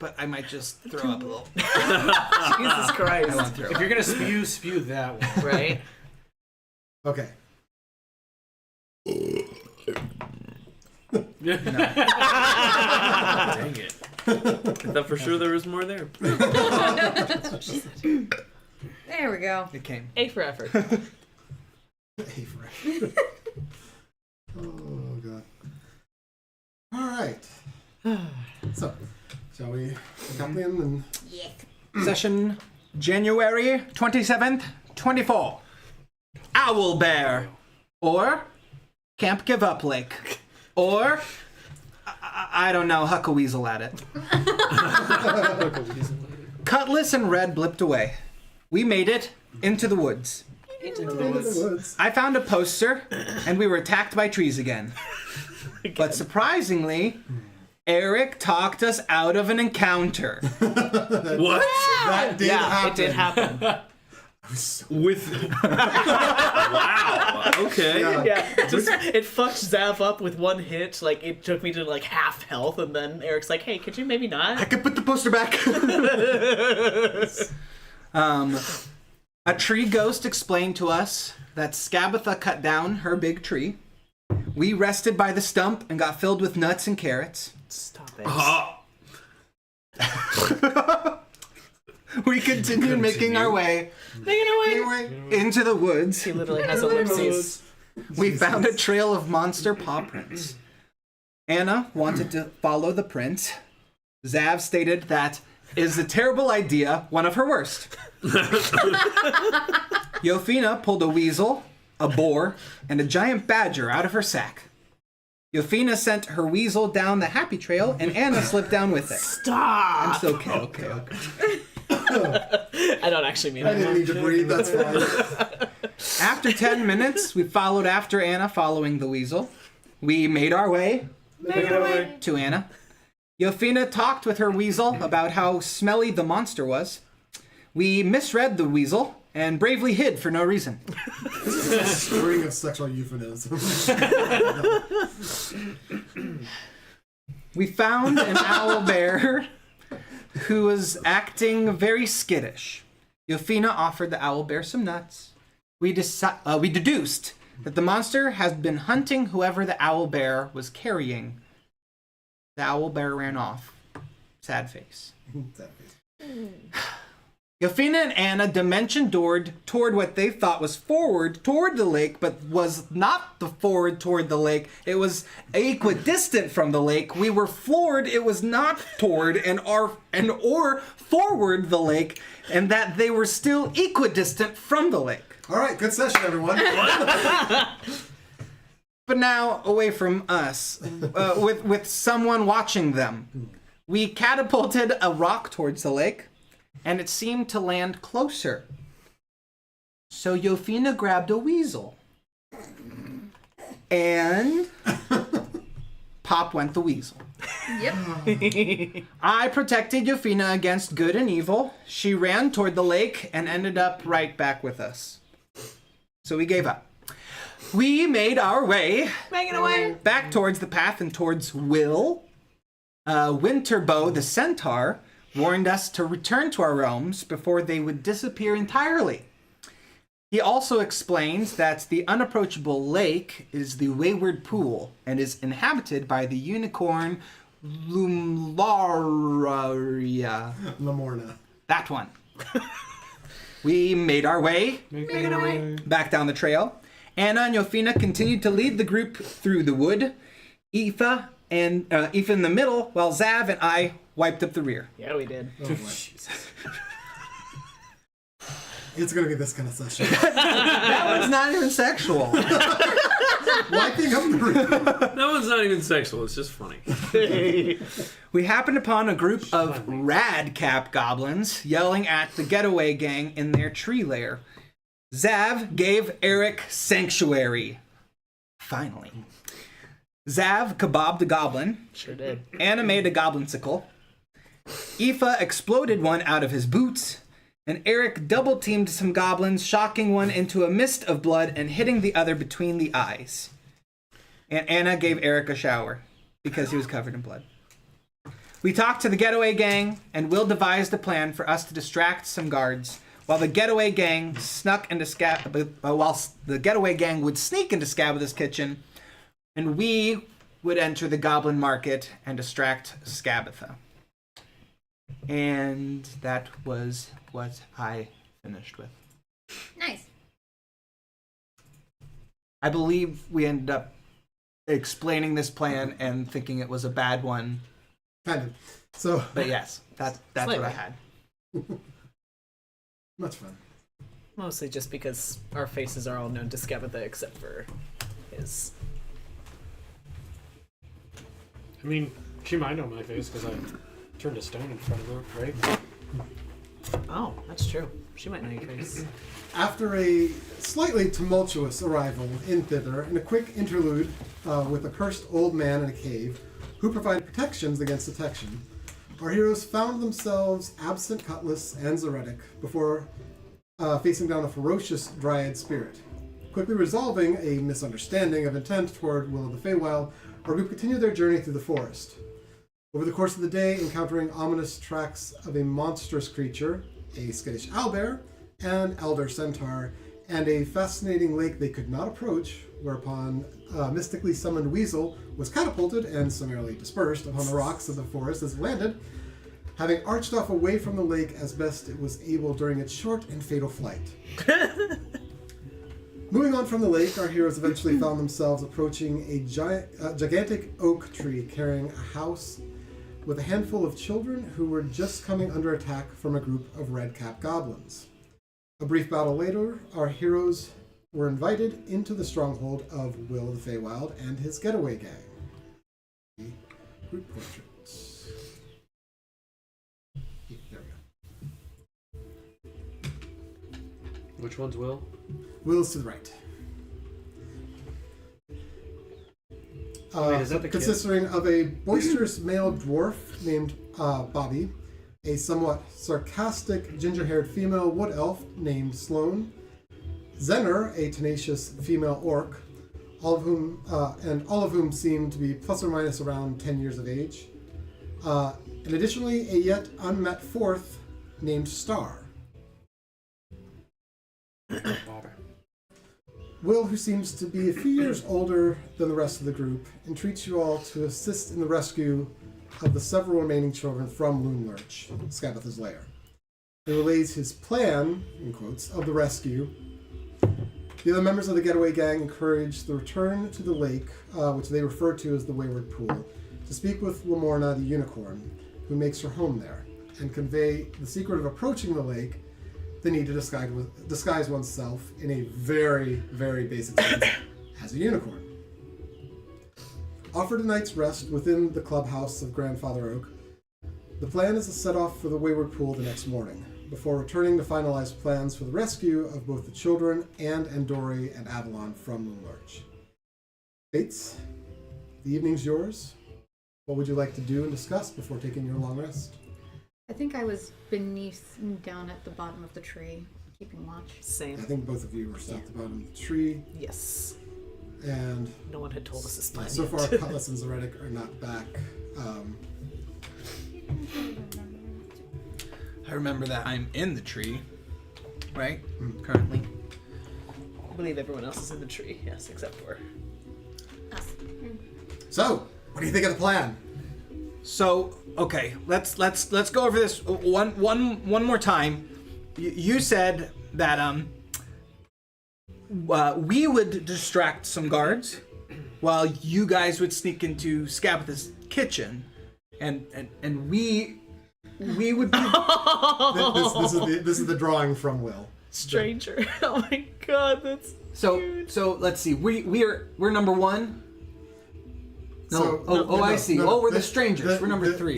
but I might just throw up a little. Jesus Christ. If you're going to spew that one. Right? Okay. Dang it. I thought for sure there was more there. There we go. It came. A for effort. Hey, Frank. Oh, God. All right. So, shall we jump in and... Session January 27th, 24. Owlbear. Or Camp Give Up Lake. Or, I don't know, Huck a Weasel at it. Cutlass and Red blipped away. We made it into the woods. Into the woods. I found a poster, and we were attacked by trees again. But surprisingly, Eric talked us out of an encounter. What? That did happen. It did happen. With wow. Okay. Yeah, it fucked Zav up with one hit. Like, it took me to, like, half health, and then Eric's like, hey, could you maybe not? I could put the poster back. A tree ghost explained to us that Scabatha cut down her big tree. We rested by the stump and got filled with nuts and carrots. Stop it. We continued making our way into the woods. He literally has ellipses. We found a trail of monster paw prints. Anna wanted to follow the print. Zav stated that is a terrible idea, one of her worst. Yofina pulled a weasel, a boar, and a giant badger out of her sack. Yofina sent her weasel down the happy trail, and Anna slipped down with it. Stop! I'm still okay. I don't actually mean I that. didn't need to breathe, that's fine. After 10 minutes, we followed after Anna following the weasel. We made our way to Anna. Yofina talked with her weasel about how smelly the monster was. We misread the weasel and bravely hid for no reason. This is a string of sexual euphemisms. We found an owlbear who was acting very skittish. Yofina offered the owlbear some nuts. We deduced that the monster had been hunting whoever the owlbear was carrying. The owlbear ran off. Sad face. Yofina and Anna dimension doored toward what they thought was forward toward the lake, but was not the forward toward the lake. It was equidistant from the lake. We were floored. It was not toward or forward the lake, and that they were still equidistant from the lake. All right, good session, everyone. But now, away from us, with someone watching them, we catapulted a rock towards the lake, and it seemed to land closer. So Yofina grabbed a weasel. And pop went the weasel. Yep. I protected Yofina against good and evil. She ran toward the lake and ended up right back with us. So we gave up. We made our way back towards the path and towards Will. Winterbow, the centaur, warned us to return to our realms before they would disappear entirely. He also explains that the unapproachable lake is the Wayward Pool and is inhabited by the unicorn Lamorna. That one. We made our way back down the trail. Anna and Yofina continued to lead the group through the wood. Aoife in the middle, while Zav and I wiped up the rear. Yeah, we did. Oh, Jesus. It's going to be this kind of session. That one's not even sexual. Wiping up the rear. That one's not even sexual. It's just funny. We happened upon a group of radcap goblins yelling at the Getaway gang in their tree lair. Zav gave Eric sanctuary. Finally. Zav kebabbed a goblin. Sure did. Anna made a goblin-sicle. Aoife exploded one out of his boots. And Eric double-teamed some goblins, shocking one into a mist of blood and hitting the other between the eyes. And Anna gave Eric a shower because he was covered in blood. We talked to the Getaway gang, and Will devised a plan for us to distract some guards, while the Getaway gang would sneak into Scabbath's kitchen, and we would enter the Goblin Market and distract Scabbatha. And that was what I finished with. Nice. I believe we ended up explaining this plan and thinking it was a bad one. Kind of. So, But yes, that's what I had. much fun. Mostly just because our faces are all known to Skabbatha except for his. I mean, she might know my face because I turned a stone in front of her, right? Oh, that's true. She might know your face. After a slightly tumultuous arrival in Thither and a quick interlude with a cursed old man in a cave who provided protections against detection, our heroes found themselves absent Cutlass and Zeretic before facing down a ferocious dryad spirit. Quickly resolving a misunderstanding of intent toward Will of the Feywild, our group continued their journey through the forest. Over the course of the day, encountering ominous tracks of a monstrous creature, a skittish owlbear, an elder centaur, and a fascinating lake they could not approach, whereupon a mystically summoned weasel was catapulted and summarily dispersed upon the rocks of the forest as it landed, having arched off away from the lake as best it was able during its short and fatal flight. Moving on from the lake, our heroes eventually found themselves approaching a gigantic oak tree carrying a house with a handful of children who were just coming under attack from a group of red-capped goblins. A brief battle later, our heroes were invited into the stronghold of Will of the Feywild and his Getaway gang. Group portraits. Yeah, there we go. Which one's Will? Will's to the right. Wait, is that the kid? Consisting of a boisterous male dwarf named Bobby, a somewhat sarcastic ginger-haired female wood elf named Sloane, Zenner, a tenacious female orc, all of whom seem to be plus or minus around 10 years of age, and additionally a yet unmet fourth named Star. Will, who seems to be a few years older than the rest of the group, entreats you all to assist in the rescue of the several remaining children from Loomlurch, Scabbatha's lair. He relays his plan, in quotes, of the rescue. The other members of the Getaway gang encourage the return to the lake, which they refer to as the Wayward Pool, to speak with Lamorna the unicorn, who makes her home there, and convey the secret of approaching the lake, the need to disguise oneself in a very, very basic sense as a unicorn. Offered a night's rest within the clubhouse of Grandfather Oak, the plan is to set off for the Wayward Pool the next morning, before returning to finalize plans for the rescue of both the children and Andori and Avalon from Loomlurch. Fates, the evening's yours. What would you like to do and discuss before taking your long rest? I think I was beneath and down at the bottom of the tree, keeping watch. I Same. think both of you were still at the bottom of the tree, Yes. and No one had told us this plan so yet. far Cutlass and Zeretic are not back. I remember that I'm in the tree, right? Currently. I believe everyone else is in the tree. Yes, except for. Us. So, what do you think of the plan? So, okay, let's go over this one more time. You said that we would distract some guards while you guys would sneak into Scabbatha's kitchen, and we would be This is the drawing from Will. Stranger. Oh my god, that's cute. so let's see. We're number one. No. So, I see. We're the strangers. We're number three.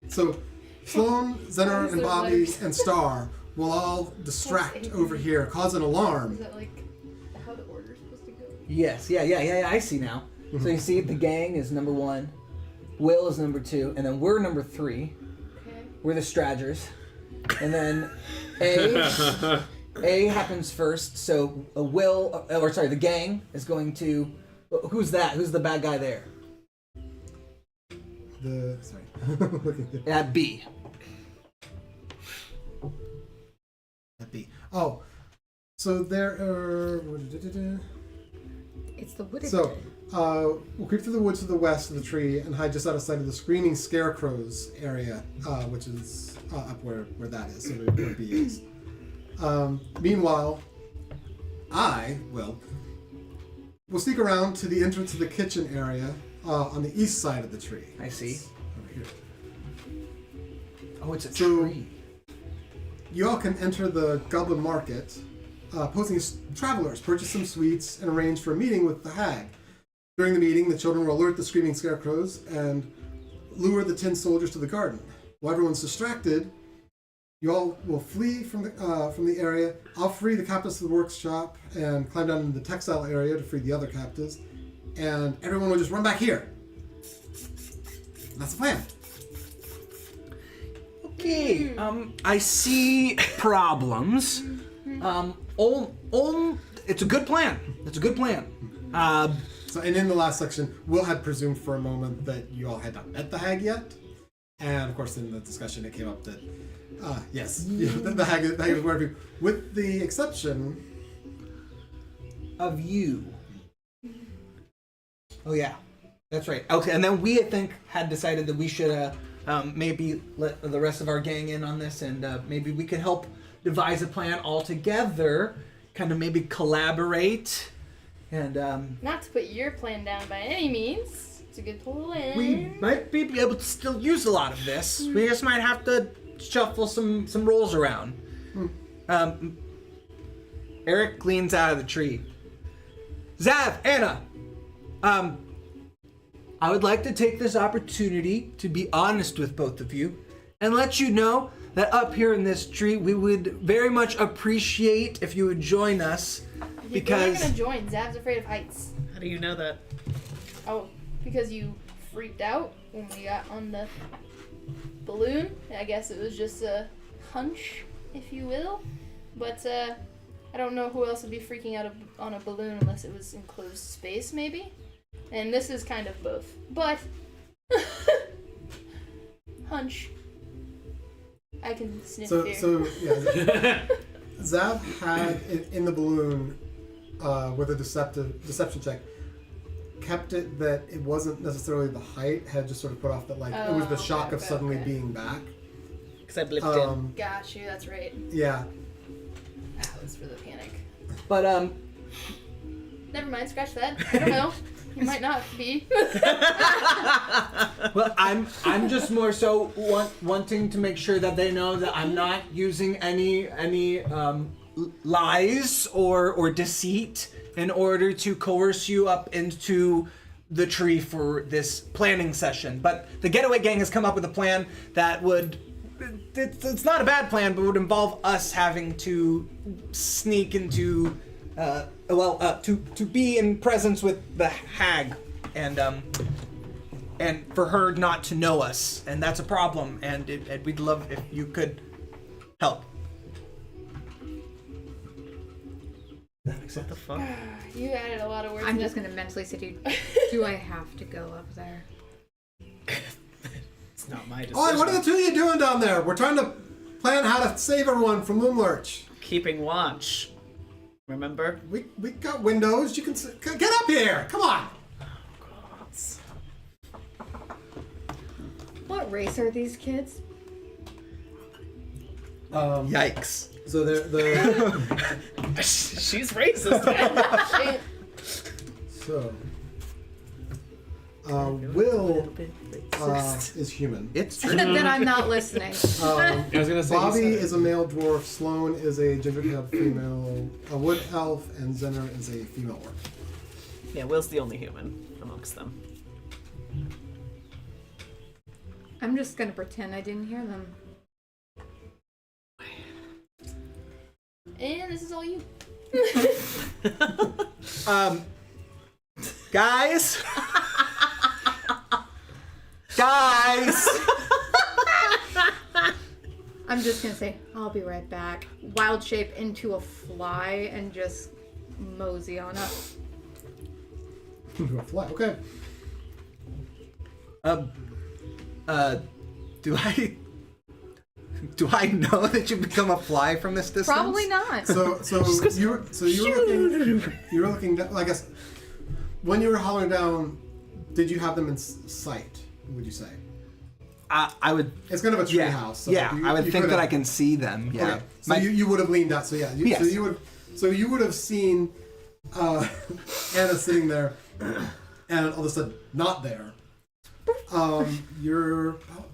So, Sloane, Zenner, and Bobby, and Star will all distract over here, cause an alarm. Is that like how the order's supposed to go? Yes. Yeah. I see now. So you see, the gang is number one. Will is number two, and then we're number three. Okay. We're the Stragers, and then A happens first. So the gang is going to. Who's that? Who's the bad guy there? Sorry. Looking at At B. B. Oh, so there are. It's the wooded. So, we'll creep through the woods to the west of the tree and hide just out of sight of the screaming scarecrows area, which is up where that is, so where B is. Meanwhile, we'll sneak around to the entrance of the kitchen area on the east side of the tree. I see. It's over here. Oh, it's a So- tree. You all can enter the Goblin Market, posing as travelers, purchase some sweets, and arrange for a meeting with the hag. During the meeting, the children will alert the screaming scarecrows and lure the tin soldiers to the garden. While everyone's distracted, you all will flee from the area. I'll free the captives to the workshop and climb down into the textile area to free the other captives. And everyone will just run back here. And that's the plan. Okay. I see problems. It's a good plan. It's a good plan. So, and in the last section, Will had presumed for a moment that you all had not met the hag yet. And of course, in the discussion, it came up that, yes, the hag is aware of you. With the exception Of you. Oh yeah, that's right. Okay, and then we, I think, had decided that we should maybe let the rest of our gang in on this, and maybe we could help devise a plan all together. Kind of maybe collaborate, and Not to put your plan down by any means. It's a good plan. we might be able to still use a lot of this. We just might have to shuffle some rolls around. Eric leans out of the tree. Zav, Anna, I would like to take this opportunity to be honest with both of you and let you know that up here in this tree, we would very much appreciate if you would join us We're not because gonna join. Zav's afraid of heights. How do you know that? Oh, because you freaked out when we got on the balloon. I guess it was just a hunch, if you will. But I don't know who else would be freaking out on a balloon unless it was enclosed space, maybe. And this is kind of both. But hunch. I can sniff fear. So yeah, Zav had in the balloon with a deception check kept it that it wasn't necessarily the height, had just sort of put off that like it was the shock of suddenly being back. Because I blipped in. Got you. That's right. Yeah. That was for the panic. but Never mind. Scratch that. I don't know. You might not be. well, I'm just more so wanting to make sure that they know that I'm not using any lies or deceit in order to coerce you up into the tree for this planning session. But the Getaway gang has come up with a plan that would, it's not a bad plan, but would involve us having to sneak into, to be in presence with the hag and for her not to know us. And that's a problem, and we'd love if you could help. What the fuck? You added a lot of words. I'm in just it. gonna mentally say, do I have to go up there? It's not my decision. Oh, what are the two of you doing down there? We're trying to plan how to save everyone from Loomlurch. Keeping watch. Remember? We got windows. You can get up here. Come on. What race are these kids? Yikes. So they're She's racist, man. so Will is human. It's true. Then I'm not listening. I was gonna say Bobby you said is a male dwarf. Sloane is a ginger-tailed female. A wood elf, and Zenner is a female orc. Yeah, Will's the only human amongst them. I'm just gonna pretend I didn't hear them. And this is all you. Guys. Guys. I'm just gonna say, I'll be right back. Wild shape into a fly and just mosey on up. A fly. Okay. Do I know that you become a fly from this distance? Probably not. So you were looking down, I guess when you were hollering down, did you have them in sight, would you say? I would. It's kind of a tree Yeah, house. So yeah. you I would think could've- that I can see them. Yeah. Okay. So you would have leaned out. So yeah. Yes. So you would have seen Anna sitting there, and all of a sudden not there. You're about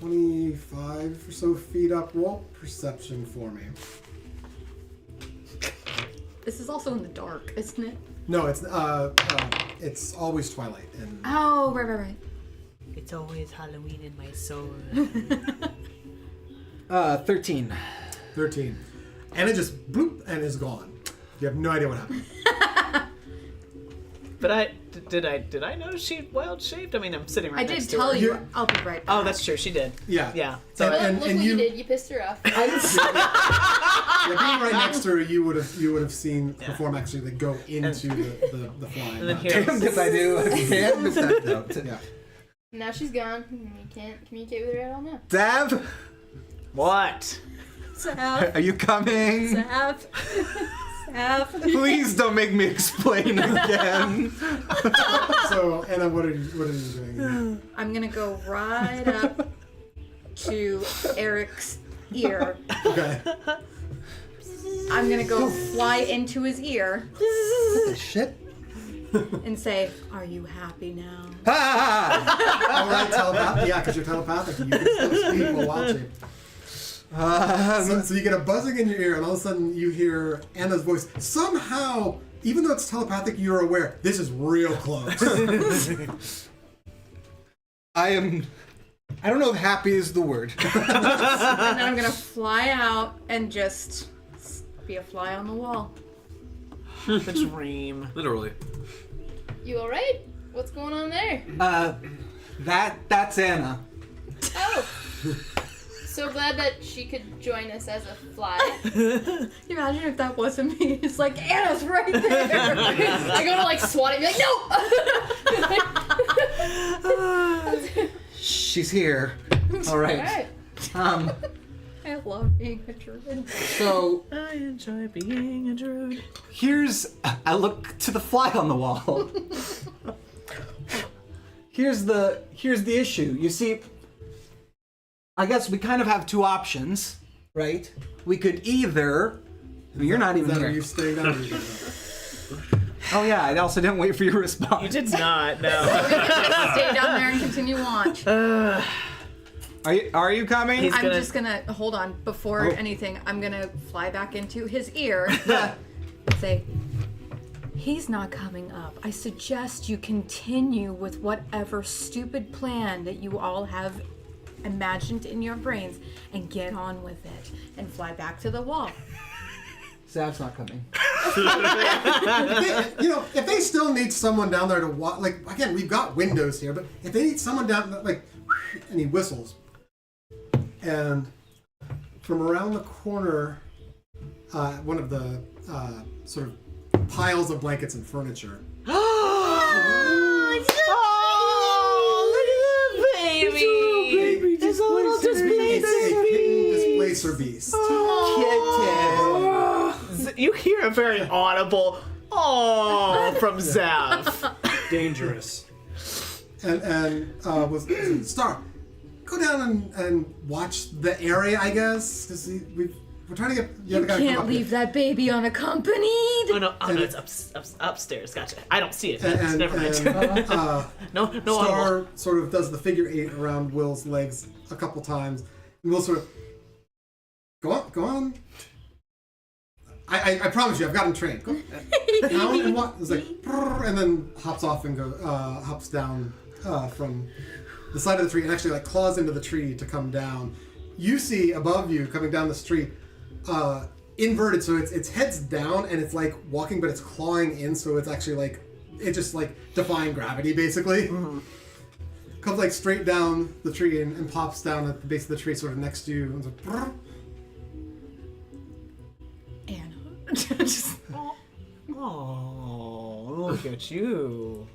25 or so feet up. Roll perception for me. This is also in the dark, isn't it? No, it's always twilight and. Oh, right. It's always Halloween in my soul. 13. 13. And it just bloop and is gone. You have no idea what happened. But did I notice she wild shaped? I mean, I'm sitting right I next did to tell her. you I'll be right back. Oh, that's true. She did. Yeah. Yeah. So So and, Look and what you you did. You pissed her off. yeah, being right next to her, you would have seen her form actually that go into the fly. and then here. Damn if I do. I can't miss that note. Yeah. Now she's gone. We can't communicate with her at all now. Zav, What? Sav. are you coming? Sav. Sav. Please don't make me explain again. So Anna, what are you doing? I'm gonna go right up to Eric's ear. Okay. I'm gonna go fly into his ear Shit. and say, "Are you happy now?" Ah! All right, telepathic. Yeah, because you're telepathic. You can still speak while watching. So you get a buzzing in your ear, and all of a sudden you hear Anna's voice. Somehow, even though it's telepathic, you're aware this is real close. I don't know if happy is the word. And then I'm gonna fly out and just be a fly on the wall. The dream. Literally. You alright? What's going on there? That's Anna. Oh. So glad that she could join us as a fly. Imagine if that wasn't me. It's like Anna's right there. I go to like swat it and be like, no! She's here. All right. Alright. I love being a druid. So I enjoy being a druid. I look to the fly on the wall. Here's the issue. You see, I guess we kind of have two options, right? We could either you're not even Then here. are you staying down? Or are you going down? Oh yeah, I also didn't wait for your response. You did not. No. Stay down there and continue watch. Are you coming? He's I'm gonna- just gonna hold on before Oh. anything. I'm gonna fly back into his ear. Say, he's not coming up. I suggest you continue with whatever stupid plan that you all have imagined in your brains and get on with it and fly back to the wall. Zav's not coming. If they still need someone down there to watch, like again, we've got windows here, but if they need someone down, like, and he whistles, and from around the corner, one of the sort of piles of blankets and furniture. Baby. It's a kitten displacer beast. You hear a very audible "oh" from Zav. Dangerous. And was Star, go down and watch the area, I guess, because we're trying to get the You other guy to come can't up leave here. that baby unaccompanied. Oh no, it's upstairs. Gotcha. I don't see it. And, Never mind. No audible. Star sort of does the figure 8 around Will's legs a couple times. And Will sort of go on. I promise you, I've got him trained. Go down and what? It's like, "Brrr," and then hops off and hops down from the side of the tree and actually like claws into the tree to come down. You see above you coming down the street, inverted, so its head's down and it's like walking, but it's clawing in, so it's actually like it's just like defying gravity basically. Mm-hmm. Comes like straight down the tree and pops down at the base of the tree, sort of next to you. And like, "Brrr." Anna. Just, Oh, look at you.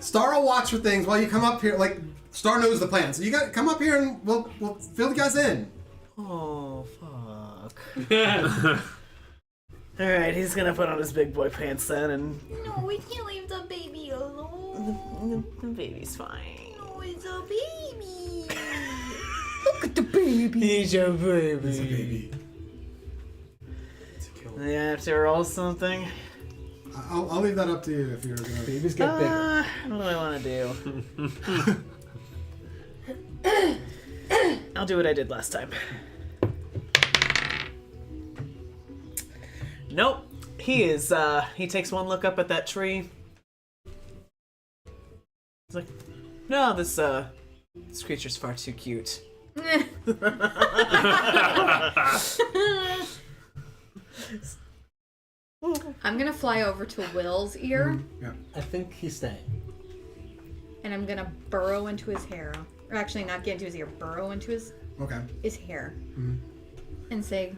Star will watch for things while you come up here. Like, Star knows the plan. So you got come up here and we'll fill the guys in. Oh, fuck. Alright, he's gonna put on his big boy pants then, and No, we can't leave the baby alone. the baby's fine. Oh, it's a baby. Look at the baby. He's a baby. It's a baby. It's a kill. I have to roll something. I'll leave that up to you if you're gonna. Babies get bigger. What do I want to do? I'll do what I did last time. Nope. He takes one look up at that tree. He's like, no, this creature's far too cute. I'm gonna fly over to Will's ear, Yeah. I think he's staying. and I'm gonna burrow into his hair. Or actually, not get into his ear, burrow into his Okay. hair. And say,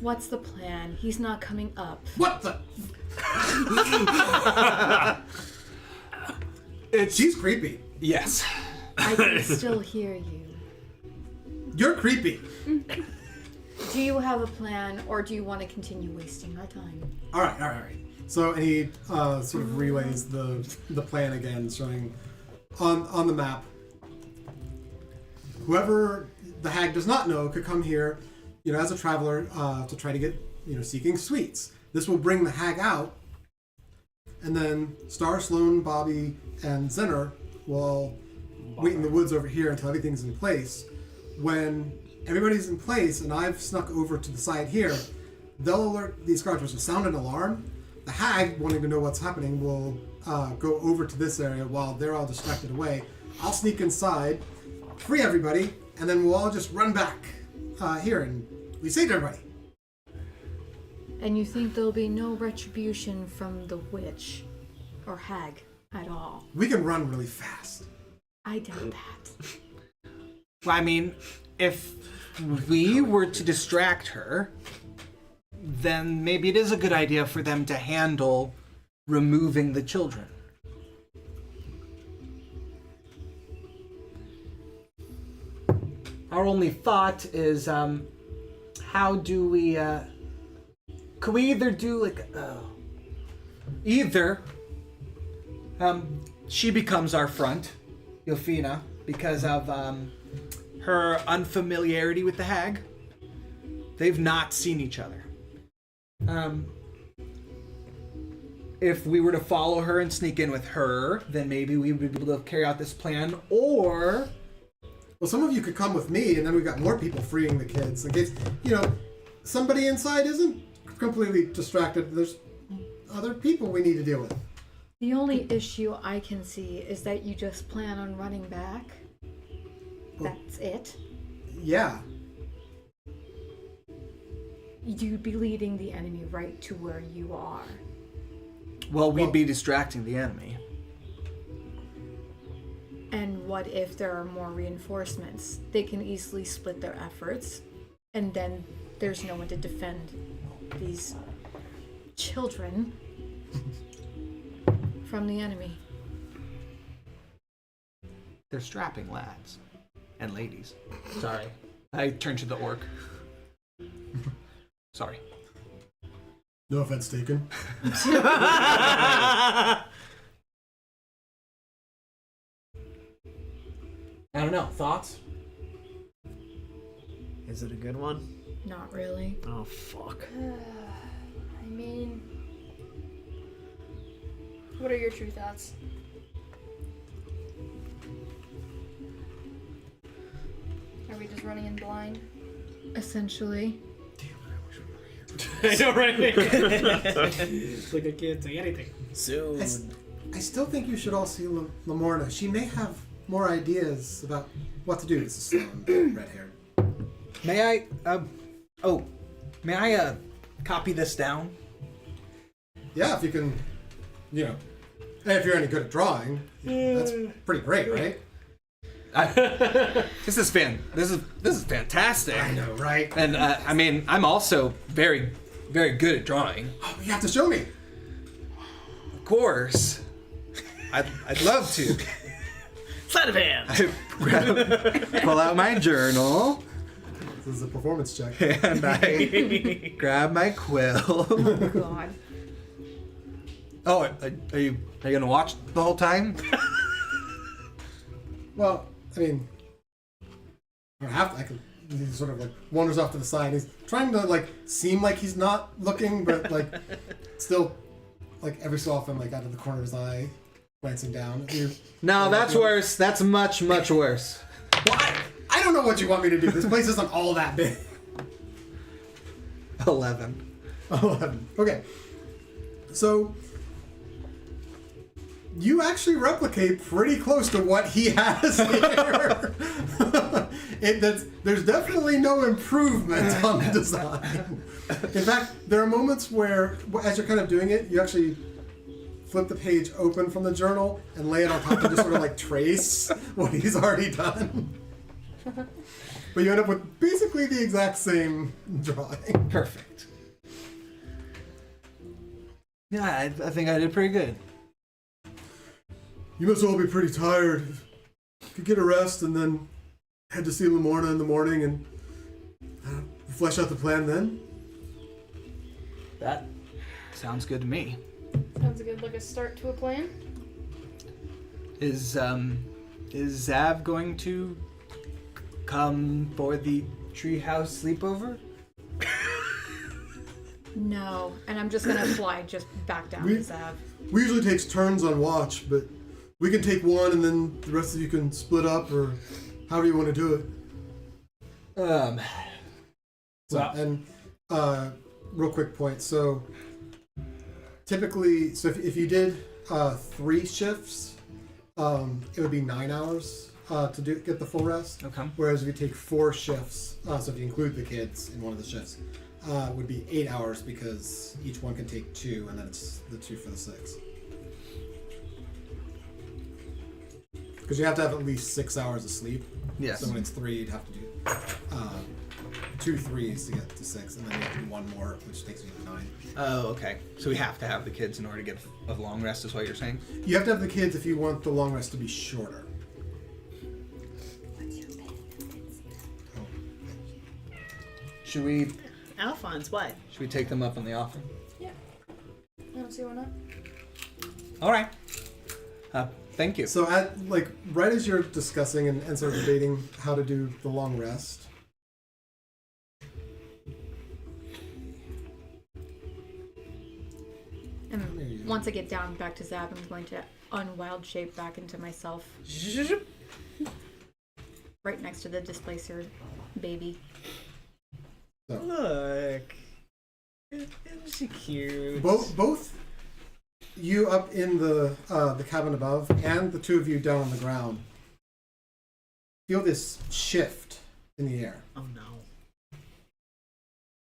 what's the plan? He's not coming up. What the? She's creepy. Yes. I can still hear you. You're creepy. Do you have a plan, or do you want to continue wasting our time? All right. So, and he sort of relays the plan again, showing on the map. Whoever the hag does not know could come here, as a traveler to try to get, seeking sweets. This will bring the hag out, and then Star, Sloan, Bobby, and Zenner will wait in the woods over here until everything's in place. When everybody's in place and I've snuck over to the side here, they'll alert these scratchers to sound an alarm. The hag, wanting to know what's happening, will go over to this area while they're all distracted away. I'll sneak inside, free everybody, and then we'll all just run back here and we saved everybody. And you think there'll be no retribution from the witch or hag at all? We can run really fast. I doubt that. Well, I mean, if we were to distract her, then maybe it is a good idea for them to handle removing the children. Our only thought is, how do we, could we either do she becomes our front, Yofina, because of, her unfamiliarity with the hag. They've not seen each other. If we were to follow her and sneak in with her, then maybe we would be able to carry out this plan, or... Well, some of you could come with me, and then we've got more people freeing the kids. In case, somebody inside isn't completely distracted. There's other people we need to deal with. The only issue I can see is that you just plan on running back. That's it. Yeah. You'd be leading the enemy right to where you are. Well, we'd be distracting the enemy. And what if there are more reinforcements? They can easily split their efforts, and then there's no one to defend these children from the enemy. They're strapping lads. And ladies. Sorry. I turned to the orc. Sorry. No offense taken. I don't know. Thoughts? Is it a good one? Not really. Oh, fuck. I mean, what are your true thoughts? Are we just running in blind? Essentially. I know, right? It's like I can't say anything. Soon. I still think you should all see Lamorna. She may have more ideas about what to do. This is Sloan, red-haired. May I copy this down? Yeah, if you can, if you're any good at drawing, that's pretty great, right? This is fantastic. I know, right? And I'm also very, very good at drawing. Oh, you have to show me. Of course. I'd love to. Sleight of hand. I pull out my journal This is a performance check. and I grab my quill. God. Oh, are you gonna watch the whole time? Well, I mean, I don't have to. I can. He sort of like wanders off to the side. He's trying to like seem like he's not looking, but like still, like every so often, like out of the corner of his eye, glancing down. No, that's worse. That's much worse. Well, I don't know what you want me to do. This place isn't all that big. 11. 11. Okay. So you actually replicate pretty close to what he has here. There's definitely no improvement on the design. In fact, there are moments where, as you're kind of doing it, you actually flip the page open from the journal and lay it on top to just sort of like trace what he's already done. But you end up with basically the exact same drawing. Perfect. Yeah, I think I did pretty good. You must all be pretty tired. Could get a rest and then head to see Lamorna in the morning and flesh out the plan then? That Sounds good to me. Sounds good, like a start to a plan. Is Zav going to come for the treehouse sleepover? No, and I'm just gonna fly just back down We- to Zav. We usually takes turns on watch, but we can take one and then the rest of you can split up or however you want to do it. Real quick point. So typically, if you did 3 shifts, it would be 9 hours to get the full rest. Okay. Whereas if you take 4 shifts, so if you include the kids in one of the shifts, would be 8 hours because each one can take 2, and then it's the 2 for the 6. Because you have to have at least 6 hours of sleep. Yes. So when it's 3, you'd have to do 2 3s to get to 6, and then you have to do 1 more, which takes you to 9. Oh, okay. So we have to have the kids in order to get a long rest, is what you're saying? You have to have the kids if you want the long rest to be shorter. Should we Alphonse, what? take them up on the offer? Yeah. I don't see why not. All right. Thank you. So right as you're discussing and sort of debating how to do the long rest, And once I get down back to Zav, I'm going to unwild shape back into myself. Right next to the displacer baby. so Look. Isn't she cute? both you up in the cabin above and the 2 of you down on the ground feel this shift in the air. Oh no.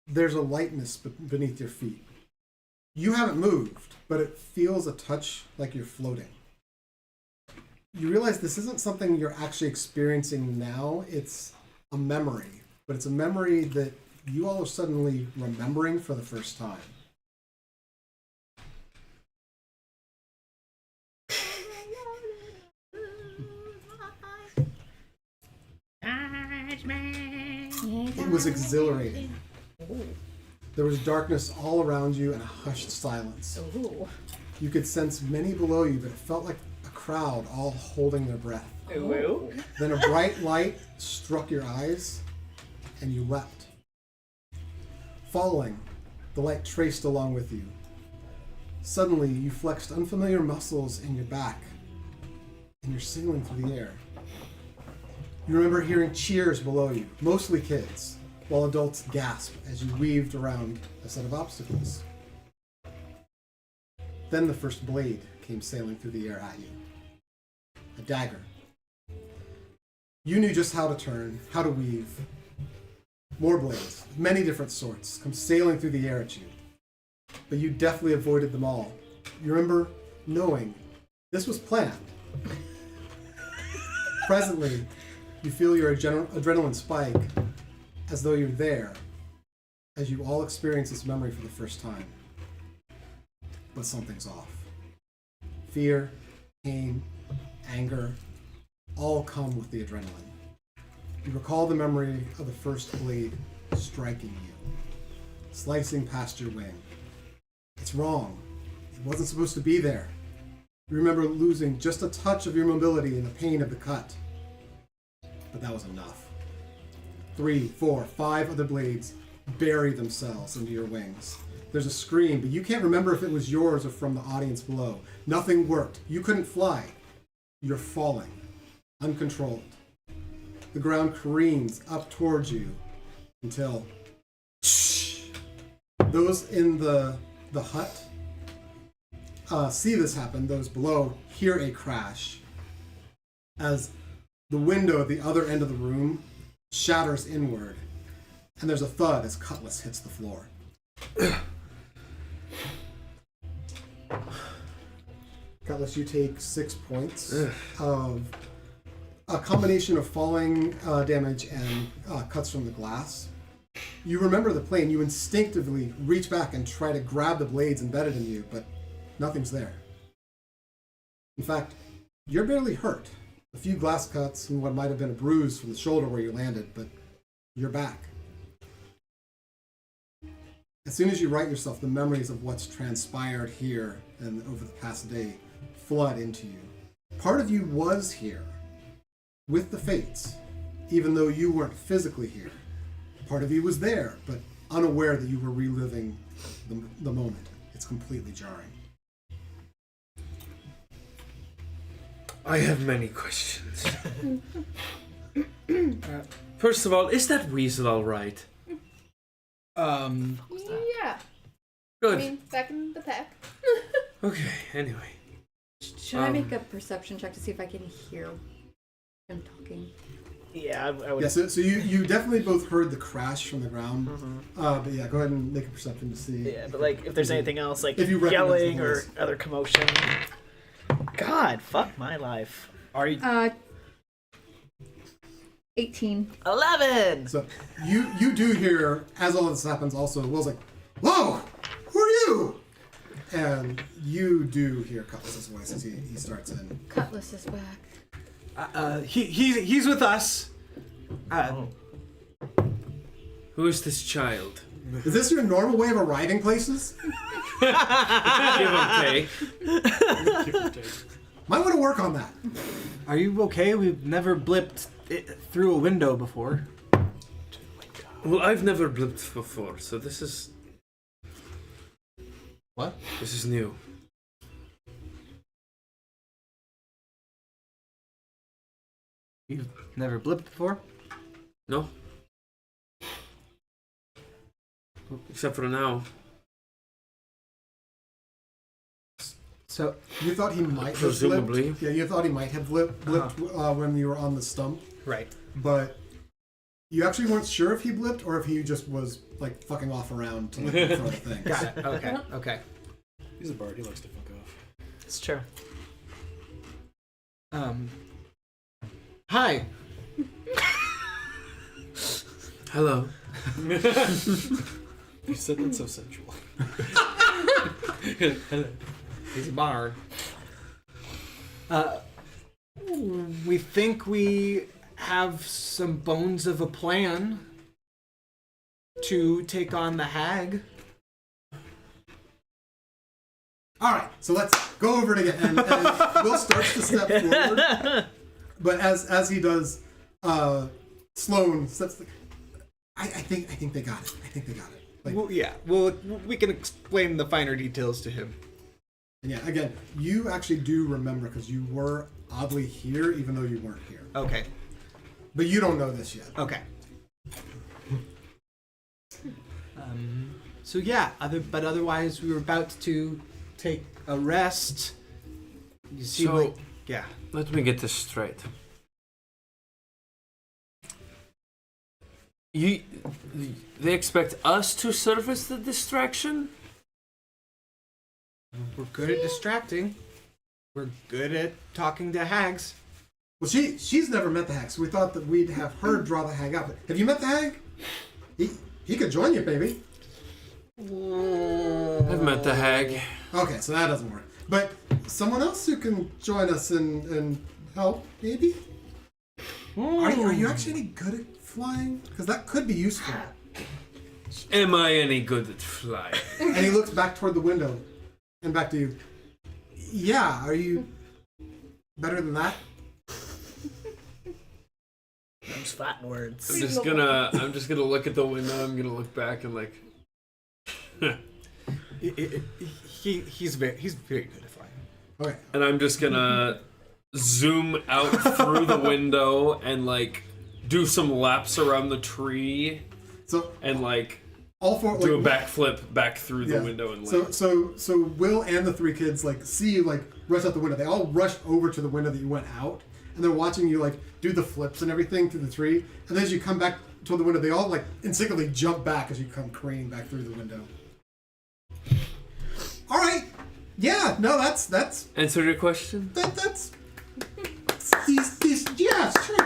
There's a lightness beneath your feet. You haven't moved, but it feels a touch like you're floating. You realize this isn't something you're actually experiencing now. It's a memory, but it's a memory that you all are suddenly remembering for the first time. It was exhilarating. There was darkness all around you and a hushed silence. Ooh. You could sense many below you, but it felt like a crowd all holding their breath. Ooh. Then a bright light struck your eyes, and you leapt. Following, the light traced along with you. Suddenly, you flexed unfamiliar muscles in your back, and you're sailing through the air. You remember hearing cheers below you, mostly kids, while adults gasp as you weaved around a set of obstacles. Then the first blade came sailing through the air at you. A dagger. You knew just how to turn, how to weave. More blades, of many different sorts, come sailing through the air at you. But you deftly avoided them all. You remember knowing this was planned. Presently, you feel your adrenaline spike as though you're there, as you all experience this memory for the first time. But something's off. Fear, pain, anger, all come with the adrenaline. You recall the memory of the first blade striking you, slicing past your wing. It's wrong. It wasn't supposed to be there. You remember losing just a touch of your mobility in the pain of the cut. But that was enough. 3, 4, 5 other blades bury themselves into your wings. There's a scream, but you can't remember if it was yours or from the audience below. Nothing worked. You couldn't fly. You're falling, uncontrolled. The ground careens up towards you until those in the hut see this happen. Those below hear a crash as the window at the other end of the room shatters inward, and there's a thud as Cutlass hits the floor. Cutlass, you take 6 points of a combination of falling damage and cuts from the glass. You remember the plane. You instinctively reach back and try to grab the blades embedded in you, but nothing's there. In fact, you're barely hurt. A few glass cuts and what might have been a bruise from the shoulder where you landed, but you're back. As soon as you right yourself, the memories of what's transpired here and over the past day flood into you. Part of you was here with the Fates, even though you weren't physically here. Part of you was there, but unaware that you were reliving the moment. It's completely jarring. I have many questions. First of all, is that weasel all right? Yeah. Good. I mean, back in the pack. Okay, anyway. Should I make a perception check to see if I can hear him talking? Yeah, I would. Yeah, so you definitely both heard the crash from the ground. But yeah, go ahead and make a perception to see. Yeah, but like, if there's anything else, like If you recognize the yelling or voice. other commotion. God, fuck my life. Are you? 18. 11. So you do hear, as all this happens also, Will's like, "Whoa! Who are you?" And you do hear Cutlass's voice as he starts in. Cutlass is back. He's with us. Who is this child? Is this your normal way of arriving places? Give or take. Might want to work on that. Are you okay? We've never blipped through a window before. Well, I've never blipped before, so this is... What? This is new. You've never blipped before? No? Except for now. So You thought he might have Presumably. blipped. Yeah, you thought he might have blipped when you were on the stump, right. but you actually weren't sure if he blipped or if he just was like fucking off around to like throw things. Got it. Okay. Okay. He's a bard. He likes to fuck off. It's true. Hi. Hello. You said that so sensual. He's a bard. We think we have some bones of a plan to take on the hag. All right, so let's go over it again. And Will starts to step forward, but as he does, Sloane steps. I think they got it. I think they got it. Like, Well, yeah. Well, we can explain the finer details to him. and yeah, again, you actually do remember because you were oddly here, even though you weren't here. Okay. But you don't know this yet. Okay. So yeah, but otherwise we were about to take a rest. You see, So- yeah. Let me get this straight. They expect us to service the distraction? We're good at distracting. We're good at talking to hags. Well, she's never met the hag, so we thought that we'd have her draw the hag out. But have you met the hag? He could join you, baby. I've met the hag. Okay, so that doesn't work. But someone else who can join us and help, maybe? Are you actually any good at flying? Because that could be useful. Am I any good at flying? And he looks back toward the window and back to you. Yeah, are you better than that? Those fat words. I'm just gonna look at the window. I'm gonna look back and like. He's very good at flying. Okay. And I'm just gonna zoom out through the window and like do some laps around the tree. So and like all four do a backflip back through the window and land. So Will and the three kids like see you like rush out the window. They all rush over to the window that you went out, and they're watching you like do the flips and everything through the tree. And then as you come back to the window, they all like instinctively jump back as you come craning back through the window. All right. Yeah. No. That's. Answer your question. That's. He's yeah. Sure.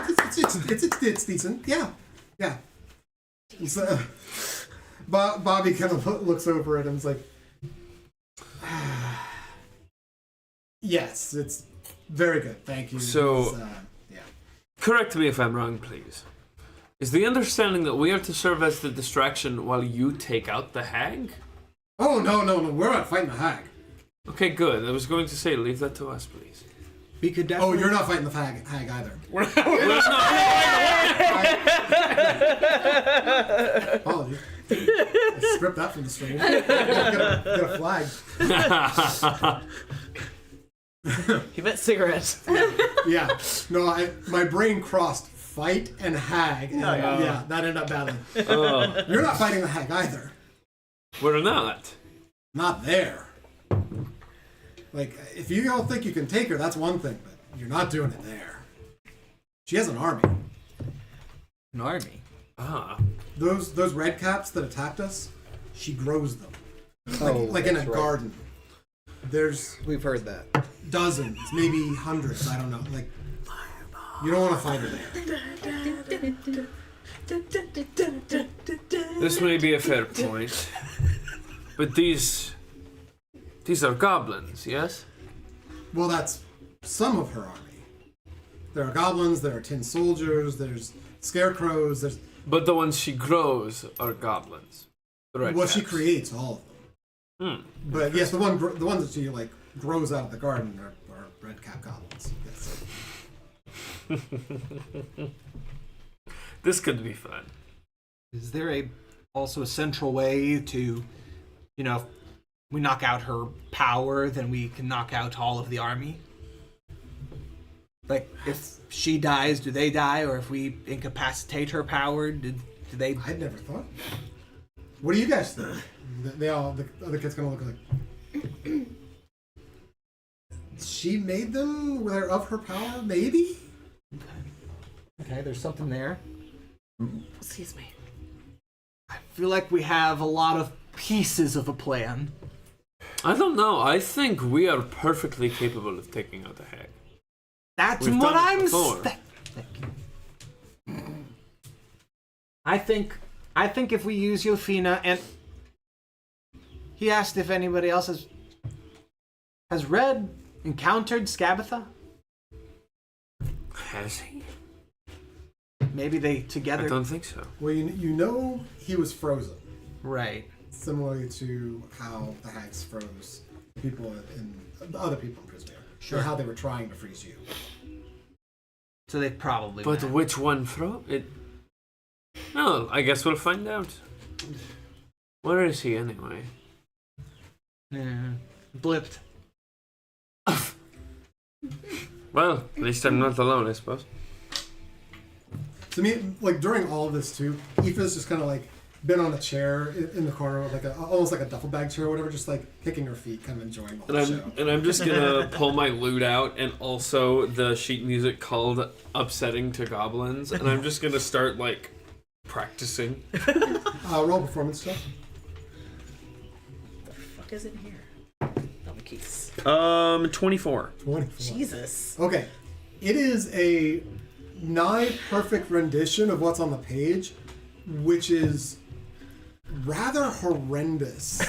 It's decent. Yeah. Yeah. So, Bobby kind of looks over at him and is like, yes, it's very good. Thank you. So, yeah. Correct me if I'm wrong, please. Is the understanding that we are to serve as the distraction while you take out the hag? Oh, no. We're not fighting the hag. Okay, good. I was going to say, leave that to us, please. We could Oh, you're not fighting the hag either. Apologies. I stripped that from the stream. Get a flag. He meant cigarettes. Yeah. No, my brain crossed fight and hag. And yeah, that ended up badly. You're not fighting the hag either. We're not. Not there. Like, if you don't think you can take her, that's one thing, but you're not doing it there. She has an army. An army? Ah. Those red caps that attacked us, she grows them. Oh, like in a garden. We've heard that. Dozens, maybe hundreds, I don't know. Like, you don't want to fight her there. This may be a fair point. But these are goblins, yes? Well, that's some of her army. There are goblins, there are tin soldiers, there's scarecrows, there's... But the ones she grows are goblins. Well, she creates all of them. But yes, the ones that she like grows out of the garden are red cap goblins. Yes. This could be fun. Is there also a central way to, if we knock out her power, then we can knock out all of the army? Like, if she dies, do they die? Or if we incapacitate her power, do they... I'd never thought. What do you guys think? The other kid's gonna look like... She made them? They're of her power? Maybe? Okay, there's something there. Excuse me. I feel like we have a lot of pieces of a plan. I don't know. I think we are perfectly capable of taking out the hag. That's We've what done it I'm before. I think if we use Yofina and he asked if anybody else has Red encountered Skabatha? Has he? Maybe they together. I don't think so. Well, you know he was frozen. Right. Similarly to how the hags froze people in other people in Prismere. Sure. Or how they were trying to freeze you. So they probably But met. which one froze it? No, I guess we'll find out. Where is he anyway? Blipped. Well, at least I'm not alone, I suppose. To me, like during all of this too, Aoife's just kind of like been on a chair in the corner, like almost like a duffel bag chair or whatever, just like kicking her feet, kind of enjoying the whole show. And I'm just gonna pull my lute out, and also the sheet music called "Upsetting to Goblins," and I'm just gonna start like practicing. Roll performance stuff. The fuck is in here? Double keys. 24. 24. Jesus. Okay, it is a nigh perfect rendition of what's on the page, which is rather horrendous.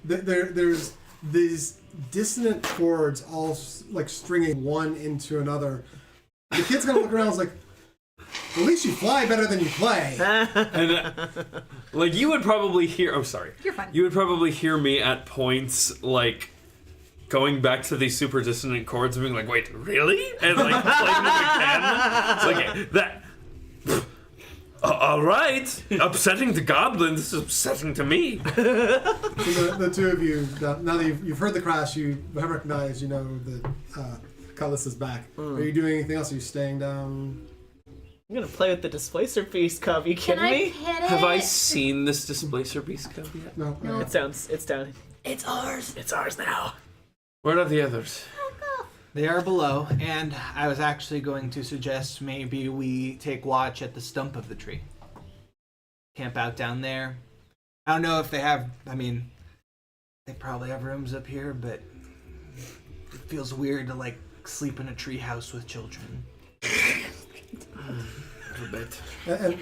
There's these dissonant chords all like stringing one into another. The kid's gonna look around and is like, at least you fly better than you play. And like you would probably hear. Oh, sorry. You're fine. You would probably hear me at points like going back to these super dissonant chords and being like, "Wait, really?" And like playing them again. It's like that. All right, upsetting the goblins is upsetting to me. So the two of you, now that you've heard the crash, you have recognized, you know that Cutlass is back. Are you doing anything else? Are you staying down? I'm gonna play with the displacer beast cub. You kidding me? hit Have I seen this displacer beast cub yet? No. No. It's down. It's ours. It's ours now. Where are the others? They are below, and I was actually going to suggest maybe we take watch at the stump of the tree. Camp out down there. I don't know if they have, I mean, they probably have rooms up here, but it feels weird to, like, sleep in a tree house with children. A bit. And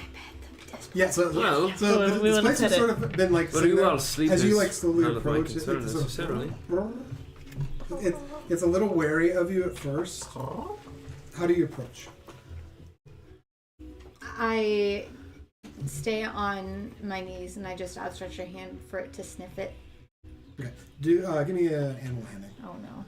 yeah, so Well, the we wanna place has pet sort of been like But sitting you there all sleep as you is like slowly none of my approach it. concern It's sort of- necessarily. It's a little wary of you at first. How do you approach? I stay on my knees and I just outstretch a hand for it to sniff it. Okay, give me an animal handling. Oh no.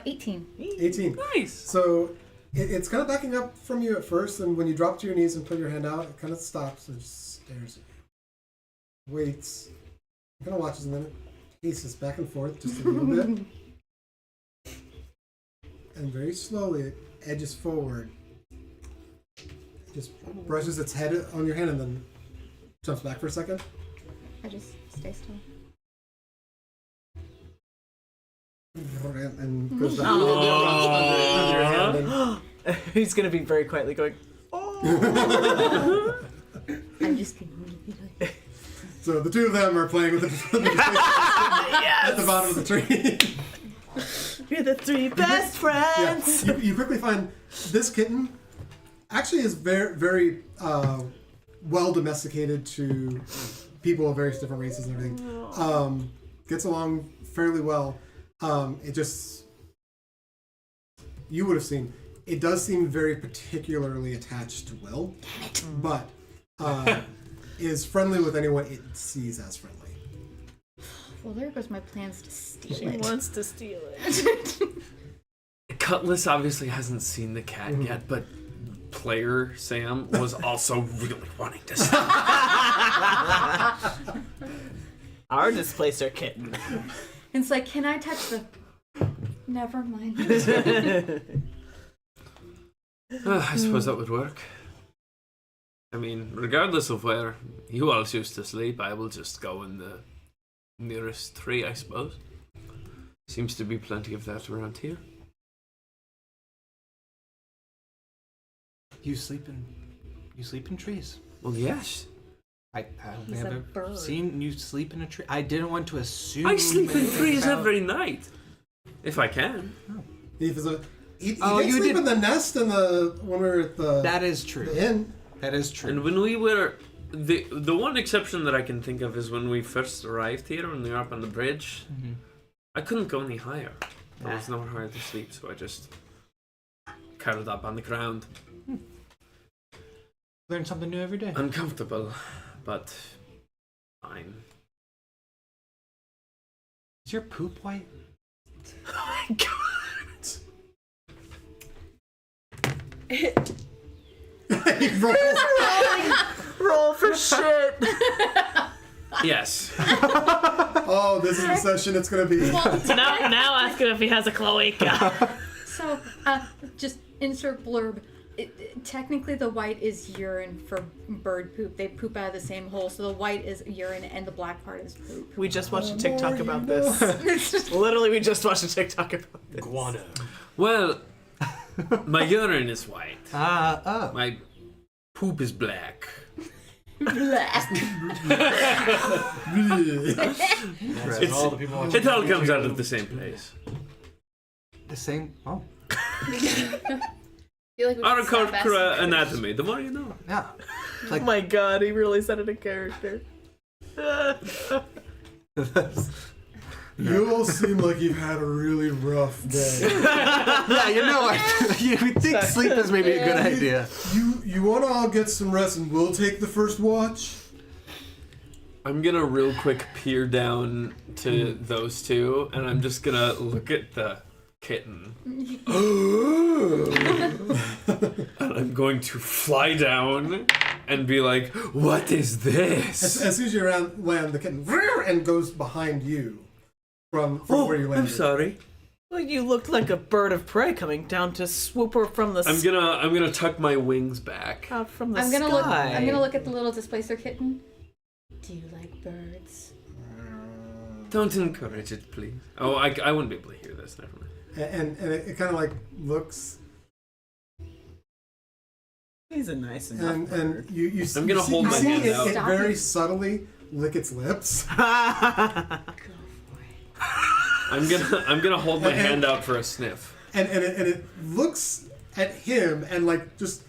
18. 18. Nice. So it's kind of backing up from you at first, and when you drop to your knees and put your hand out, it kind of stops and just stares at you. Waits. Kind of watches a minute. Paces back and forth just a little bit. And very slowly it edges forward. Just brushes its head on your hand and then jumps back for a second. I just stay still. And goes back under your hand. And He's gonna be very quietly going. I'm just kidding. so the two of them are playing with at the bottom of the tree. We're the three best friends. Yeah. You quickly find this kitten actually is very, very well domesticated to people of various different races and everything. Gets along fairly well. It just, you would have seen, it does seem very particularly attached to Will, but is friendly with anyone it sees as friendly. Well, there goes my plans to steal She it. wants to steal it. Cutlass obviously hasn't seen the cat yet, but player Sam was also really wanting to see it. Our displacer kitten. It's like, can I touch the... Never mind. I suppose that would work. I mean, regardless of where you all choose to sleep, I will just go in the nearest tree, I suppose. Seems to be plenty of that around here. You sleep in trees. Well, yes. I don't He's think I've a ever bird. seen you sleep in a tree. I didn't want to assume. I sleep in anything trees about- every night. If I can. He did you sleep did- in the nest in the when we were at the That is true. inn. That is true. And when we were... The one exception that I can think of is when we first arrived here, when we were up on the bridge. Mhm. I couldn't go any higher. There was nowhere higher to sleep, so I just curled up on the ground. Learn something new every day. Uncomfortable, but fine. Is your poop white? Oh my god. Roll for shit. Yes. Oh, this is the session it's gonna be. So now ask him if he has a cloaca. So, just insert blurb. Technically, the white is urine for bird poop. They poop out of the same hole, so the white is urine and the black part is poop. We just watched a TikTok about this. Literally, we just watched a TikTok about this. Guano. Well, my urine is white. Oh. My poop is black. Black. It's, all the people watching It all comes YouTube. out of the same place. The same. Oh. I feel like we should stop asking Anacorcra questions. anatomy. The more you know. Yeah. Oh my god, he really said it in character. You all seem like you've had a really rough day. Yeah, you know what? You think sleep is maybe a good idea. You want to all get some rest and we'll take the first watch? I'm gonna real quick peer down to those two, and I'm just gonna look at the kitten. And I'm going to fly down and be like, what is this? As soon as you land, the kitten and goes behind you from where you landed. I'm sorry. Well, you looked like a bird of prey coming down to swoop her from the I'm gonna tuck my wings back. from the I'm sky. gonna look at the little displacer kitten. Do you like birds? Don't encourage it, please. Oh, I wouldn't be able to hear this. Never mind. And it kind of like looks, He's a nice enough bird. and you I'm gonna hold my see hand it, out. it very subtly lick its lips. Go for it. I'm gonna hold my hand out for a sniff. And it looks at him and like just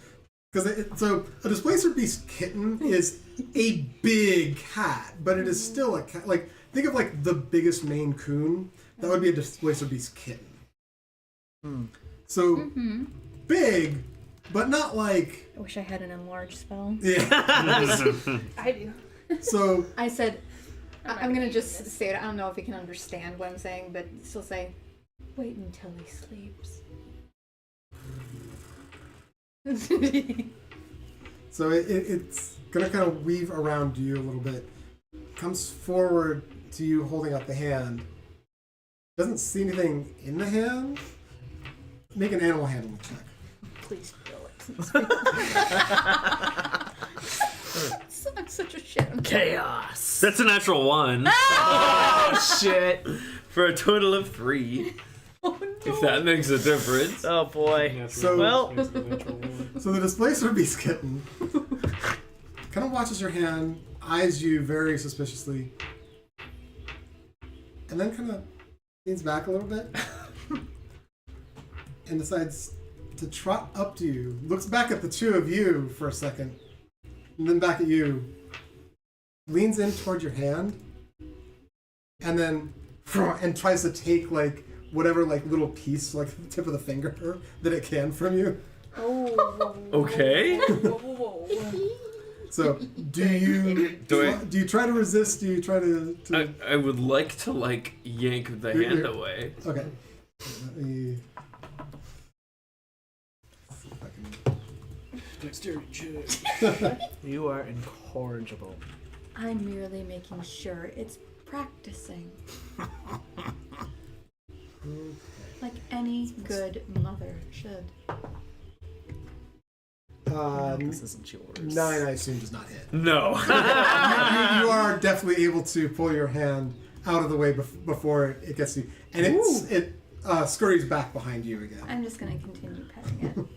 because so a displacer beast kitten is a big cat, but it is still a cat. Like think of like the biggest Maine Coon. That would be a displacer beast kitten. So big, but not like. I wish I had an enlarge spell. Yeah. I do. So I said, I'm gonna just say it. I don't know if he can understand what I'm saying, but still say, wait until he sleeps. So it's gonna kind of weave around you a little bit. Comes forward to you holding out the hand. Doesn't see anything in the hand. Make an animal handling check. Please kill it. I'm such a shit. Chaos. That's a natural 1 Oh shit. for a total of 3. Oh no. If that makes a difference. Oh boy. Natural So- Well- natural one. So the displacer beast kitten kind of watches your hand, eyes you very suspiciously, and then kind of leans back a little bit and decides to trot up to you. Looks back at the two of you for a second, and then back at you. Leans in toward your hand, and then and tries to take like whatever like little piece, like the tip of the finger that it can from you. Oh. Okay. So, do you Do do you try to resist? Do you try to I would like to like yank the You're- hand you're- away. Okay. Let me see if I can- Dexterity check. You are incorrigible. I'm merely making sure it's practicing. Like any good mother should. This isn't yours. 9, I assume, does not hit. No. You are definitely able to pull your hand out of the way before it gets to you, and it scurries back behind you again. I'm just gonna continue petting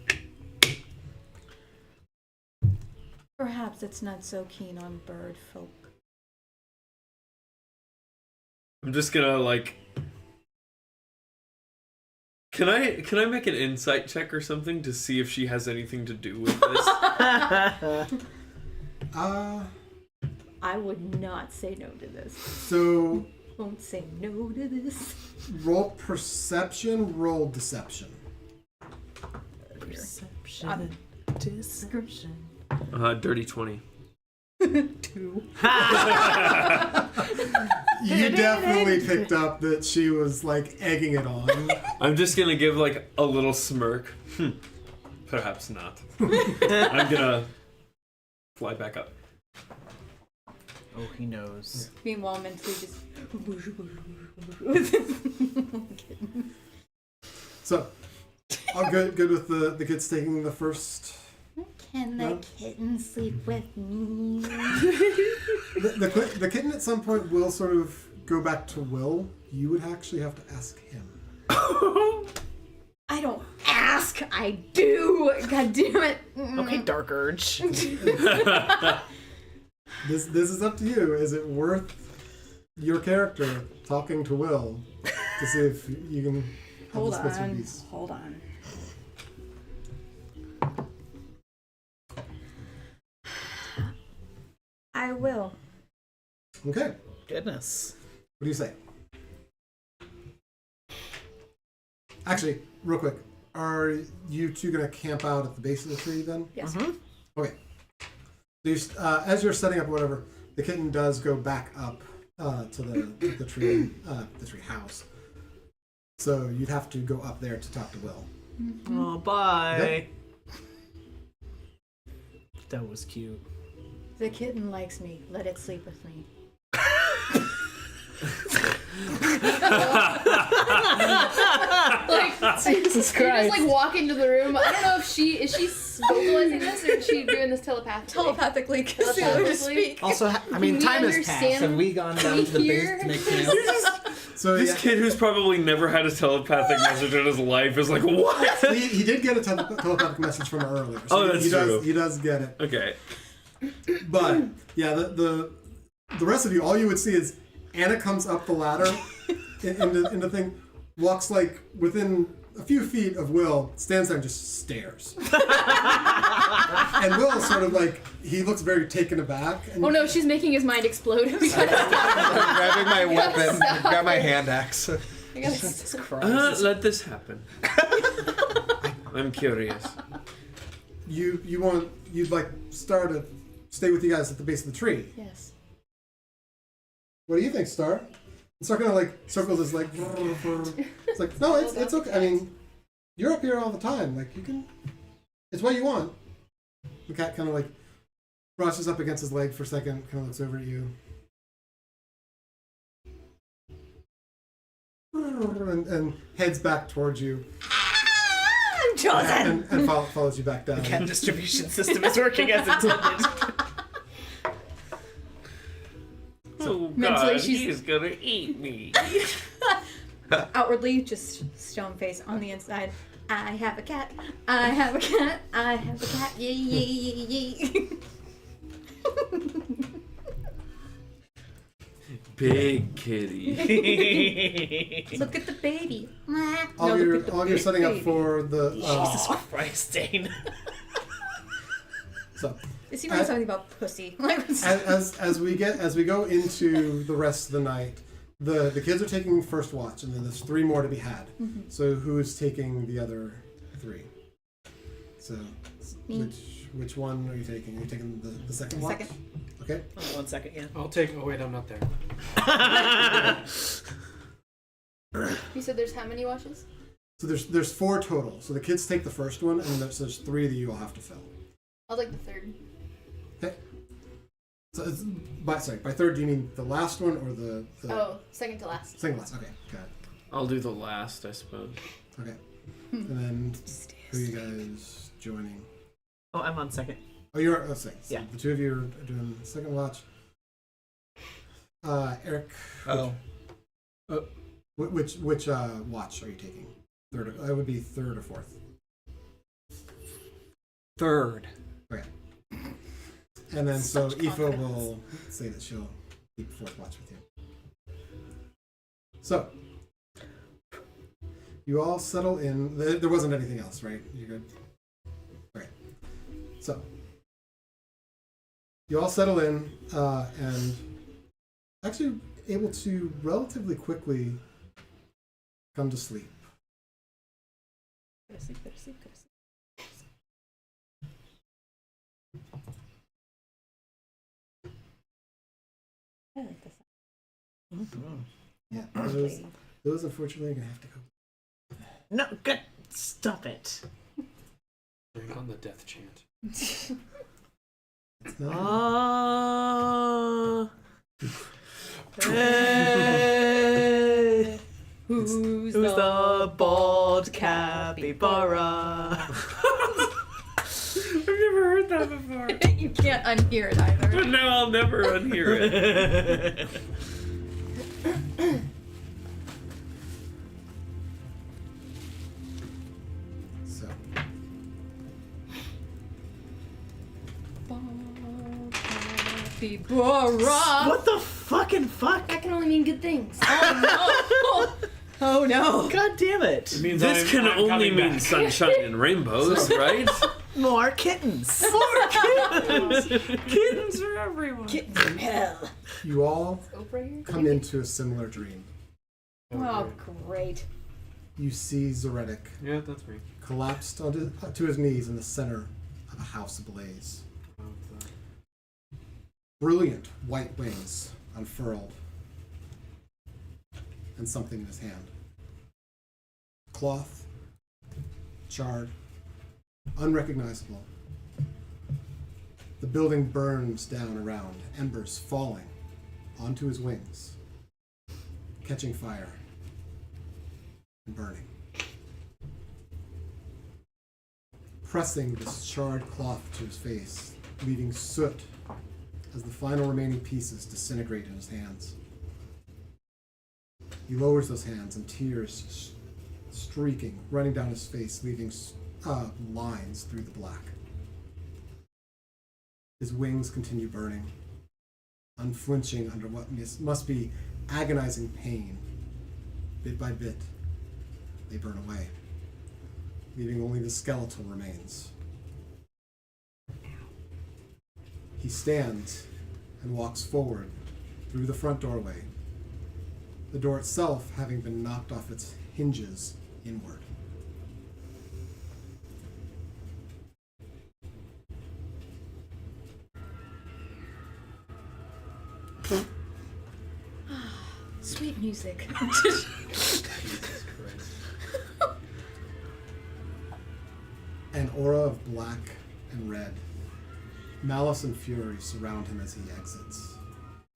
it. Perhaps it's not so keen on bird folk. I'm just gonna like. Can I make an insight check or something to see if she has anything to do with this? I would not say no to this. So Won't say no to this. roll perception, roll deception. Perception. Description. Dirty 20. 2. You definitely picked up that she was like egging it on. I'm just gonna give like a little smirk. Perhaps not. I'm gonna fly back up. Oh, he knows. Meanwhile, mentally just. So, all good with the kids taking the first. Can the kitten sleep with me? The kitten at some point will sort of go back to Will. You would actually have to ask him. I don't ask, I do. God damn it. Okay, Dark Urge. This is up to you. Is it worth your character talking to Will to see if you can have Hold the Spencer on. piece? Hold on. I will. Okay. Goodness. What do you say? Actually, real quick, are you two going to camp out at the base of the tree then? Yes. Okay. So you, as you're setting up or whatever, the kitten does go back up to the tree house. So you'd have to go up there to talk to Will. Oh, bye. Okay. That was cute. The kitten likes me. Let it sleep with me. Like, Jesus you just like walk into the room. I don't know if is she vocalizing this or is she doing this telepathically? Telepathically, because the others speak. Also, I mean, Can we time has understand- passed. Have we gone down to the base to make camp? So This kid who's probably never had a telepathic message in his life is like, what? he did get a telepathic message from her earlier. So Oh, that's he true. He does get it. Okay. But yeah, the rest of you, all you would see is Anna comes up the ladder into the thing, walks like within a few feet of Will, stands there and just stares. And Will sort of like, he looks very taken aback. And Oh no, she's making his mind explode. I'm grabbing my weapon, grab my hand axe. I gotta Let this happen. I'm curious. you'd like Star to stay with you guys at the base of the tree. Yes. What do you think, Star? Star kind of like circles his like. It's like, no, it's okay. I mean, you're up here all the time. Like you can. It's what you want. The cat kind of like brushes up against his leg for a second, kind of looks over at you, and heads back towards you. I'm chosen. And follows you back down. Cat distribution system is working as intended. Oh Mentally, God, she's- he's gonna eat me. Outwardly, just stone face. On the inside, I have a cat. I have a cat. I have a cat. Yay, yay, yay, yay. Big kitty. Look at the baby. All No, you're look at the setting up baby. for the. Jesus Christ, Dane. So. Is he writing something about pussy? As we go into the rest of the night, the kids are taking first watch, and then there's 3 more to be had. Mm-hmm. So who is taking the other 3? So Me. which one are you taking? Are you taking the second watch? Second. Okay. 1 second, yeah. I'll take. Oh wait, I'm not there. You said there's how many watches? So there's 4 total. So the kids take the first one, and then there's 3 that you all have to fill. I'll take the third. Okay. So it's, by third, do you mean the last one or the Oh, second to last. second last? Okay, got it. I'll do the last, I suppose. Okay. And then who are you guys joining? Oh, I'm on second. Oh, you're second. So Yeah. the 2 of you are doing the second watch. Eric. Oh. Which watch are you taking? Third. That would be third or fourth. Third. Okay. And then so Such Aoife confidence. will say that she'll keep fourth watch with you. So you all settle in. There wasn't anything else, right? You're good. Okay. So you all settle in and actually able to relatively quickly come to sleep. Go to sleep, go to sleep, go to sleep. I like this. Yeah. Lovely. Those unfortunately are gonna have to go. No, good. Stop it. Bring on the death chant. It's not Hey, Who's the bald capybara? I've never heard that before. You can't unhear it either. But now I'll never unhear it. so. Capybara. What the fucking fuck? That can only mean good things. Oh no. God damn it. It means This can I'm only coming mean back. sunshine and rainbows, right? More kittens. Kittens are everyone. Kittens from hell. You all Oprah here? come into a similar dream. Oh, great. You see Zoretic Yeah, that's me. collapsed to his knees in the center of a house ablaze. Brilliant white wings unfurled, and something in his hand. Cloth, charred, unrecognizable. The building burns down around, embers falling onto his wings, catching fire and burning. Pressing this charred cloth to his face, leaving soot as the final remaining pieces disintegrate in his hands. He lowers those hands and tears streaking, running down his face, leaving lines through the black. His wings continue burning, unflinching under what must be agonizing pain. Bit by bit, they burn away, leaving only the skeletal remains. He stands and walks forward through the front doorway, the door itself having been knocked off its hinges inward. Sweet music. An aura of black and red, malice and fury surround him as he exits.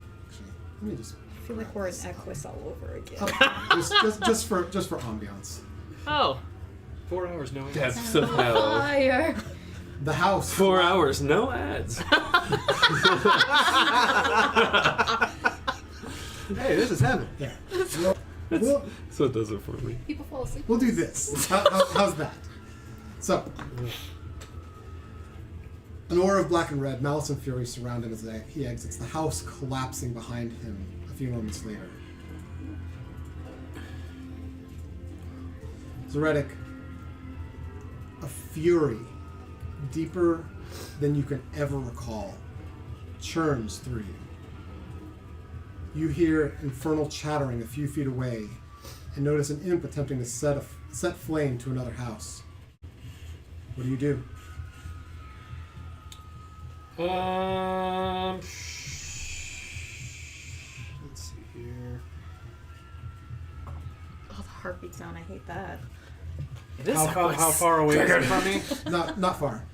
Actually, let me just. I feel like we're in Equus all over again. just for ambiance. Oh. 4 hours, no. Depths of hell. Fire. The house. 4 hours, no ads. Hey, this is heaven. Yeah. We'll So it does it for me. People fall asleep. do this. How's that? So, an aura of black and red, malice and fury surround him as he exits, the house collapsing behind him a few moments later. Zoretic, a fury deeper than you can ever recall, churns through you. You hear infernal chattering a few feet away and notice an imp attempting to set flame to another house. What do you do? Let's see here. Oh, the heartbeat sound. I hate that. It is How far away is it from me? Not far.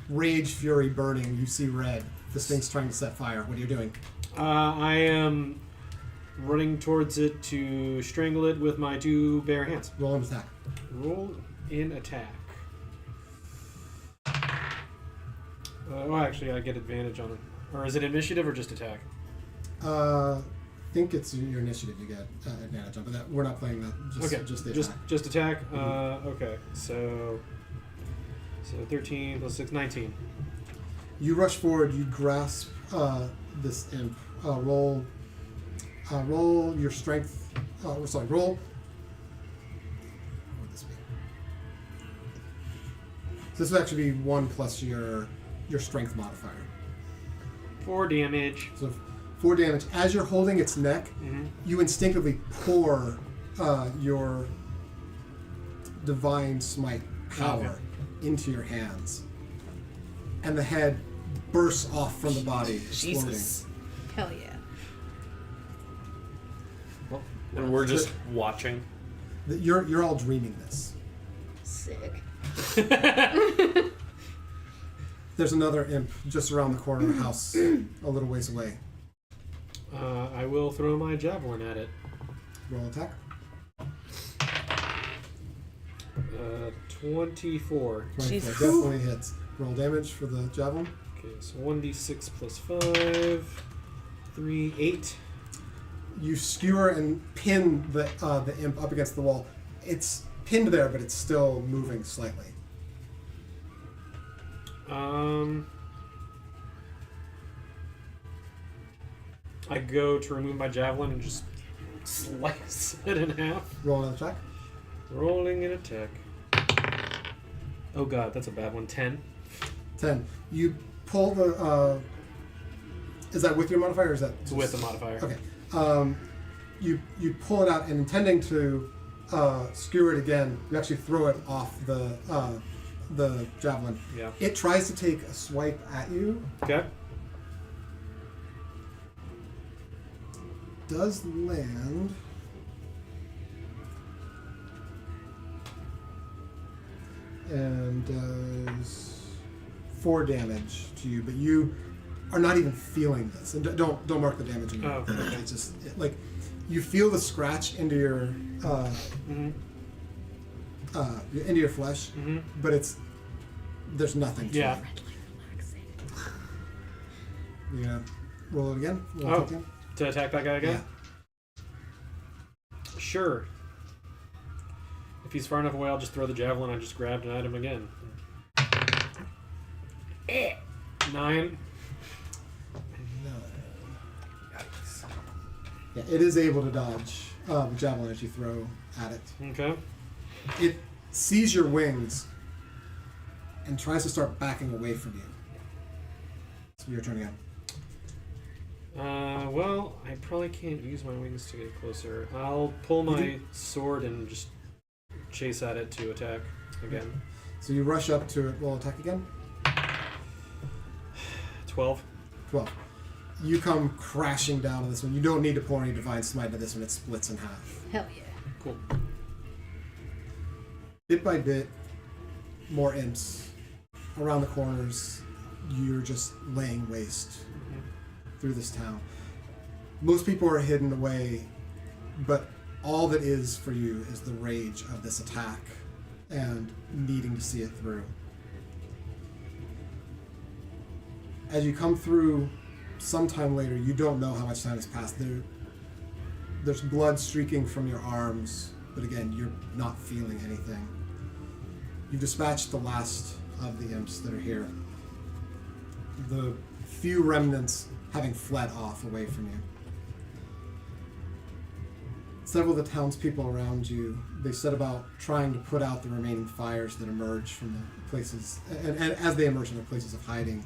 Rage, fury, burning. You see red. This thing's trying to set fire. What are you doing? I am running towards it to strangle it with my 2 bare hands. Roll an attack. Roll in attack. Actually, I get advantage on it. Or is it initiative or just attack? I think it's your initiative you get advantage on, but we're not playing that. Just the attack. Just attack. Okay, so 13 plus 6, 19. You rush forward. You grasp this imp. Roll your strength. Roll. What would this be? So this would actually be 1 plus your strength modifier. 4 damage. So 4 damage. As you're holding its neck, you instinctively pour your divine smite power into your hands, and the head bursts off from the body, exploding. Jesus. Hell yeah. And we're just watching. You're all dreaming this. Sick. There's another imp just around the corner of the house, a little ways away. I will throw my javelin at it. Roll attack. 24. 24 definitely hits. Roll damage for the javelin. Okay, so 1d6 plus 5. 3, 8. You skewer and pin the imp up against the wall. It's pinned there, but it's still moving slightly. I go to remove my javelin and just slice it in half. Roll another attack. Rolling an attack. Oh god, that's a bad one. 10. 10. You pull the. Is that with your modifier or is that It's with the modifier. Okay. You pull it out and intending to skewer it again, you actually throw it off the javelin. Yeah. It tries to take a swipe at you. Okay. Does land. And does 4 damage to you, but you are not even feeling this. And don't mark the damage in your. Oh, okay. It's just like you feel the scratch into your into your flesh, but there's nothing to Yeah. it. Yeah. Roll it again. Roll it again. To attack that guy again? Sure. If he's far enough away, I'll just throw the javelin I just grabbed and at him again. 9. Yeah, it is able to dodge the javelin as you throw at it. Okay. It sees your wings and tries to start backing away from you. So your turn again. Well, I probably can't use my wings to get closer. I'll pull my sword and just chase at it to attack again. So you rush up to it. Roll attack again. 12. 12. You come crashing down on this one. You don't need to pour any divine smite to this one. It splits in half. Hell yeah. Cool. Bit by bit, more imps around the corners. You're just laying waste through this town. Most people are hidden away, but all that is for you is the rage of this attack and needing to see it through. As you come through sometime later, you don't know how much time has passed. There's blood streaking from your arms, but again, you're not feeling anything. You've dispatched the last of the imps that are here. The few remnants having fled off away from you. Several of the townspeople around you, they set about trying to put out the remaining fires that emerge from the places, and as they emerge from the places of hiding.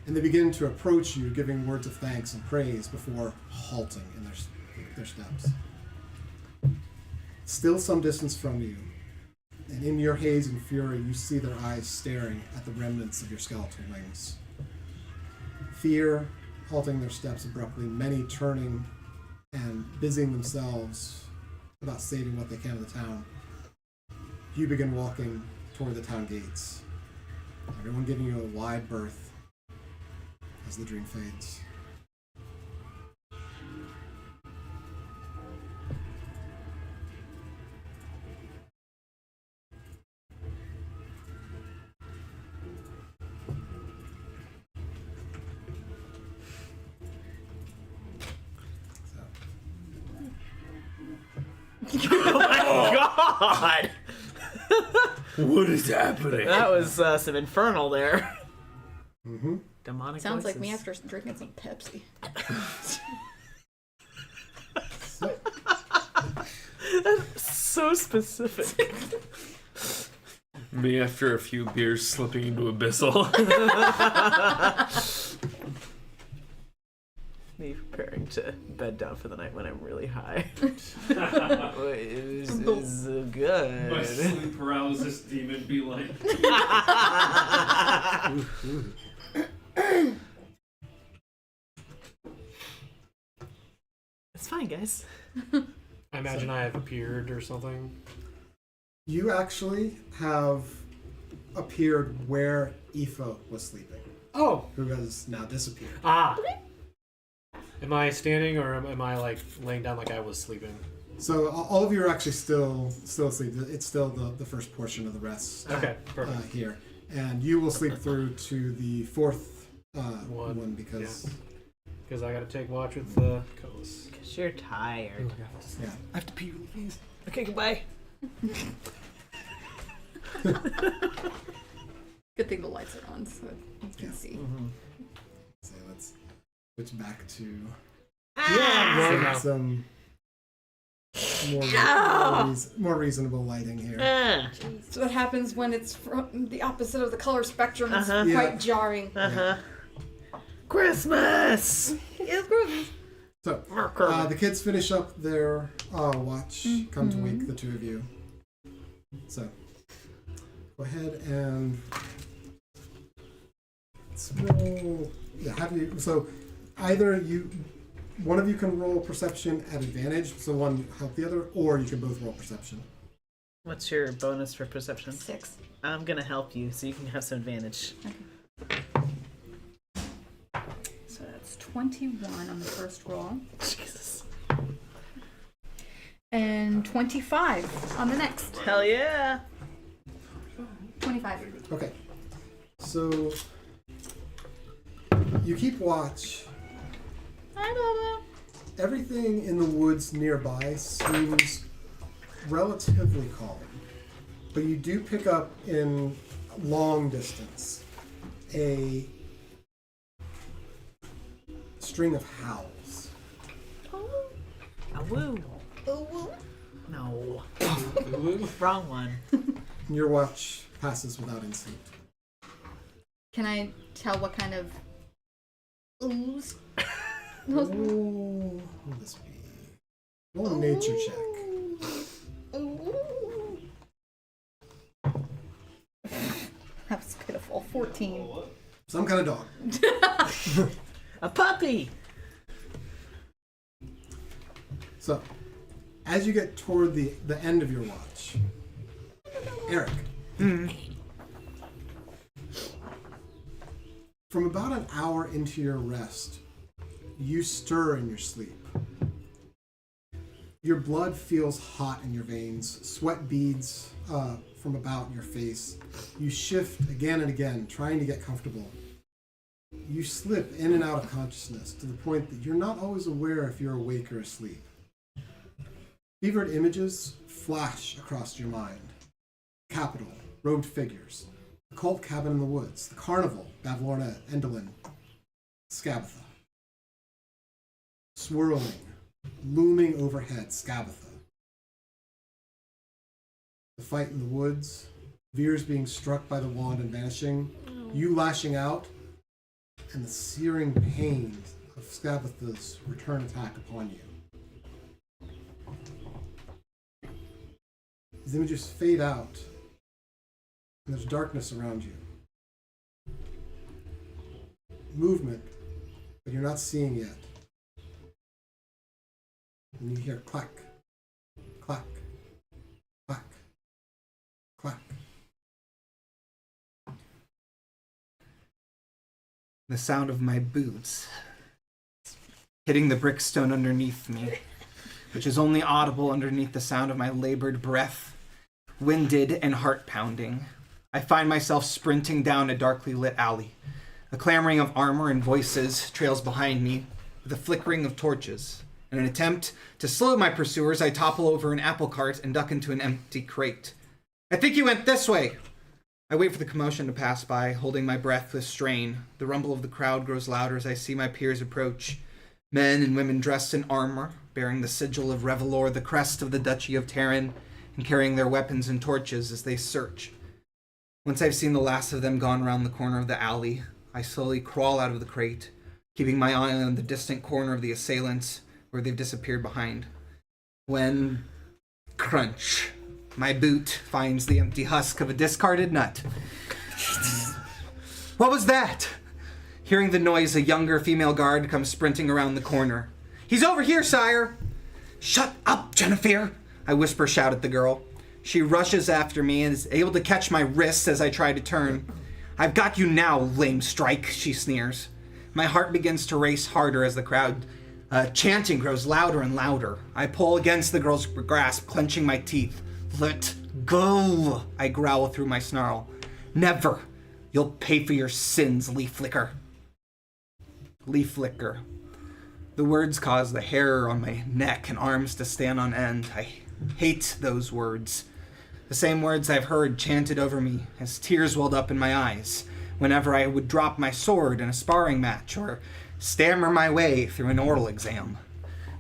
And they begin to approach you, giving words of thanks and praise before halting in their steps. Still some distance from you, and in your haze and fury, you see their eyes staring at the remnants of your skeletal wings. Fear halting their steps abruptly, many turning and busying themselves about saving what they can of the town. You begin walking toward the town gates, everyone giving you a wide berth as the dream fades. God! What is happening? That was some infernal there. Mm-hmm. Demonic Sounds like voices. me after drinking some Pepsi. So specific. Me after a few beers slipping into Abyssal. Me preparing to bed down for the night when I'm really high. It was so good. My sleep paralysis demon be like. It's fine, guys. I imagine I have appeared or something. You actually have appeared where Aoife was sleeping, Oh! who has now disappeared. Ah! Am I standing or am I like laying down like I was sleeping? So all of you are actually still asleep. It's still the first portion of the rest. Okay, perfect. Here, and you will sleep through to the fourth one because Because I gotta take watch with the Colas. Because you're tired. yeah. I have to pee really please. Okay, goodbye. Good thing the lights are on so you can Yeah. see. So let's switch back to Yeah, some more reasonable lighting here. So what happens when it's from the opposite of the color spectrum? It's Yeah. quite jarring. Christmas. It's Christmas. So, the kids finish up their watch, come to wake the two of you. So, go ahead and let's roll. Yeah, have you? So, either one of you can roll perception at advantage, so one help the other, or you can both roll perception. What's your bonus for perception? 6. I'm gonna help you so you can have some advantage. So that's 21 on the first roll. Jesus. And 25 on the next. Hell yeah. 25. Okay. So, you keep watch. Hi, Baba. Everything in the woods nearby seems relatively calm, but you do pick up in long distance a string of howls. A woo. No. Wrong one. Your watch passes without incident. Can I tell what kind of ooze? What will this be? Roll a nature check. That was pitiful. 14. Some kind of dog. A puppy. So, as you get toward the end of your watch, Eric, from about an hour into your rest, you stir in your sleep. Your blood feels hot in your veins, sweat beads from about your face. You shift again and again, trying to get comfortable. You slip in and out of consciousness to the point that you're not always aware if you're awake or asleep. Fevered images flash across your mind. Capital, robed figures, the cult cabin in the woods, the carnival, Lamorna, Endolin, Skabatha. Swirling, looming overhead, Skabatha. The fight in the woods, Veers being struck by the wand and vanishing, you lashing out, and the searing pain of Skabatha's return attack upon you. These images fade out, and there's darkness around you. Movement, but you're not seeing yet. And you hear clack, clack, clack, clack. The sound of my boots hitting the brickstone underneath me, which is only audible underneath the sound of my labored breath, winded and heart-pounding. I find myself sprinting down a darkly lit alley. A clamoring of armor and voices trails behind me with a flickering of torches. In an attempt to slow my pursuers, I topple over an apple cart and duck into an empty crate. I think you went this way! I wait for the commotion to pass by, holding my breath with strain. The rumble of the crowd grows louder as I see my peers approach. Men and women dressed in armor, bearing the sigil of Revelor, the crest of the Duchy of Terran, and carrying their weapons and torches as they search. Once I've seen the last of them gone round the corner of the alley, I slowly crawl out of the crate, keeping my eye on the distant corner of the assailants, where they've disappeared behind. When, crunch, my boot finds the empty husk of a discarded nut. What was that? Hearing the noise, a younger female guard comes sprinting around the corner. He's over here, sire! Shut up, Jennifer! I shout at the girl. She rushes after me and is able to catch my wrists as I try to turn. I've got you now, lame strike, she sneers. My heart begins to race harder as the crowd chanting grows louder and louder. I pull against the girl's grasp, clenching my teeth. Let go, I growl through my snarl. Never. You'll pay for your sins, Leaf Flicker. Leaf Flicker. The words cause the hair on my neck and arms to stand on end. I hate those words. The same words I've heard chanted over me as tears welled up in my eyes whenever I would drop my sword in a sparring match or stammer my way through an oral exam.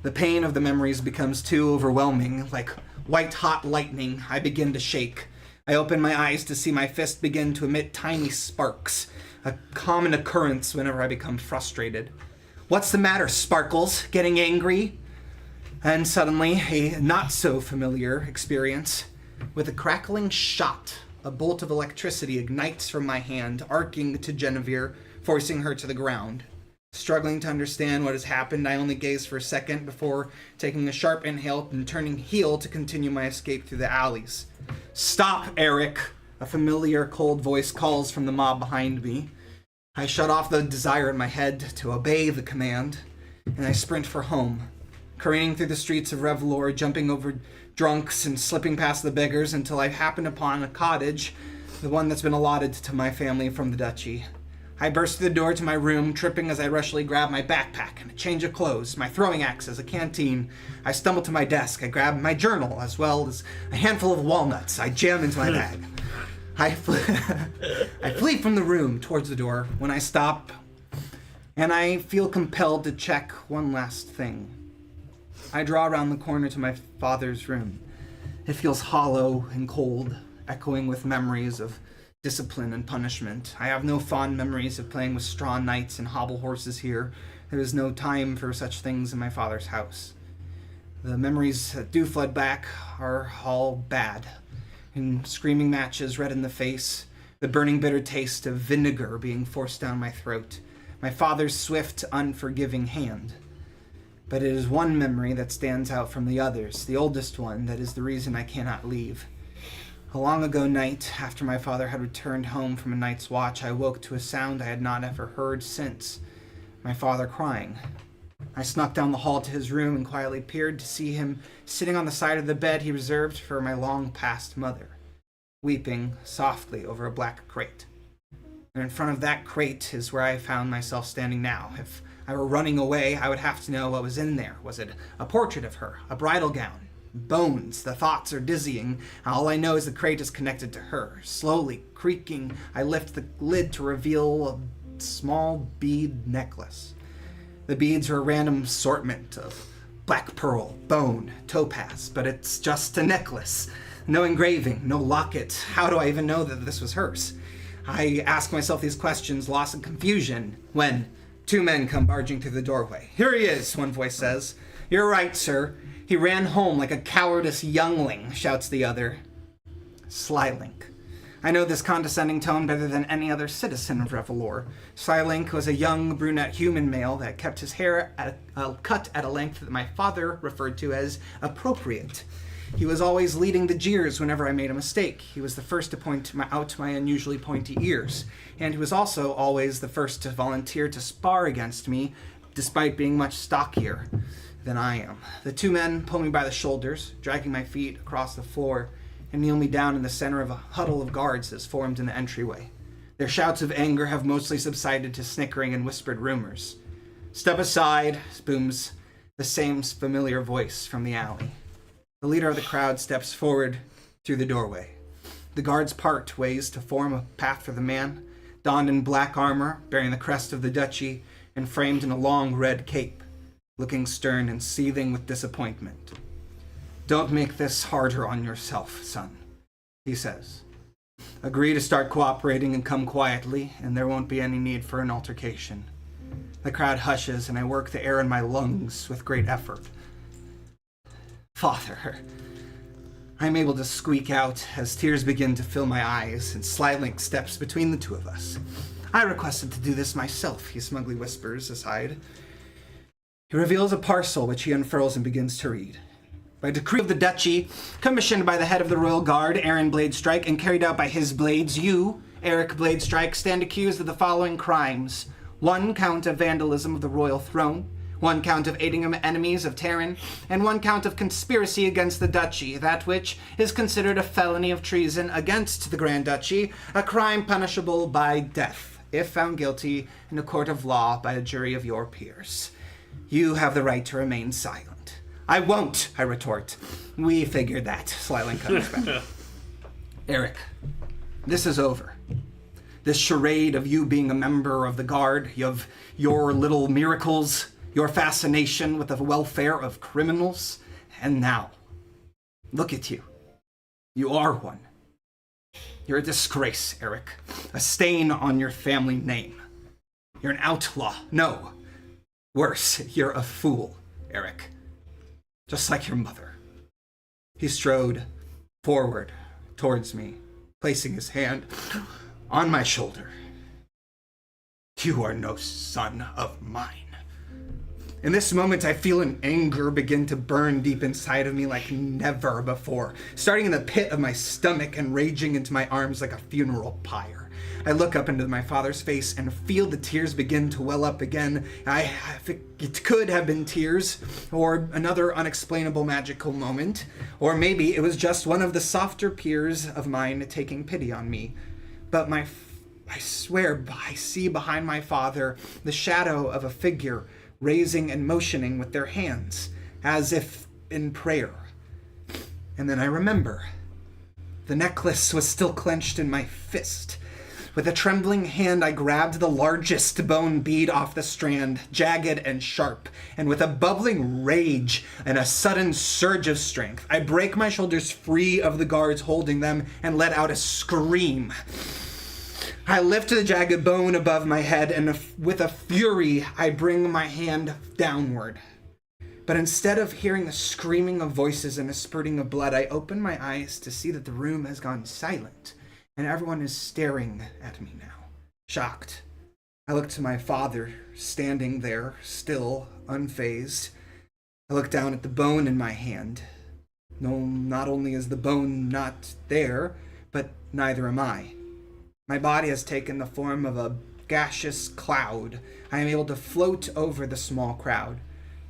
The pain of the memories becomes too overwhelming. Like white-hot lightning, I begin to shake. I open my eyes to see my fist begin to emit tiny sparks, a common occurrence whenever I become frustrated. What's the matter, Sparkles? Getting angry? And suddenly, a not-so-familiar experience. With a crackling shot, a bolt of electricity ignites from my hand, arcing to Genevieve, forcing her to the ground. Struggling to understand what has happened, I only gaze for a second before taking a sharp inhale and turning heel to continue my escape through the alleys. "Stop, Eric!" A familiar, cold voice calls from the mob behind me. I shut off the desire in my head to obey the command, and I sprint for home, careening through the streets of Revelor, jumping over drunks and slipping past the beggars until I happen upon a cottage, the one that's been allotted to my family from the duchy. I burst through the door to my room, tripping as I rushly grab my backpack and a change of clothes, my throwing axes, a canteen. I stumble to my desk. I grab my journal, as well as a handful of walnuts. I jam into my bag. I flee from the room towards the door when I stop, and I feel compelled to check one last thing. I draw around the corner to my father's room. It feels hollow and cold, echoing with memories of discipline and punishment. I have no fond memories of playing with straw knights and hobble horses here. There is no time for such things in my father's house. The memories that do flood back are all bad. In screaming matches, red in the face, the burning bitter taste of vinegar being forced down my throat, my father's swift, unforgiving hand. But it is one memory that stands out from the others, the oldest one, that is the reason I cannot leave. A long ago night, after my father had returned home from a night's watch, I woke to a sound I had not ever heard since. My father crying. I snuck down the hall to his room and quietly peered to see him sitting on the side of the bed he reserved for my long-past mother, weeping softly over a black crate. And in front of that crate is where I found myself standing now. If I were running away, I would have to know what was in there. Was it a portrait of her, a bridal gown? Bones. The thoughts are dizzying. All I know is the crate is connected to her. Slowly, creaking, I lift the lid to reveal a small bead necklace. The beads are a random assortment of black pearl, bone, topaz, but it's just a necklace. No engraving, no locket. How do I even know that this was hers? I ask myself these questions, lost in confusion, when two men come barging through the doorway. "Here he is," one voice says. "You're right, sir. He ran home like a cowardice youngling," shouts the other. Slylink. I know this condescending tone better than any other citizen of Revelor. Slylink was a young brunette human male that kept his hair cut at a length that my father referred to as appropriate. He was always leading the jeers whenever I made a mistake. He was the first to point out my unusually pointy ears, and he was also always the first to volunteer to spar against me, despite being much stockier than I am. The two men pull me by the shoulders, dragging my feet across the floor, and kneel me down in the center of a huddle of guards that's formed in the entryway. Their shouts of anger have mostly subsided to snickering and whispered rumors. "Step aside," booms the same familiar voice from the alley. The leader of the crowd steps forward through the doorway. The guards part ways to form a path for the man, donned in black armor, bearing the crest of the duchy, and framed in a long red cape, looking stern and seething with disappointment. "Don't make this harder on yourself, son," he says. "Agree to start cooperating and come quietly, and there won't be any need for an altercation." The crowd hushes, and I work the air in my lungs with great effort. "Father," I'm able to squeak out as tears begin to fill my eyes, and Slylink steps between the two of us. "I requested to do this myself," he smugly whispers aside. He reveals a parcel which he unfurls and begins to read. "By decree of the duchy, commissioned by the head of the royal guard, Aaron Bladestrike, and carried out by his blades, you, Eric Bladestrike, stand accused of the following crimes. 1 count of vandalism of the royal throne, 1 count of aiding enemies of Terran, and 1 count of conspiracy against the duchy, that which is considered a felony of treason against the Grand Duchy, a crime punishable by death, if found guilty in a court of law by a jury of your peers. You have the right to remain silent." "I won't," I retort. "We figured that," Slylink comes back. "Eric, this is over. This charade of you being a member of the guard, of your little miracles, your fascination with the welfare of criminals, and now, look at you. You are one. You're a disgrace, Eric. A stain on your family name. You're an outlaw. No. Worse, you're a fool, Eric. Just like your mother. He strode forward towards me, placing his hand on my shoulder. You are no son of mine. In this moment, I feel an anger begin to burn deep inside of me like never before, starting in the pit of my stomach and raging into my arms like a funeral pyre. I look up into my father's face and feel the tears begin to well up again. It could have been tears, or another unexplainable magical moment, or maybe it was just one of the softer peers of mine taking pity on me. But I swear I see behind my father the shadow of a figure raising and motioning with their hands, as if in prayer. And then I remember. The necklace was still clenched in my fist. With a trembling hand, I grabbed the largest bone bead off the strand, jagged and sharp, and with a bubbling rage and a sudden surge of strength, I break my shoulders free of the guards holding them and let out a scream. I lift the jagged bone above my head, and with a fury, I bring my hand downward. But instead of hearing the screaming of voices and a spurting of blood, I open my eyes to see that the room has gone silent, and everyone is staring at me now, shocked. I look to my father, standing there, still, unfazed. I look down at the bone in my hand. No, not only is the bone not there, but neither am I. My body has taken the form of a gaseous cloud. I am able to float over the small crowd,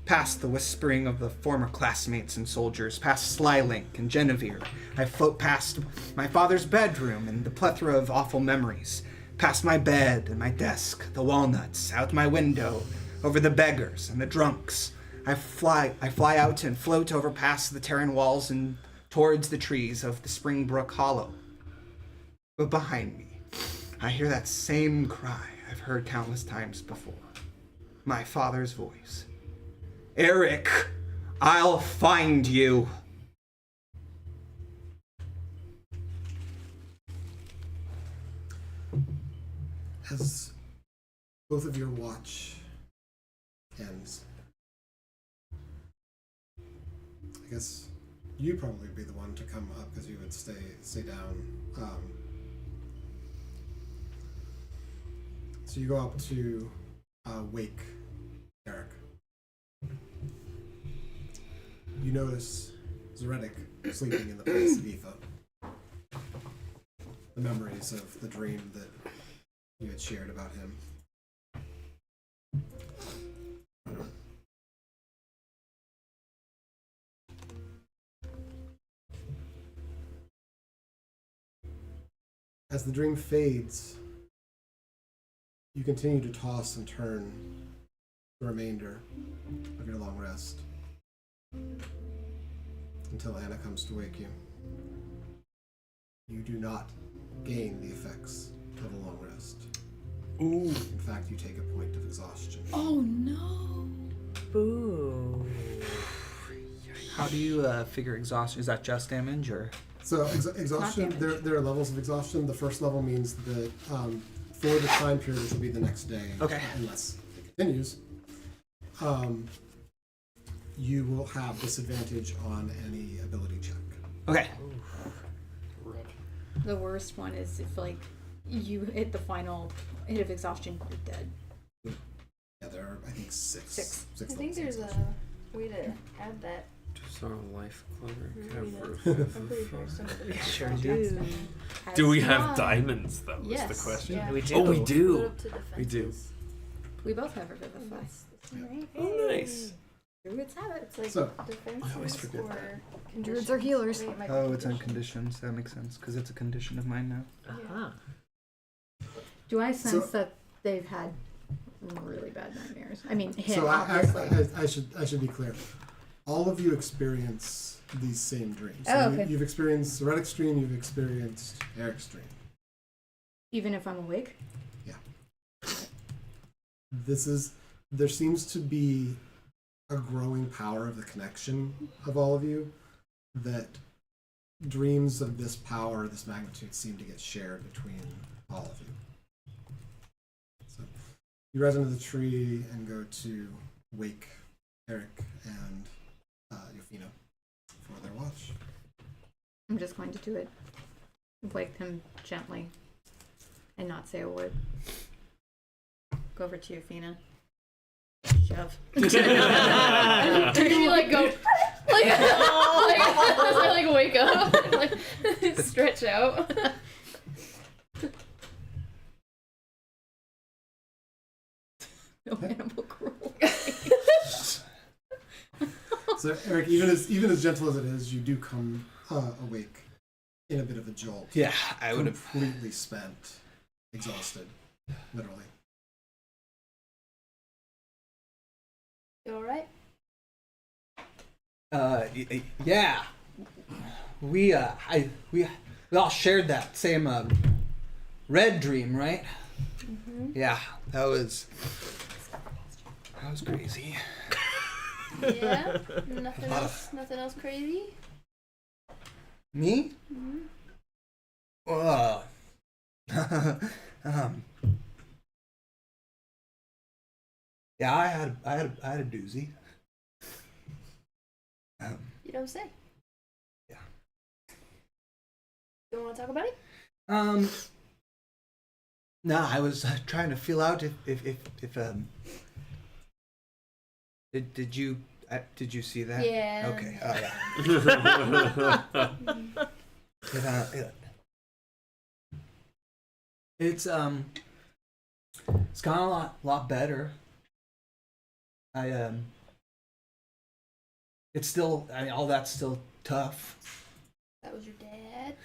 past the whispering of the former classmates and soldiers, past Slylink and Genevieve. I float past my father's bedroom and the plethora of awful memories, past my bed and my desk, the walnuts, out my window, over the beggars and the drunks. I fly out and float over past the Terran walls and towards the trees of the Springbrook Hollow. But behind me, I hear that same cry I've heard countless times before. My father's voice. Eric, I'll find you. As both of your watch ends, I guess you'd probably be the one to come up because you would stay down. So you go up to wake Eric. You notice Zeretic sleeping in the place of Aoife. The memories of the dream that you had shared about him. As the dream fades, you continue to toss and turn the remainder of your long rest until Anna comes to wake you. You do not gain the effects of a long rest. Ooh. In fact, you take a point of exhaustion. Oh no. Ooh. How do you figure exhaustion? Is that just damage, or? So exhaustion, there are levels of exhaustion. The first level means that for the time period, which will be the next day, Okay. unless it continues, you will have disadvantage on any ability check. Okay. The worst one is if like you hit the final hit of exhaustion, you're dead. Yeah, there are, I think, six I think levels of there's exhaustion. a way to add that. Just our life clever. I'm pretty sure some of the Sure contracts do. them. Do we have Wow. diamonds, though, is Yes, the question? yeah. We do. Oh, we Put do. up to We do. defenses. We both have a vivify. Right? Oh, nice. Druids have it. It's like So, defenses I always forget or Druids conditions. are healers. Wait, it might be Oh, it's on conditions. conditions. That makes sense, because it's a condition of mine now. Uh-huh. Do I sense So- that they've had really bad nightmares? I mean, him So obviously. I should be clear. All of you experience these same dreams. So Oh, okay. you've experienced Zeretic's dream, you've experienced Eric's dream. Even if I'm awake. This is there seems to be a growing power of the connection of all of you, that dreams of this power, this magnitude, seem to get shared between all of you. So you rise into the tree and go to wake Eric and Yofina for their watch. I'm just going to do it. Wake them gently and not say a word. Go over to Yofina. Shove. Do you like go like I like wake up and like stretch out? No animal cruel. So Eric, even as gentle as it is, you do come awake in a bit of a jolt. Yeah, I would have. Completely spent, exhausted, literally. You alright? Yeah. We all shared that same red dream, right? Mm-hmm. Yeah, that was crazy. Yeah. Nothing else crazy. Me? Mm-hmm. Yeah, I had a doozy. You don't say. Yeah. You want to talk about it? No, I was trying to feel out if did you see that? Yeah. Okay. Oh yeah. It's gone a lot better. It's still, I mean, all that's still tough. That was your dad.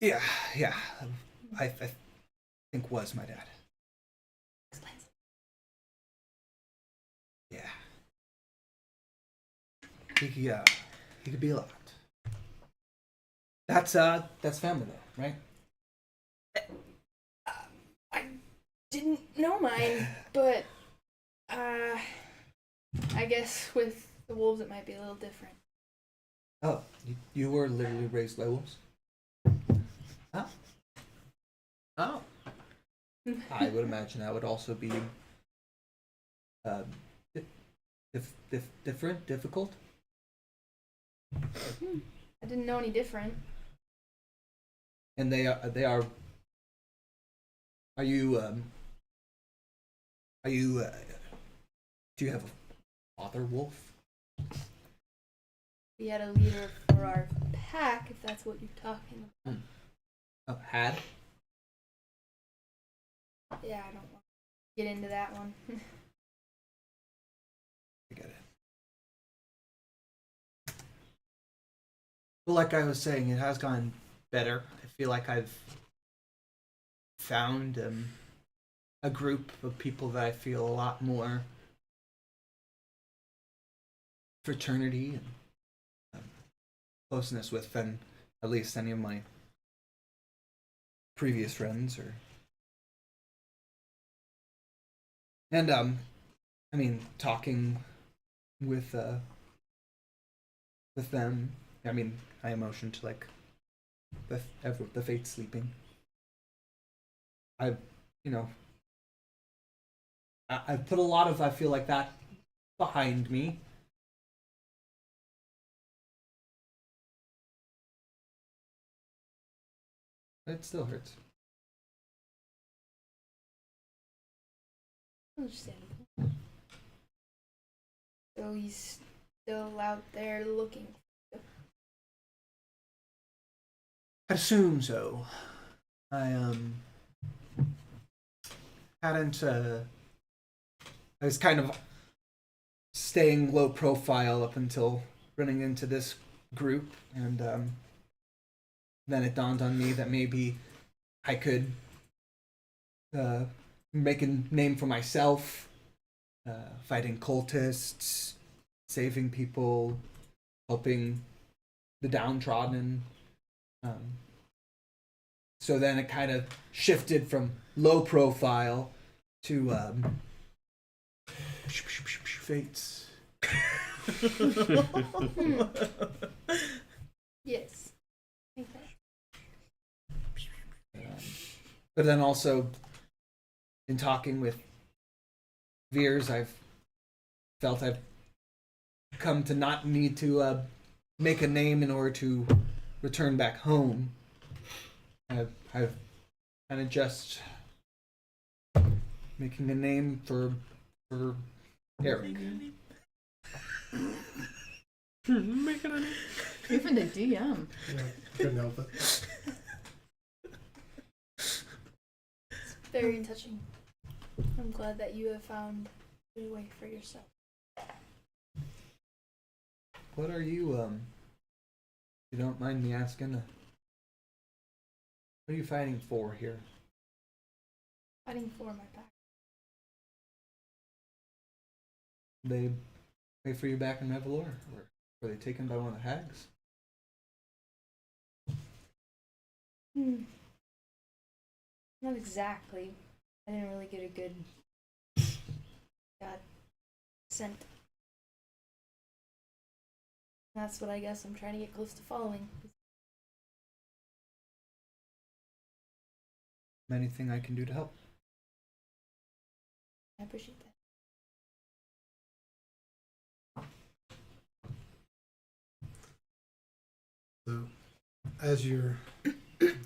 Yeah. I think was my dad. Explains. Yeah. He could be a lot. That's family though, right? I didn't know mine, but I guess with the wolves it might be a little different. Oh, you were literally raised by wolves? Huh? Oh. I would imagine that would also be difficult. I didn't know any different. And they are. Are you do you have a father wolf? We had a leader for our pack, if that's what you're talking about. Oh, had? Yeah, I don't want to get into that one. I get it. Well, like I was saying, it has gone better. I feel like I've found a group of people that I feel a lot more fraternity and closeness with than at least any of my previous friends. And I mean, talking with them. I mean, I emotion to like the fate sleeping. I've put a lot of, I feel like, that behind me. It still hurts. Understandable. So he's still out there looking. I assume so. I hadn't. I was kind of staying low profile up until running into this group, and then it dawned on me that maybe I could make a name for myself, fighting cultists, saving people, helping the downtrodden. So then it kind of shifted from low profile to fates. Yes. Okay. But then also, in talking with Veers, I've felt I've come to not need to make a name in order to return back home. I've kind of just making a name for Eric. Making a name. Even the DM. Yeah, couldn't help it. Very touching. I'm glad that you have found a good way for yourself. What are you, if you don't mind me asking, what are you fighting for here? Fighting for my back. They wait for you back in Revelor, or were they taken by one of the hags? Not exactly. I didn't really get a good scent. That's what I guess I'm trying to get close to following. Anything I can do to help? I appreciate that. So, as you're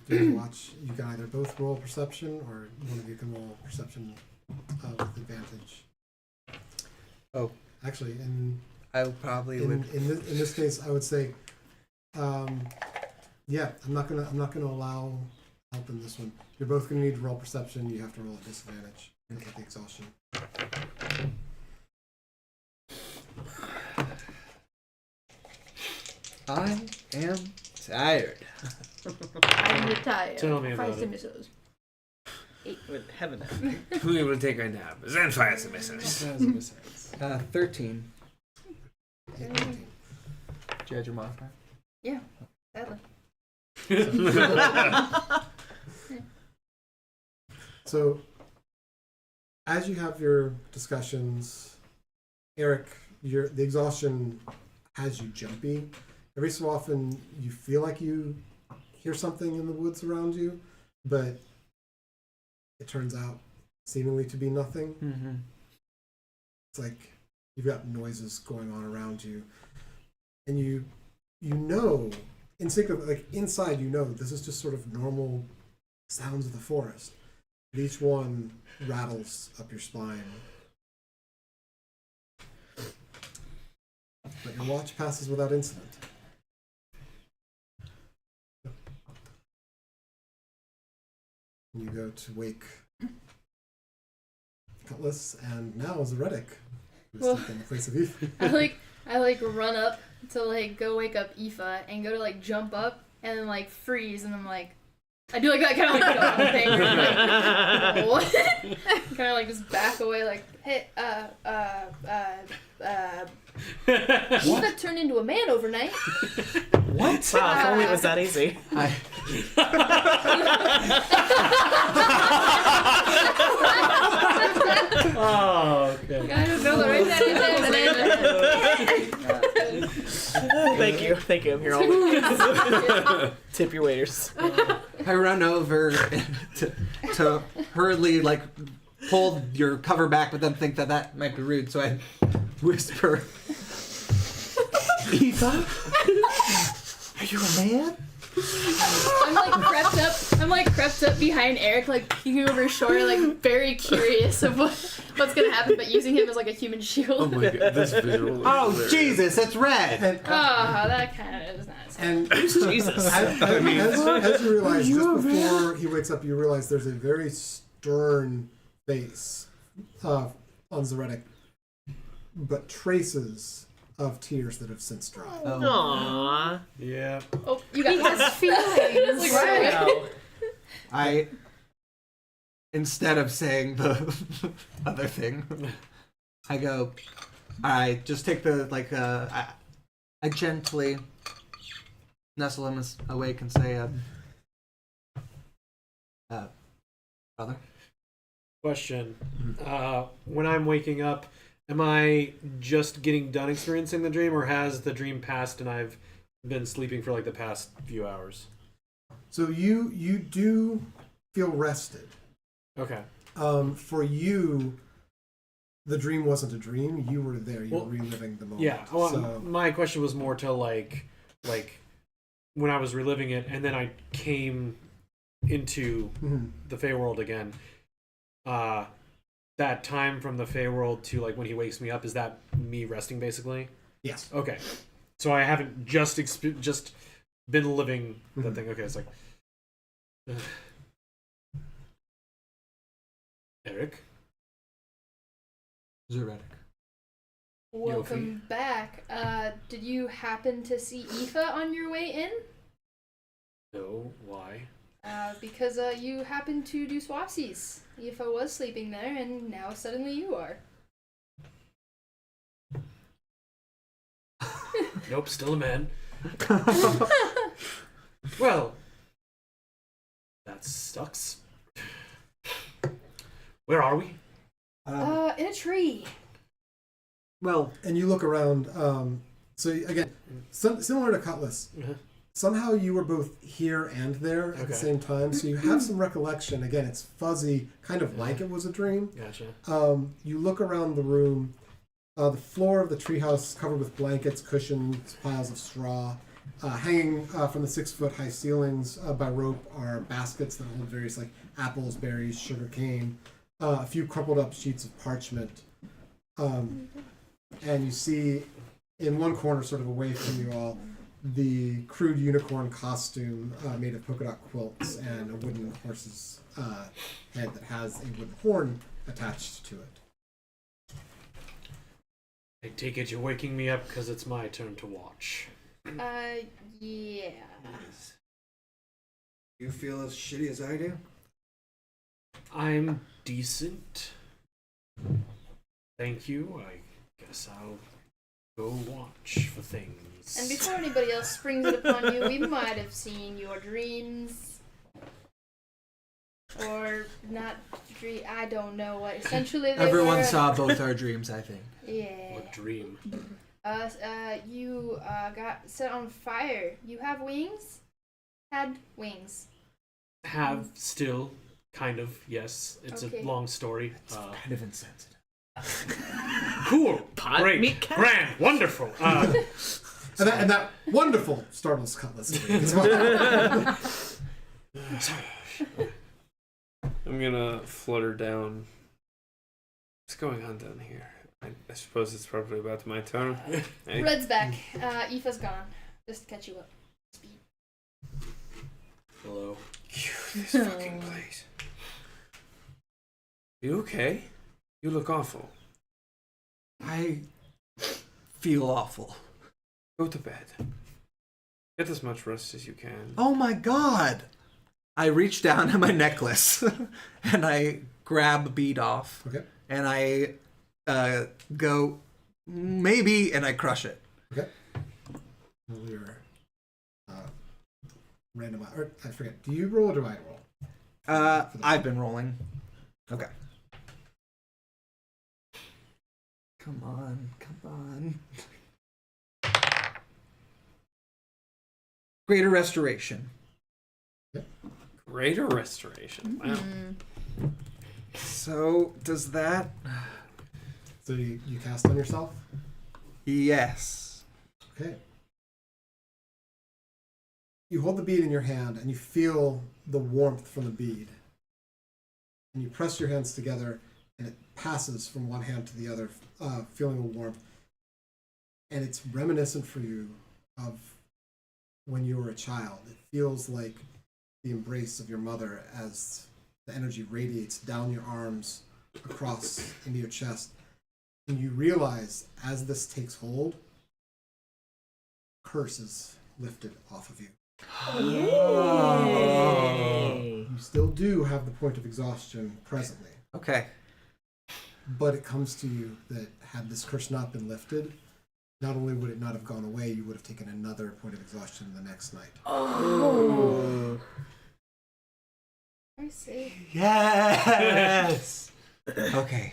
doing watch, you can either both roll perception, or one of you can roll perception with advantage. Oh, Actually, in I probably would. in this case, I would say, yeah, I'm not gonna allow help in this one. You're both gonna need to roll perception. You have to roll at disadvantage because of the exhaustion. I am tired. I'm retired. Tell me about Fire it. missiles. With heaven. We will take a nap. Then fire some missiles. 13. 18. Did you add your modifier? Yeah, sadly. So, as you have your discussions, Eric, the exhaustion has you jumpy. Every so often, you feel like you hear something in the woods around you, but it turns out seemingly to be nothing. Mm-hmm. It's like you've got noises going on around you, and you know instinctively, like inside, you know this is just sort of normal sounds of the forest. But each one rattles up your spine. But your watch passes without incident. You go to wake Cutlass, and now Zaredic, who's Well, taking the place of Ethan. I run up to like go wake up Aoife and go to like jump up and then like freeze and I'm like I do like that kind of like dog thing. Like, what? Kind of like just back away like hey Aoife turned into a man overnight. What? Wow, if only it was that easy. Oh, okay. Gotta go right there. Thank you. I'm here all Tip your waiters. I run over to hurriedly like pull your cover back, but then think that might be rude, so I whisper, "Eva, are you a man?" I'm like crept up behind Eric, like peeking over his shoulder, like very curious of what's gonna happen, but using him as like a human shield. Oh my god, this visual. Oh Jesus, it's red. And, That kind of is not. and Jesus. as you realize, just before he wakes up, you realize there's a very stern face on Zaredic, but traces of tears that have since dried. Aww. Yeah. Oh, you got His feelings. Wow. I, instead of saying the other thing, I go, I just take the, like, I gently nestle him awake and say, brother, Question. When I'm waking up, am I just getting done experiencing the dream, or has the dream passed and I've been sleeping for like the past few hours? So you do feel rested. Okay. For you, the dream wasn't a dream. You were there. You were reliving the moment. Yeah. Well, my question was more to like when I was reliving it, and then I came into the Feyworld again. That time from the Feyworld to like when he wakes me up, is that me resting basically? Yes. Okay. So I haven't just been living that thing. Okay, it's like Eric. Zeretic. Welcome back. Did you happen to see Aoife on your way in? No. Why? Because you happened to do swapsies. Aoife was sleeping there, and now suddenly you are. Nope. Still a man. Well, that sucks. Where are we? In a tree. Well, and you look around. So again, similar to Cutlass, somehow you were both here and there at the same time. So you have some recollection. Again, it's fuzzy, kind of like it was a dream. Gotcha. You look around the room. The floor of the treehouse is covered with blankets, cushions, piles of straw. Hanging from the 6-foot-high ceilings by rope are baskets that hold various like apples, berries, sugar cane, a few crumpled up sheets of parchment. And you see in one corner, sort of away from you all, the crude unicorn costume made of polka dot quilts and a wooden horse's head that has a wooden horn attached to it. I take it you're waking me up because it's my turn to watch. Yeah. You feel as shitty as I do? I'm decent. Thank you. I guess I'll go watch for things. And before anybody else springs it upon you, we might have seen your dreams. Or not dream. I don't know what. Essentially, Everyone saw both our dreams, I think. Yeah. What dream? You got set on fire. You have wings? Had wings. Have still, kind of, yes. It's Okay. a long story. Kind of insensitive. Cool. Pot Great. meat cat? Grand. Wonderful. And that wonderful startles Cutlass as well. I'm gonna flutter down. What's going on down here? I suppose it's probably about my turn. Hey. Red's back. Aoife's gone. Just to catch you up. Speed. Hello. This fucking place. You okay? You look awful. I feel awful. Go to bed. Get as much rest as you can. Oh my god! I reach down at my necklace and I grab a bead off. Okay. And I go, maybe, and I crush it. Okay. We're random. Or I forget. Do you roll or do I roll? I've been rolling. Okay. Come on, come on. Greater restoration. Greater restoration. Wow. So, does that... So you cast on yourself? Yes. Okay. You hold the bead in your hand and you feel the warmth from the bead. And you press your hands together and it passes from one hand to the other, feeling a warmth. And it's reminiscent for you of when you were a child. It feels like the embrace of your mother as the energy radiates down your arms, across into your chest. And you realize as this takes hold, curse is lifted off of you. Oh. You still do have the point of exhaustion presently, Okay. but it comes to you that had this curse not been lifted, not only would it not have gone away, you would have taken another point of exhaustion the next night. I see. Yes! Okay.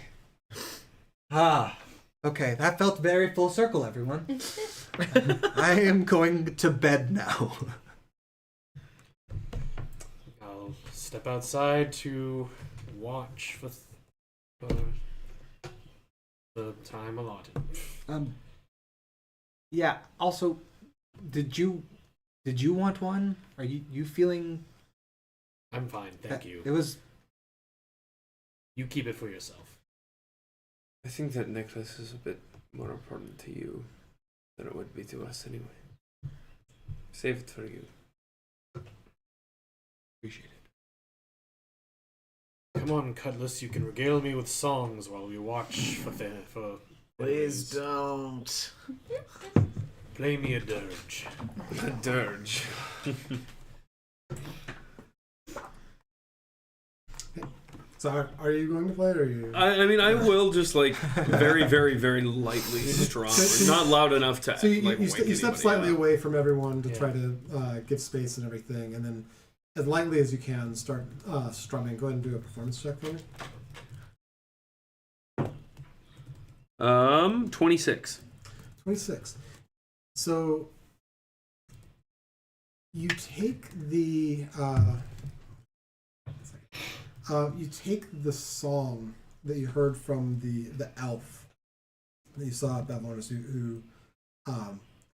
Okay, that felt very full circle, everyone. I am going to bed now. I'll step outside to watch for the time allotted. Yeah, also, did you want one? Are you feeling... I'm fine, thank you. It was... You keep it for yourself. I think that necklace is a bit more important to you than it would be to us anyway. Save it for you. Appreciate it. Come on, Cutlass, you can regale me with songs while we watch for Please don't. Play me a dirge. A dirge. So are you going to play it, or are you? I mean, I will just like very, very, very lightly strum, not loud enough to. So you wake step anybody slightly up. away from everyone to Yeah. try to give space and everything, and then as lightly as you can start strumming. Go ahead and do a performance check for me. 26. 26. So you take the song that you heard from the elf that you saw at Lamorna who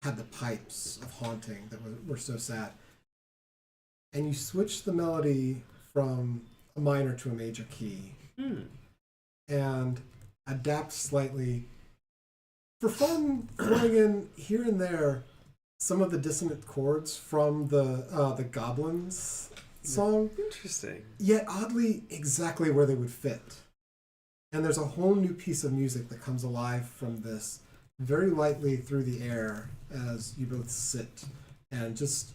had the pipes of haunting that were so sad, and you switch the melody from a minor to a major key and adapt slightly for fun, throwing in here and there some of the dissonant chords from the Goblins song, Interesting. yet oddly exactly where they would fit. And there's a whole new piece of music that comes alive from this very lightly through the air as you both sit and just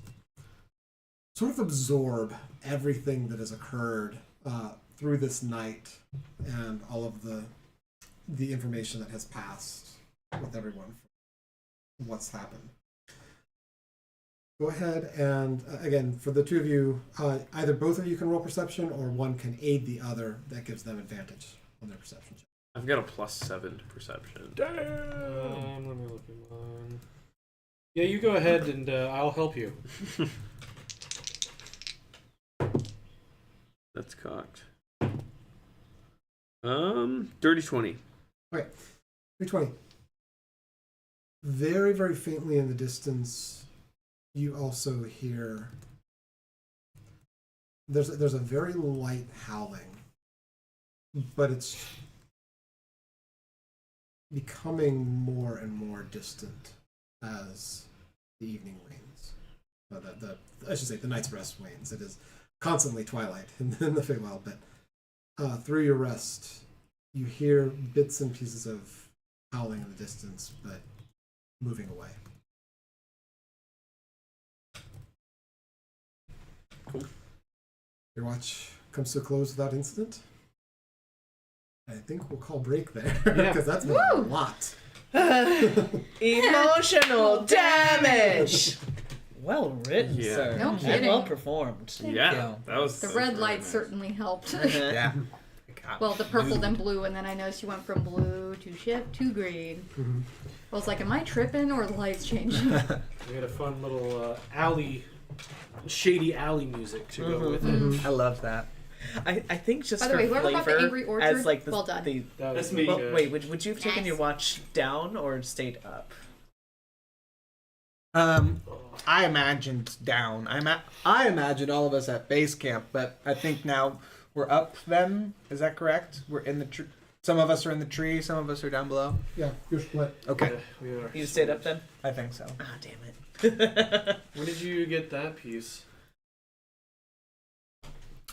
sort of absorb everything that has occurred through this night and all of the information that has passed with everyone from what's happened. Go ahead and, again, for the two of you, either both of you can roll perception or one can aid the other. That gives them advantage on their perception check. I've got a +7 perception. Let me look at mine. Yeah, you go ahead and I'll help you. That's cocked. Dirty 20. Okay, 320. Very, very faintly in the distance, you also hear there's a very light howling, but it's becoming more and more distant as the evening wanes. I should say the night's rest wanes. It is constantly twilight in the Feywild, but through your rest, you hear bits and pieces of howling in the distance, but moving away. Cool. Your watch comes to a close without incident. I think we'll call break there, Yeah. because that's been a lot. Emotional damage. Well written, Yeah. sir. No And kidding. well performed. Yeah, that was The that was red very light nice. certainly helped. Yeah. Well, the purple then blue, and then I noticed you went from blue to green. Mhm. I was like, am I tripping or the light's changing? We had a fun little shady alley music to go with it. I love that. I think just By the for way, whoever got the flavor, Angry Orchard, as like the, well done. the That That's was me. really well, good. wait, would you have taken Nice. your watch down or stayed up? I imagined down. I imagined all of us at base camp, but I think now we're up. Then is that correct? We're in the tree. Some of us are in the tree. Some of us are down below. Yeah, you're split. Okay, Yeah, we are. You stayed up then? I think so. Ah, damn it. When did you get that piece?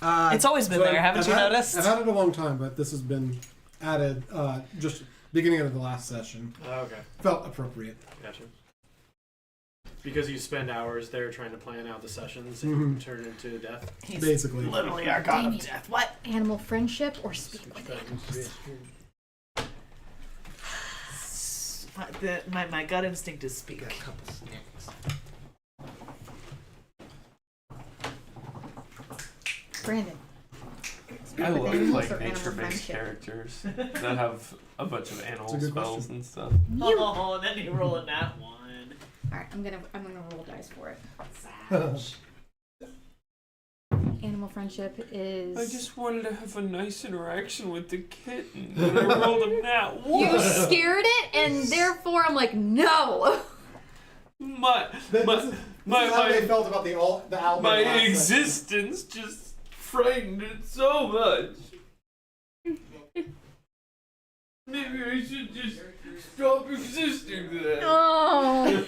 It's always been So there, haven't you noticed? I've had it a long time, but this has been added just beginning of the last session. Okay, Felt appropriate. gotcha. Because you spend hours there trying to plan out the sessions Mhm. and turn it into death. He's Basically. literally our god Dang of it. death. What? Animal friendship or speak with it. My gut instinct is speak. Got a couple snacks. Brandon. I with love animals playing or animal nature-based friendship? characters that have a bunch of animal That's a good spells question. and stuff. Oh, and then you roll a nat one. All right, I'm gonna roll dice for it. Savage. Animal friendship is. I just wanted to have a nice interaction with the kitten, but I rolled a nat You 1. scared it, and therefore I'm like, no. My This is how they my felt about the Owlbear. my last session. existence just frightened it so much. Maybe I should just stop existing then. Oh.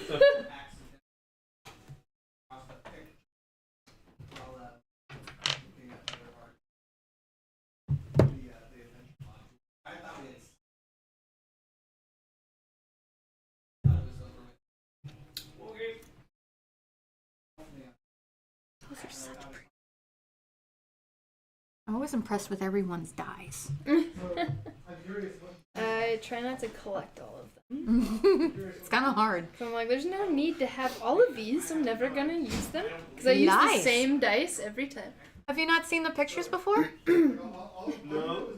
Okay. Those are such pretty. I'm always impressed with everyone's dice. I try not to collect all of them. It's kind of hard. So I'm like, there's no need to have all of these. So I'm never gonna use them because I use the Nice. same dice every time. Have you not seen the pictures before? No.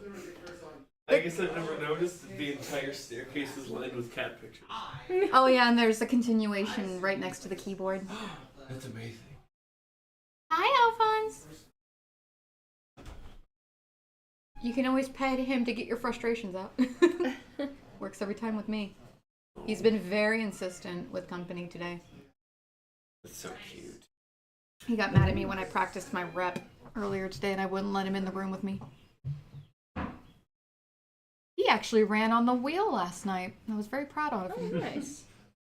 I guess I've never noticed that the entire staircase is lined with cat pictures. Oh yeah, and there's a continuation right next to the keyboard. That's amazing. Hi, Alphonse. You can always pet him to get your frustrations out. Works every time with me. He's been very insistent with company today. That's so cute. He got mad at me when I practiced my rep earlier today and I wouldn't let him in the room with me. He actually ran on the wheel last night. I was very proud of Oh, him. nice.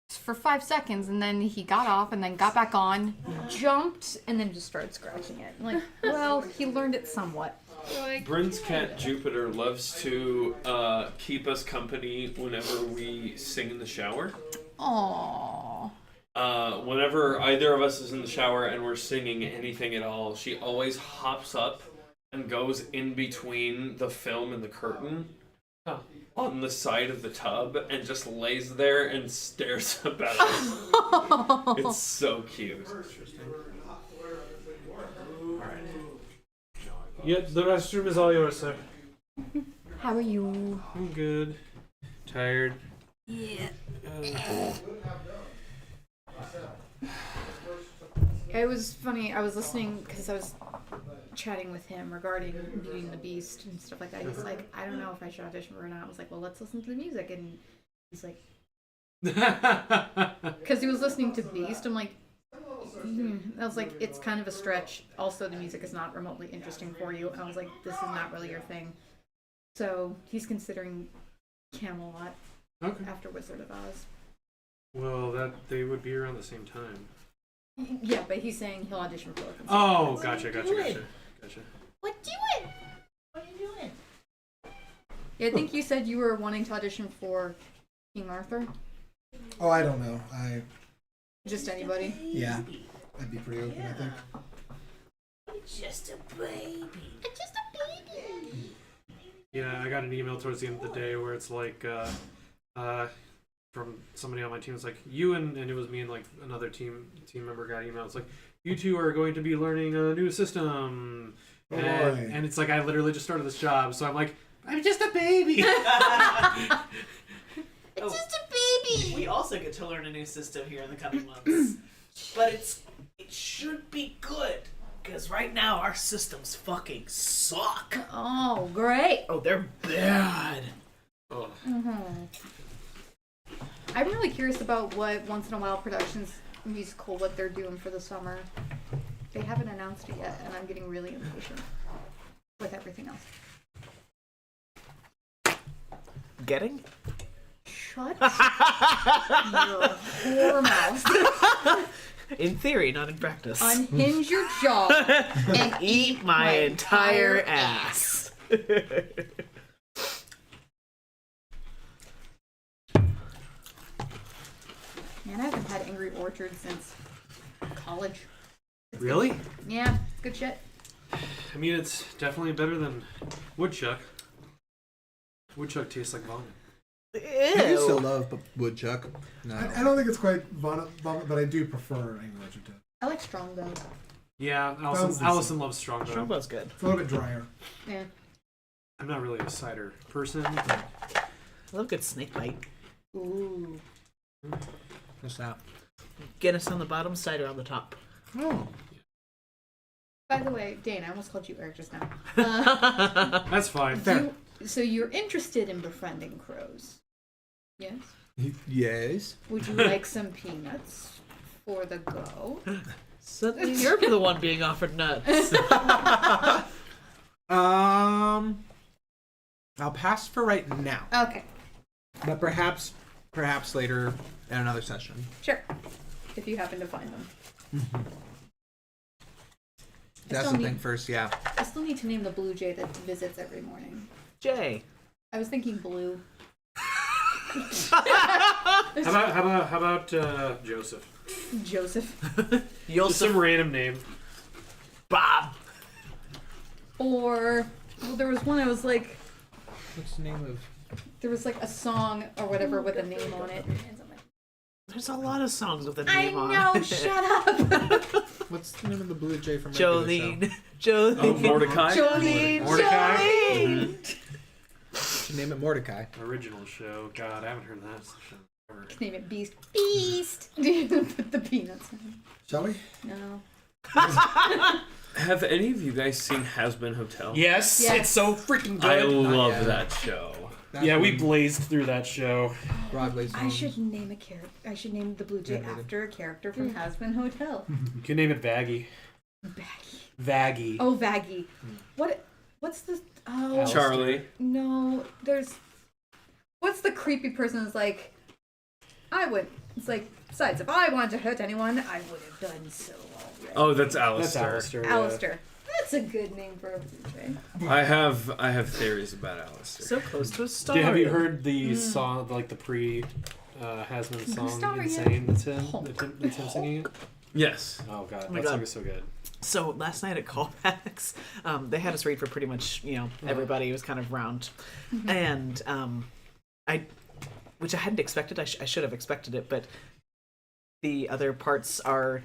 For 5 seconds, and then he got off and then got back on, jumped, and then just started scratching it. I'm like, well, he learned it somewhat. Like, Bryn's cat Jupiter loves to keep us company whenever we sing in the shower. Aww. Whenever either of us is in the shower and we're singing anything at all, she always hops up and goes in between the film and the curtain on the side of the tub and just lays there and stares up at us. It's so cute. Yep, the restroom is all yours, sir. How are you? I'm good. Tired. Yeah. It was funny. I was listening because I was chatting with him regarding Beauty and the Beast and stuff like that. He's like, I don't know if I should audition for it or not. I was like, well, let's listen to the music. And he's like, because he was listening to Beast. I'm like, I was like, it's kind of a stretch. Also, the music is not remotely interesting for you. And I was like, this is not really your thing. So he's considering Camelot Okay. after Wizard of Oz. Well, that they would be around the same time. Yeah, but he's saying he'll audition for it. Oh, gotcha. What doing? What are you doing? Yeah, I think you said you were wanting to audition for King Arthur. Oh, I don't know. Just anybody. Yeah, I'd be pretty open, I think. Just a baby. It's just a baby. Yeah, I got an email towards the end of the day where it's like, from somebody on my team. It's like, you and it was me and like another team member got email. It's like, you two are going to be learning a new system. Oh, And it's like, I literally just started this job, so I'm like, I'm just a baby. It's just a baby. We also get to learn a new system here in the coming months. But it should be good. Because right now our systems fucking suck. Oh, great. Oh, they're bad. Oh. I'm really curious about what Once in a While Productions musical, what they're doing for the summer. They haven't announced it yet, and I'm getting really impatient with everything else. Getting? Shut your whore mouth. In theory, not in practice. Unhinge your jaw and Eat my entire ass. Man, I haven't had Angry Orchard since college. Really? Yeah, it's good shit. I mean, it's definitely better than Woodchuck. Woodchuck tastes like vomit. I used to love woodchuck. No. I don't think it's quite vomit, but I do prefer Angry Orchard to. I like Strong though. Yeah, Sounds Allison loves Strongbow. Strongbow's good. It's a little bit drier. Yeah. I'm not really a cider person. I love good snake bite. Ooh. What's that? Guinness on the bottom, cider on the top. Oh. By the way, Dane, I almost called you Eric just now. That's fine. So you're interested in befriending crows? Yes. Yes. Would you like some peanuts for the go? Suddenly you're the one being offered nuts. I'll pass for right now, Okay, but perhaps later in another session. sure. If you happen to find them. That's still the thing need- first, yeah. I still need to name the blue jay that visits every morning. Jay. I was thinking blue. How about Joseph? Joseph. Just some random name. Bob. Or, well, there was one I was like, What's the name of? there was like a song or whatever with a name on it. There's a lot of songs with a I name on know, it. shut up! What's the name of the blue jay from regular Jolene. show? Oh, Jolene. Mordecai. Jolene! Mordecai? Jolene! Should name it Mordecai. Original show. God, I haven't heard that show ever. Name it Beast. Beast! Put the peanuts in. Shall we? No. Have any of you guys seen Has Been Hotel? Yes, Yes. it's so freaking good. I love yet. that show. Yeah, we blazed through that show. Broadway's I should name a character. I should name the blue jay Yeah, after a character from Has Been Hotel. You can name it Vaggie. Baggy. Vaggie. Oh, Vaggie. What's the? Oh, Alice. Charlie. no. There's. What's the creepy person that's like? I would. It's like. Besides, if I wanted to hurt anyone, I would have done so already. Oh, that's That's Alistair. Alistair. Alistair. That's a good name for a blue jay. I have theories about Alistair. So close to a star. Have you heard the song, like the pre Has Been song, Starry. Insane? That's him? That's him singing it? Yes. Oh, God. my That God. song is so good. So last night at callbacks, they had us read for pretty much, everybody was kind of round, and which I hadn't expected. I should have expected it, but the other parts are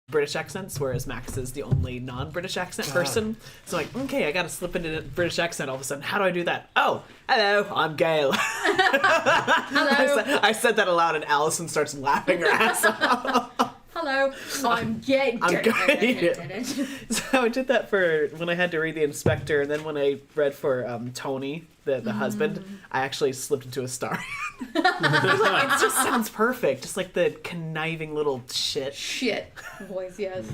British accents, whereas Max is the only non-British accent person. So I'm like, okay, I gotta slip into a British accent all of a sudden. How do I do that? Oh, hello, I'm Gail. Hello. I said that aloud, and Allison starts laughing her ass off. Hello, I'm gay. I'm gay. So I did that for when I had to read The Inspector, and then when I read for Tony, the husband, I actually slipped into a star. It just sounds perfect, just like the conniving little shit. Shit. Boys, yes.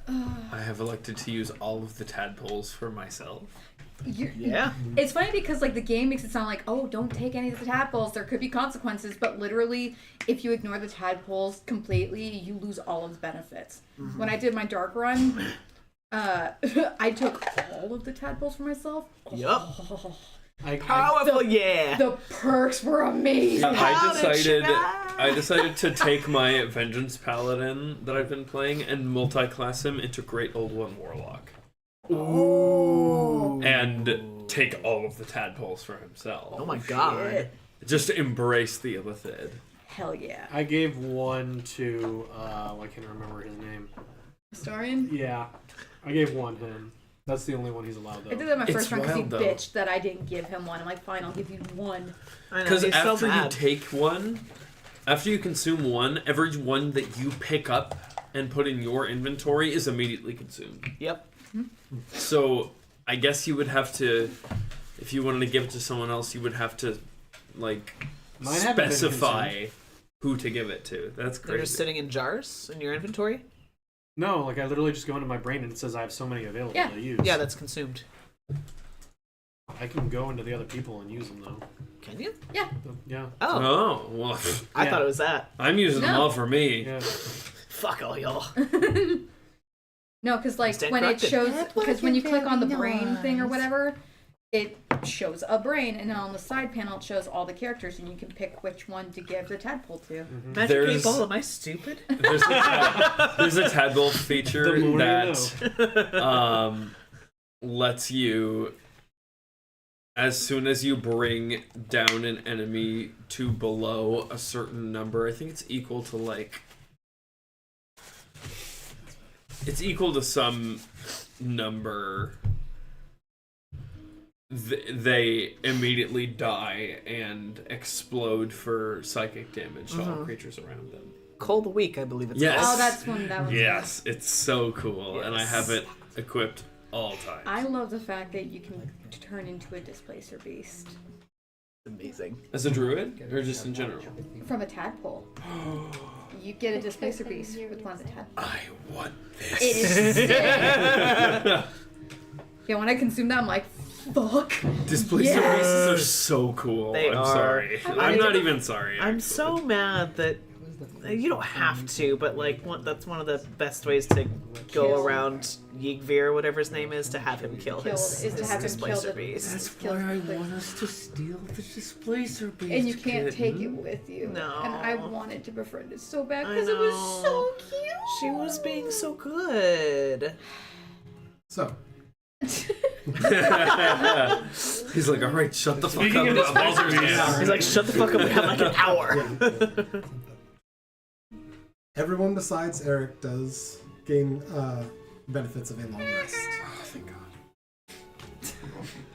I have elected to use all of the tadpoles for myself. Yeah. It's funny because like the game makes it sound like, oh, don't take any of the tadpoles. There could be consequences, but literally, if you ignore the tadpoles completely, you lose all of the benefits. When I did my dark run, I took all of the tadpoles for myself. Yup. I Powerful, yeah. The perks were amazing. I decided to take my Vengeance Paladin that I've been playing and multi-class him into Great Old One Warlock. Ooh. And take all of the tadpoles for himself. Oh my god. Just embrace the Illithid. Hell yeah. I gave one to, I can't remember his name. Historian? Yeah. I gave one him. That's the only one he's allowed, I did though. that my It's first run because he wild, though. bitched that I didn't give him one. I'm like, fine, I'll give you one. I know, Because he's so after you mad. take one, after you consume one, every one that you pick up and put in your inventory is immediately consumed. Yep. So I guess you would have to, if you wanted to give it to someone else, you would have to, like, Mine haven't been specify who to give it to. That's They're just crazy. sitting in jars in your inventory? No, like I literally just go into my brain and it says I have so many available Yeah. to use. Yeah, that's consumed. I can go into the other people and use them, though. Can you? Yeah. Oh. Oh, well, I Yeah. thought it was that. I'm using them No. all for me. Yeah. Fuck all y'all. No, because like Stand when corrected. it shows, because when you click on the brain thing or whatever, it shows a brain, and then on the side panel it shows all the characters, and you can pick which one to give the tadpole to. Magic There's- 8 Ball, am I stupid? There's a tadpole feature The more you that lets you, as soon as you bring down an enemy to below a certain number, I think it's equal to like it's equal to some number, they immediately die and explode for psychic damage to all creatures around them. Call the Weak, I believe it's Yes. called. Oh, that's one that was. Yes, it's so cool, and I Yes. have it equipped all times. I love the fact that you can turn into a displacer beast Amazing. As a druid, or just in general? from a tadpole. You get a displacer beast with one of the tadpoles. I want this. It is sick. Yeah, when I consume that, I'm like, fuck. Displacer Yes. beasts are so cool. They I'm are. sorry. I'm not even sorry. I'm actually. so mad that you don't have to, but like that's one of the best ways to go Kill. around Yigveer, whatever his name is, to have him kill his, is to have him kill displacer the- beast. That's why I want us to steal the displacer beast. And you can't take kitten. it with you. No. And I wanted to befriend it so bad I because it was know. so cute. She was being so good. So, He's like, all right, shut the fuck Speaking up of about Baldur's Gate. He's like, shut the fuck up, we have like an hour. everyone besides Eric does gain benefits of a long rest. Oh, thank God.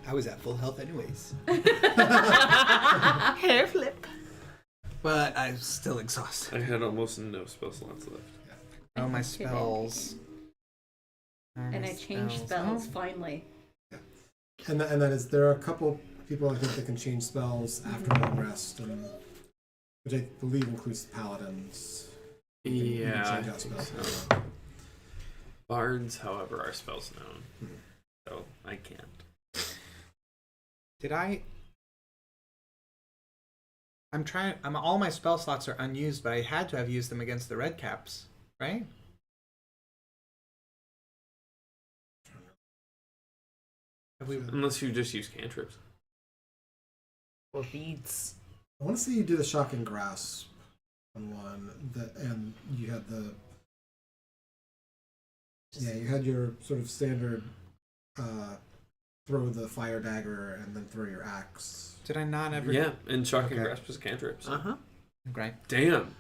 I was at full health anyways. Hair flip. But I'm still exhausted. I had almost no spell slots left. Oh, my spells. And I changed spells finally. And that is, there are a couple people I think that can change spells after long rest, which I believe includes the paladins. Yeah, I change out think spells. so. Bards, however, are spells known, so I can't. Did I? All my spell slots are unused, but I had to have used them against the red caps, right? Have we? Unless you just use cantrips. Or beads. I want to say you did a shocking grasp on one, and you had you had your sort of standard throw the fire dagger and then throw your axe. Did I not ever? Yeah, and shocking Okay. grasp is a cantrip. So. Uh-huh. Great. Damn.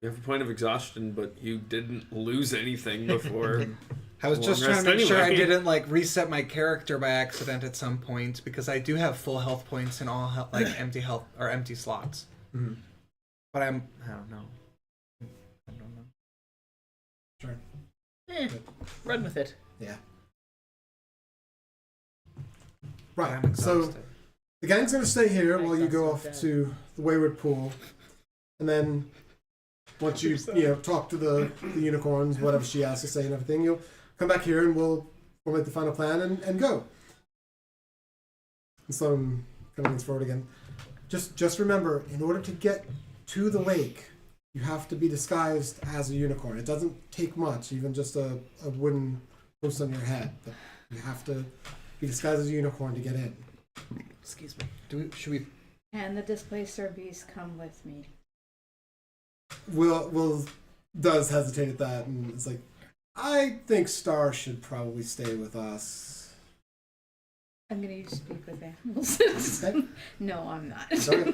You have a point of exhaustion, but you didn't lose anything before. I was just Long trying to rest make sure I anyway. didn't like reset my character by accident at some point because I do have full health points in all like empty health or empty slots. Mm-hmm. But I don't know. I don't know. Sure. Run with it. Yeah. But Right. I'm So exhausted. the gang's going to stay here while you go off to the Wayward Pool, and then once you talk to the unicorns, whatever she has to say and everything, you'll come back here and we'll make the final plan and go. And so kind of leans forward again. Just remember, in order to get to the lake, you have to be disguised as a unicorn. It doesn't take much, even just a wooden post on your head. But you have to be disguised as a unicorn to get in. Excuse me. Should we? And the displacer beast come with me. Will does hesitate at that, and it's like, I think Star should probably stay with us. I'm gonna use speak with animals. Okay. No, I'm not. Okay.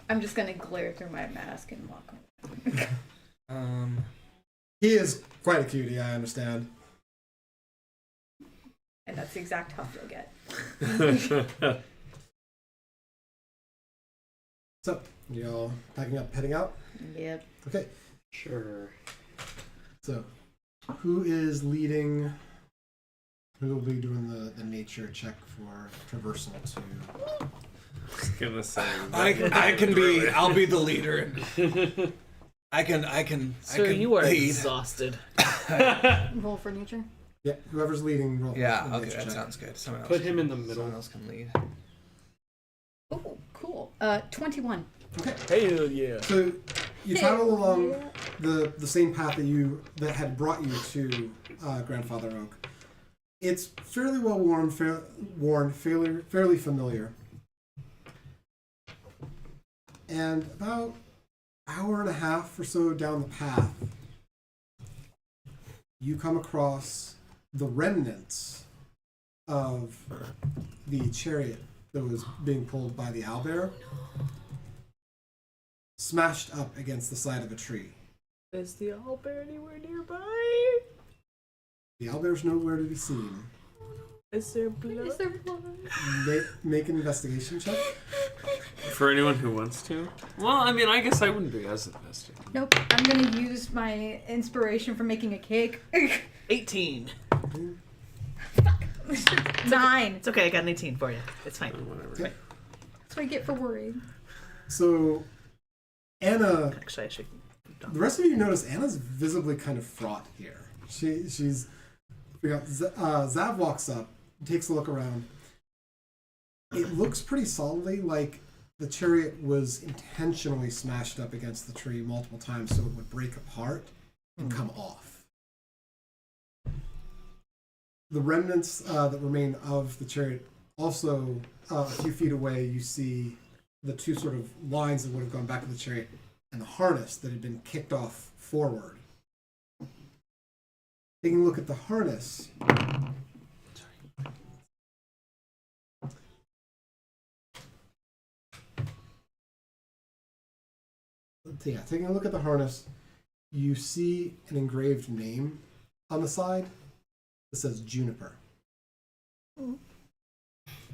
I'm just gonna glare through my mask and walk away. He is quite a cutie, I understand. And that's the exact huff you'll get. So, y'all packing up, heading out? Yep. Okay. Sure. So, who is leading? Who will be doing the nature check for traversal to? I was gonna say. I can be. I'll be the leader. I can. Sir, you are lead. exhausted. Roll for nature. Yeah, whoever's leading. Roll Yeah. the Okay. nature That check. sounds good. Someone else. Put him in the middle. Someone else can lead. Oh, cool. 21. Okay. Hell yeah. So you travel along the same path that had brought you to Grandfather Oak. It's fairly well worn, fairly familiar. And about an hour and a half or so down the path, you come across the remnants of the chariot that was being pulled by the owlbear, smashed up against the side of a tree. Is the owlbear anywhere nearby? The owlbear's nowhere to be seen. Is there blood? Is there blood? Make an investigation check. For anyone who wants to. Well, I mean, I guess I wouldn't be as invested. Nope. I'm gonna use my inspiration for making a cake. 18. 9. It's okay, I got an 18 for you. It's fine. Whatever. Okay. That's what I get for worrying. So, Anna. Actually, I should. The rest of you notice Anna's visibly kind of fraught here. She's. Zav walks up, takes a look around. It looks pretty solidly like the chariot was intentionally smashed up against the tree multiple times so it would break apart and come off. The remnants that remain of the chariot, also a few feet away, you see the two sort of lines that would have gone back to the chariot and the harness that had been kicked off forward. Taking a look at the harness, taking a look at the harness, you see an engraved name on the side that says Juniper.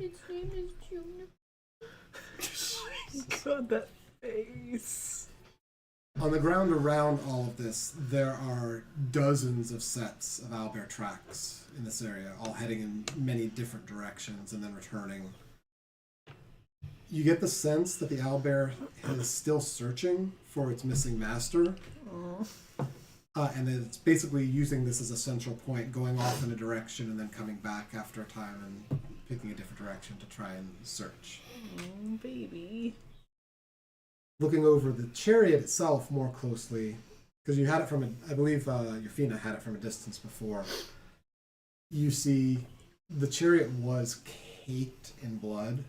Its name is Juniper. God, that face. On the ground around all of this, there are dozens of sets of owlbear tracks in this area, all heading in many different directions and then returning. You get the sense that the owlbear is still searching for its missing master, and that it's basically using this as a central point, going off in a direction and then coming back after a time and picking a different direction to try and search. Oh, baby. Looking over the chariot itself more closely, because you had it from I believe Yufina had it from a distance before. You see the chariot was caked in blood.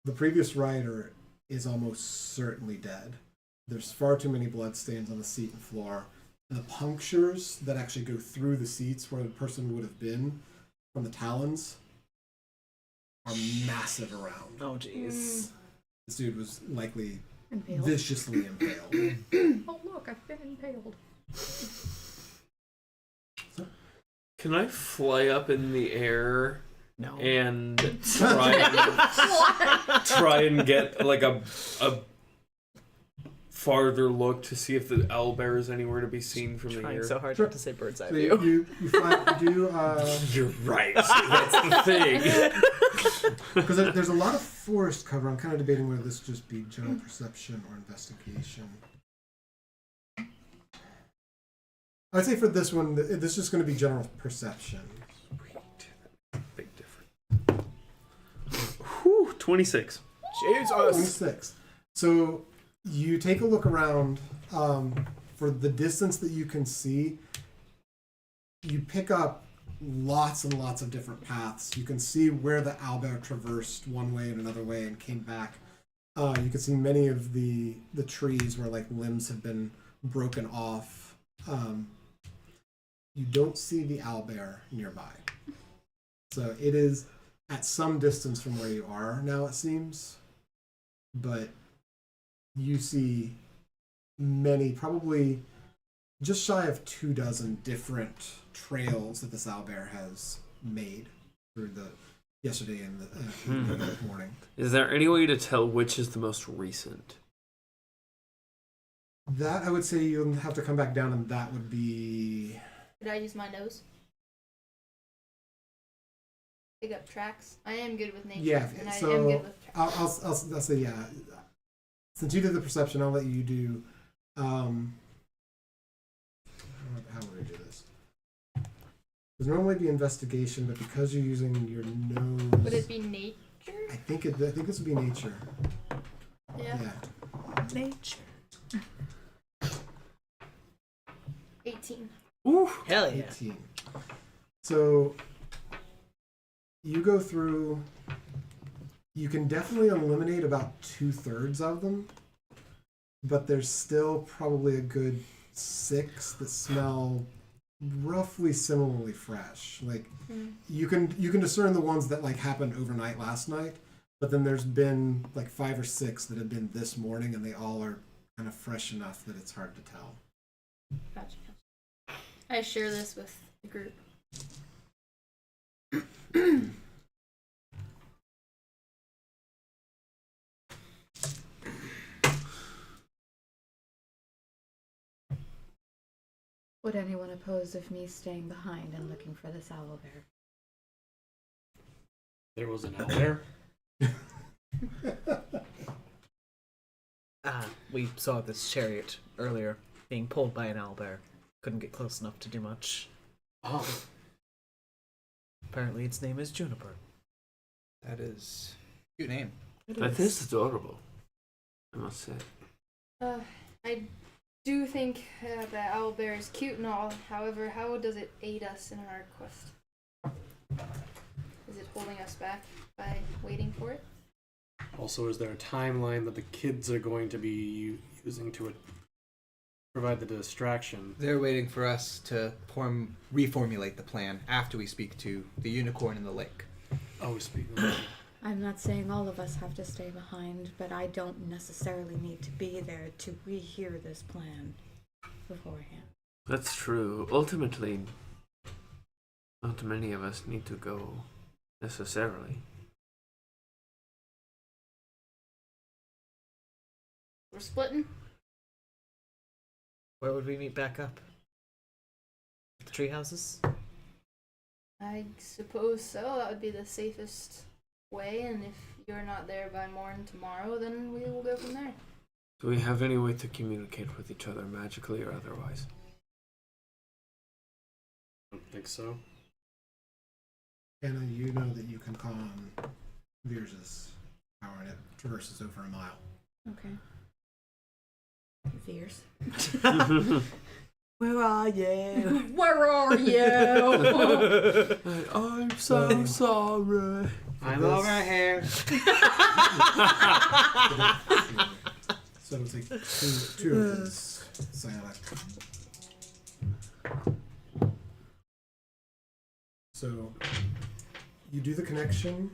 The previous rider is almost certainly dead. There's far too many blood stains on the seat and floor. And the punctures that actually go through the seats where the person would have been from the talons are massive around. Oh, jeez. This dude was likely Impaled. viciously impaled. Oh, look, I've been impaled. Can I fly up in the air No. and try and get like a farther look to see if the owlbear is anywhere to be seen from the Trying air? so hard Sure. not to say bird's eye So view. you fly, You're right. That's the thing. because there's a lot of forest cover. I'm kind of debating whether this just be general perception or investigation. I'd say for this one, this is just going to be general perception. Big difference. Whew, 26. Jesus. 26. So you take a look around for the distance that you can see. You pick up lots and lots of different paths. You can see where the owlbear traversed one way and another way and came back. You can see many of the trees where like limbs have been broken off. You don't see the owlbear nearby. So it is at some distance from where you are now, it seems. But you see many, probably just shy of 24 different trails that this owlbear has made through the yesterday and the morning. Is there any way to tell which is the most recent? That I would say you'll have to come back down, and that would be. Did I use my nose? Pick up tracks. I am good with nature. Yeah, and I so am good with tracks. I'll say yeah. Since you did the perception, I'll let you do. How would I do this? There's normally be investigation, but because you're using your nose, Would it be nature? I think this would be nature. Yeah. Nature. 18. Ooh. Hell yeah. 18. So you go through. You can definitely eliminate about 2/3 of them, but there's still probably a good 6 that smell roughly similarly fresh. Like you can discern the ones that like happened overnight last night, but then there's been like 5 or 6 that have been this morning, and they all are kind of fresh enough that it's hard to tell. Gotcha. I share this with the group. Would anyone oppose of me staying behind and looking for this owlbear? There was an owlbear. We saw this chariot earlier being pulled by an owlbear. Couldn't get close enough to do much. Oh, Apparently its name is Juniper. That is a cute name. That is adorable, I must say. I do think that Owlbear is cute and all. However, how does it aid us in our quest? Is it holding us back by waiting for it? also, is there a timeline that the kids are going to be using to provide the distraction? They're waiting for us to reformulate the plan after we speak to the unicorn in the lake. Oh, speaking of I'm not saying all of us have to stay behind, but I don't necessarily need to be there to rehear this plan beforehand. That's true. Ultimately, not many of us need to go necessarily. We're splitting. Where would we meet back up? The tree houses? I suppose so. That would be the safest way. And if you're not there by morning tomorrow, then we will go from there. Do we have any way to communicate with each other magically or otherwise? I don't think so. Anna, you know that you can call on Veers' power and it traverses over a mile. Okay. Veers. Where are you? Where are you? I'm so sorry. I'm over here. So it'll take two of his psionic. So you do the connection,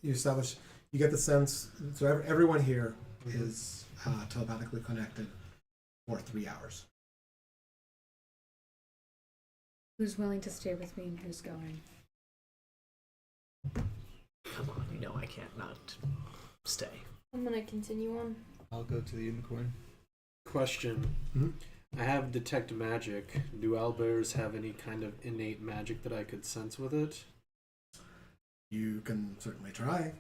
you establish, you get the sense, so everyone here is telepathically connected for 3 hours. Who's willing to stay with me and who's going? Come on, you know I can't not stay. I'm gonna continue on. I'll go to the unicorn. Question. Mhm. I have detect magic. Do owlbears have any kind of innate magic that I could sense with it? You can certainly try.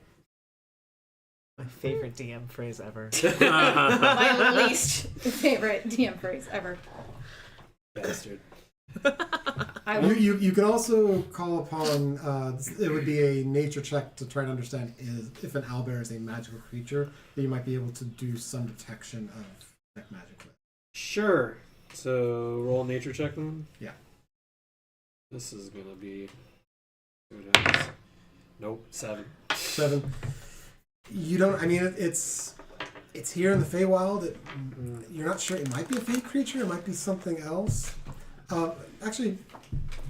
My favorite DM phrase ever. My least favorite DM phrase ever. Bastard. I will. You can also call upon, it would be a nature check to try to understand if an owlbear is a magical creature, that you might be able to do some detection of detect magic with. Sure. So roll a nature check then? Yeah. This is gonna be nope, 7. 7. You don't, I mean, it's here in the Feywild. You're not sure. It might be a fey creature. It might be something else. Actually,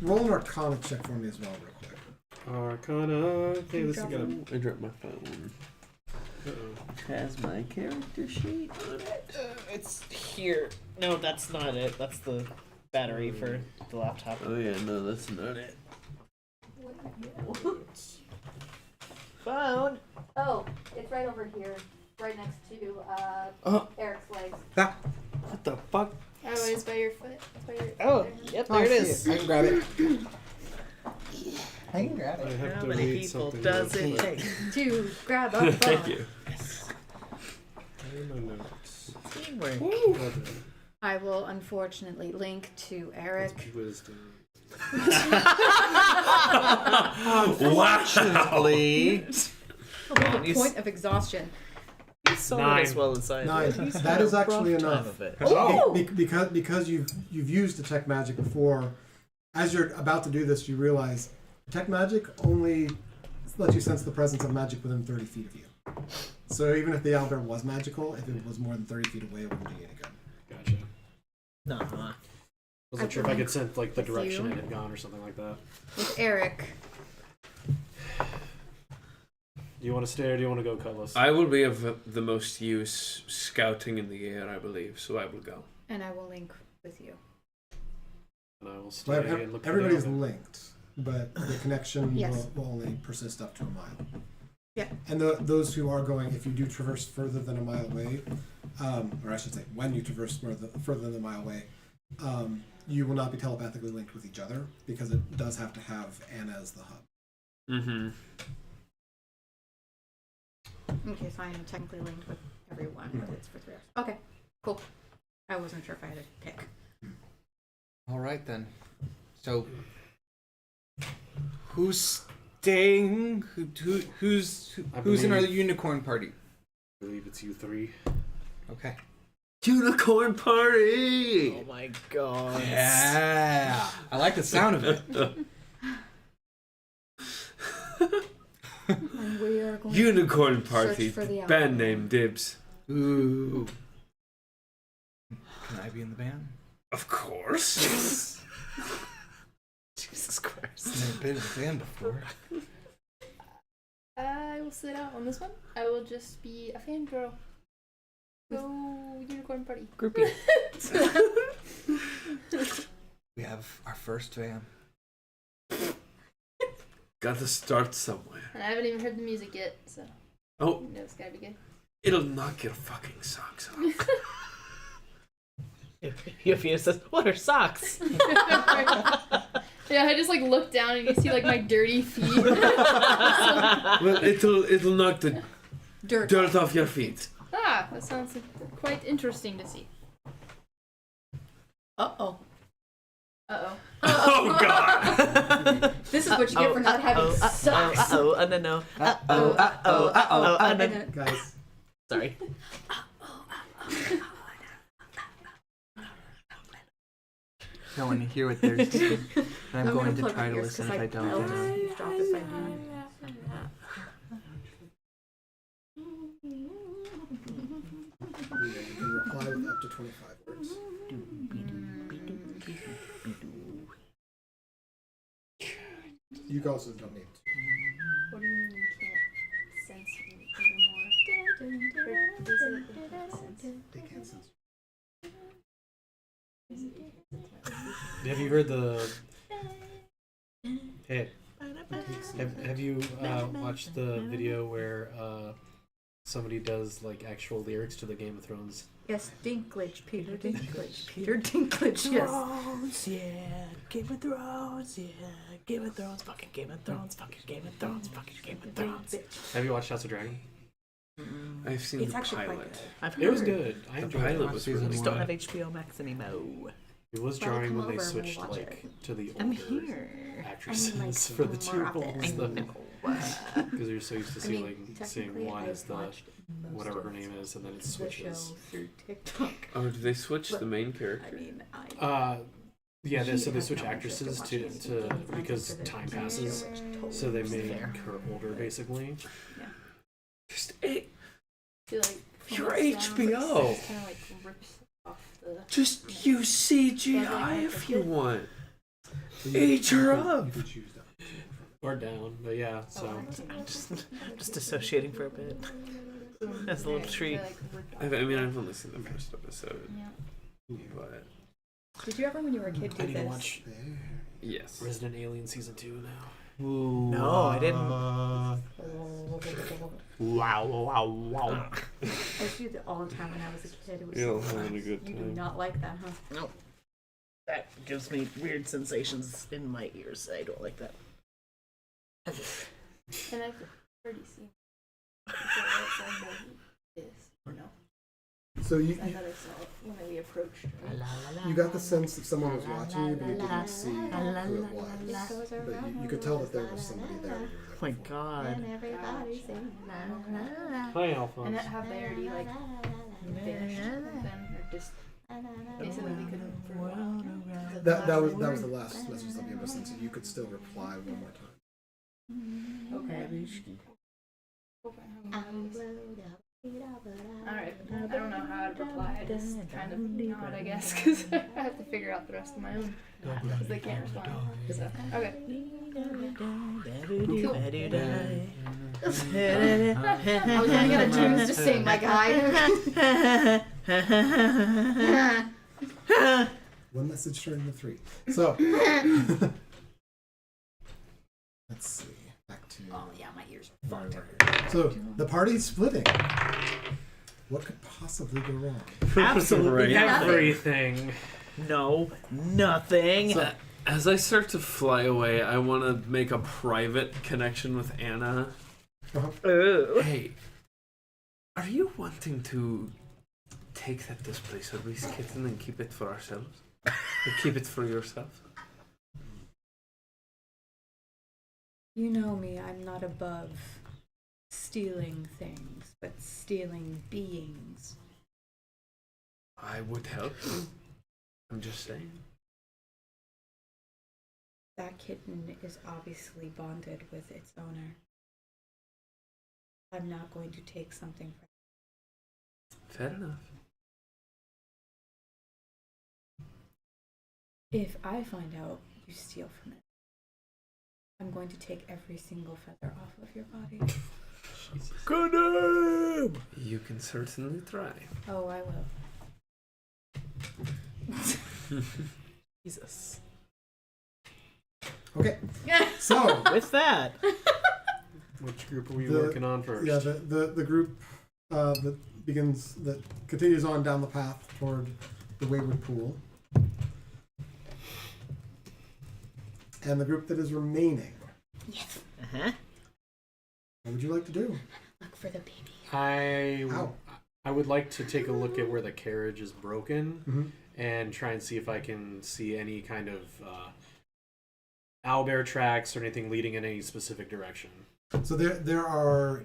roll an Arcana check for me as well, real quick. Arcana. Okay, this is gonna. I dropped my phone. Uh-oh. Has my character sheet on it? It's here. No, that's not it. That's the battery for the laptop. Oh yeah, no, that's not it. Phone. Oh, it's right over here, right next to Eric's legs. What the fuck? Oh, it's by your foot. It's by your Oh, there. yep, Oh, there I it see is. I can grab it. I can grab I it. have How to many read people something does real it quick. take? To grab a phone. Thank you. Where are my notes? Teamwork. Okay. I will unfortunately link to Eric. Wisdom. Wow. Come on, you Point of exhaustion. saw 9. it as well as I 9. did. That is actually Rough time enough. of it. Oh! Because you've used detect magic before. As you're about to do this, you realize detect magic only lets you sense the presence of magic within 30 feet of you. So even if the owlbear was magical, if it was more than 30 feet away, it wouldn't do you any good. Gotcha. Nah. Wasn't sure if I could sense like the With direction you. it had gone or something like that. With Eric. Do you want to stay or do you want to go, Cutlass? I will be of the most use scouting in the air, I believe, so I will go. And I will link with you. And I will stay Well, and look for everybody's the linked, but the connection Yes. will only persist up to a mile. Yeah. And those who are going, if you do traverse further than a mile away, or I should say, when you traverse further than a mile away, you will not be telepathically linked with each other because it does have to have Anna as the hub. Mm-hmm. Okay, so I am technically linked with everyone, but it's for 3 hours. Okay, cool. I wasn't sure if I had to pick. All right then. So, who's staying? Who's in our unicorn party? I believe it's you three. Okay. Unicorn party! Oh my god. Yeah, I like the sound of it. And we are going Unicorn to party. search for the Band Owlbear. name dibs. Ooh. Can I be in the band? Of course. Jesus Christ. Never been in a band before. I will sit out on this one. I will just be a fangirl. Go unicorn party. Groupie. We have our first van. Gotta start somewhere. And I haven't even heard the music yet, so Oh, you know it's gotta be good. it'll knock your fucking socks off. Yofina says, "What are socks?" Yeah, I just like look down and you see like my dirty feet. Well, it'll knock the dirt off your feet. That sounds quite interesting to see. Uh-oh. Uh-oh. Oh god! This is what you get for not having socks. No. Guys, Sorry. I want to hear what they're saying. I'm I'm going gonna to plug try my to ears listen 'cause if I don't. I'll then just I'll- eavesdrop if I do. you can reply with up to 25 words. You also don't need to. What do you mean you can't sense me anymore? Or is it sense? They can't sense. Have you heard the... Hey, have you watched the video where somebody does like actual lyrics to the Game of Thrones? Yes, Dinklage, Peter Dinklage, Peter Dinklage, yes. Thrones, yeah. Game of Thrones, yeah. Game of Thrones, fucking Game of Thrones, fucking Game of Thrones, fucking Game of Thrones. Have you watched House of Dragon? I've seen It's the actually quite pilot. good. I've heard. It was good. I The enjoyed pilot it. was Season really Just one. don't have HBO Max anymore. It was Well, jarring come when they over and we'll switched watch like it. to the I'm older here. actresses I mean, like, for the two more often. roles. I know. Because you're so used to I seeing mean, like seeing technically, one I've as the watched most whatever of her name is, and then it the switches. show through TikTok. Oh, did they switch the main I character? mean, Yeah, she so they has switch no interest in actresses watching to anything content because for the time TV passes, show, which totally so they is made fair. her older basically. Just I feel like from Your the sounds, HBO. It kind of like rips off the. just use CGI if you want. Age her up. You can choose that. Or down, but yeah. So I'm just dissociating for a bit. That's a little tree. I mean, I've only seen the first episode, Yeah. but Did you ever, when you were a kid, I do need to this? watch yes. Resident Alien season 2 now. No, I didn't. I used to do that all the time when I was a kid. It was You're so fun. having a good You do time. not like that, huh? No. That gives me weird sensations in my ears. I don't like that. And I've already seen. Or no? So you, I thought I saw it when we approached. you got the sense that someone was watching you, but you didn't see who it was. But you could tell that there was somebody there. when you were Oh my there before. god. everybody sing Hi, Alphonse. And have they already like finished then, or just basically we couldn't? That was the last message that you sent, so you could still reply one more time. Okay. Alright, I don't know how to reply. I just kind of nod, I guess, because I have to figure out the rest of my own. Because they can't respond. So, okay. I was running out of tunes to sing, my guy. One message turning to 3. So, let's see. Back to. Oh yeah, my ears are fucked. So the party's splitting. What could possibly go wrong? Absolutely Right. nothing. Everything. No, nothing. So, As I start to fly away, I want to make a private connection with Anna. Ooh. Hey, are you wanting to take that displacer beast kitten and keep it for ourselves? Or keep it for yourself? You know me, I'm not above stealing things, but stealing beings. I would help you. I'm just saying. That kitten is obviously bonded with its owner. I'm not going to take something from Fair enough. If I find out you steal from it, I'm going to take every single feather off of your body. You can certainly try. Oh, I will. Jesus. okay. So With that, Which group are we The- working on first? yeah, the group that continues on down the path toward the Wayward Pool, and the group that is remaining. Yes. What would you like to do? Look for the baby. Ow. I would like to take a look at where the carriage is broken Mhm. and try and see if I can see any kind of owlbear tracks or anything leading in any specific direction. So there are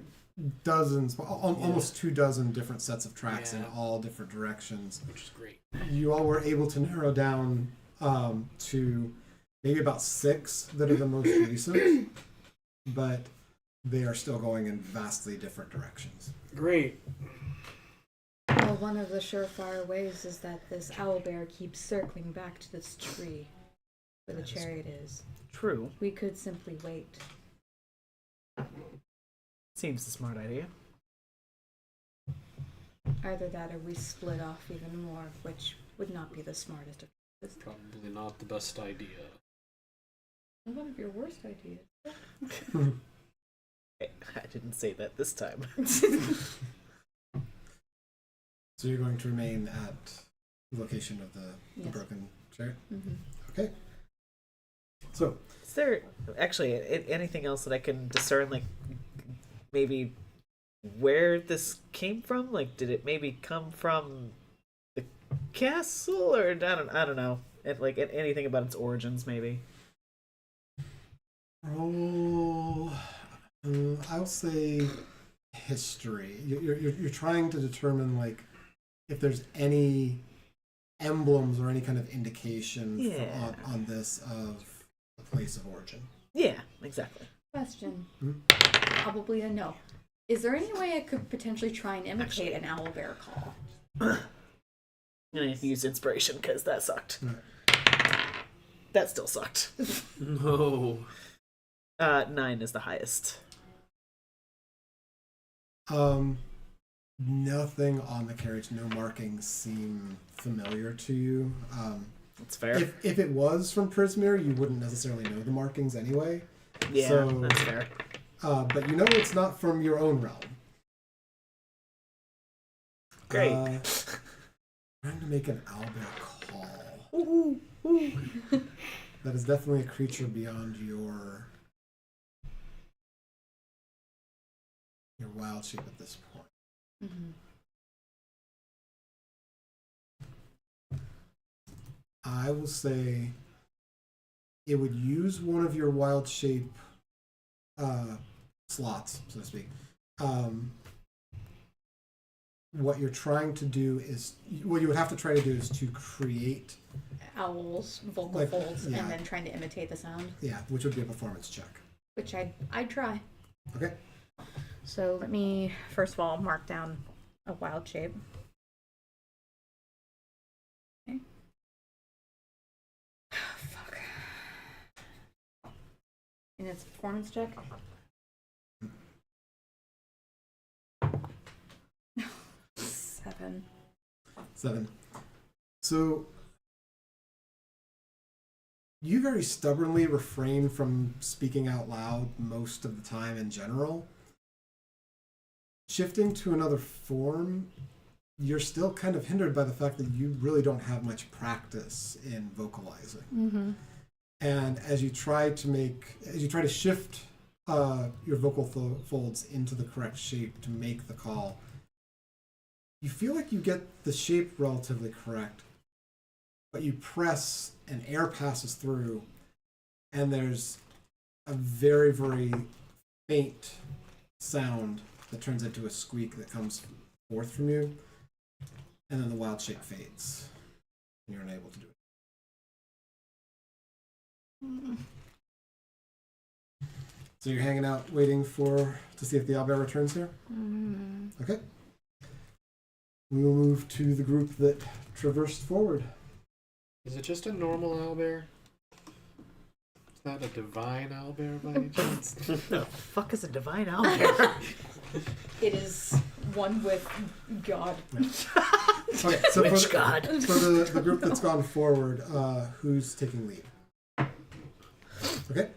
dozens, almost 24 different sets of tracks in Yeah. all different directions. Which is great. You all were able to narrow down to maybe about 6 that are the most recent, but they are still going in vastly different directions. Great. Well, one of the surefire ways is that this owlbear keeps circling back to this tree where the chariot is. true. We could simply wait. Seems a smart idea. Either that or we split off even more, which would not be the smartest of choices. Probably not the best idea. One of your worst ideas. I didn't say that this time. So you're going to remain at the location of the Yes. broken chariot? Mm-hmm. Okay. So, Is there actually anything else that I can discern, like maybe where this came from? Like, did it maybe come from the castle, or I don't know, like anything about its origins, maybe? roll. I'll say history. You're trying to determine like if there's any emblems or any kind of indication Yeah. on this of the place of origin. Yeah, exactly. Question. Hmm? Probably a no. Is there any way I could potentially try and imitate an owlbear call? I'm gonna use inspiration because that sucked. Right. That still sucked. No. 9 is the highest. Nothing on the carriage, no markings seem familiar to you. That's fair. If it was from Prismere, you wouldn't necessarily know the markings anyway. Yeah, so- that's fair. But you know it's not from your own realm. Great. Trying to make an owlbear call. That is definitely a creature beyond your wild shape at this point. Mm-hmm. I will say it would use one of your wild shape slots, so to speak. What you're trying to do is, what you would have to try to do is to create, Owls, vocal Like, folds, yeah. and then trying to imitate the sound, yeah, which would be a performance check. which I'd try. Okay. So let me first of all mark down a wild shape. Okay. Fuck. And it's a performance check. 7. 7. So you very stubbornly refrain from speaking out loud most of the time in general. Shifting to another form, you're still kind of hindered by the fact that you really don't have much practice in vocalizing. Mm-hmm. And as you try to shift your vocal folds into the correct shape to make the call, you feel like you get the shape relatively correct, but you press and air passes through, and there's a very, very faint sound that turns into a squeak that comes forth from you, and then the wild shape fades, and you're unable to do it. So you're hanging out, waiting to see if the owlbear returns here? Mm-hmm. Okay. We will move to the group that traversed forward. Is it just a normal owlbear? Is that a divine owlbear by any chance? The fuck is a divine owlbear? It is one with God. Okay, so Which god? for the group that's gone forward, who's taking lead? Okay.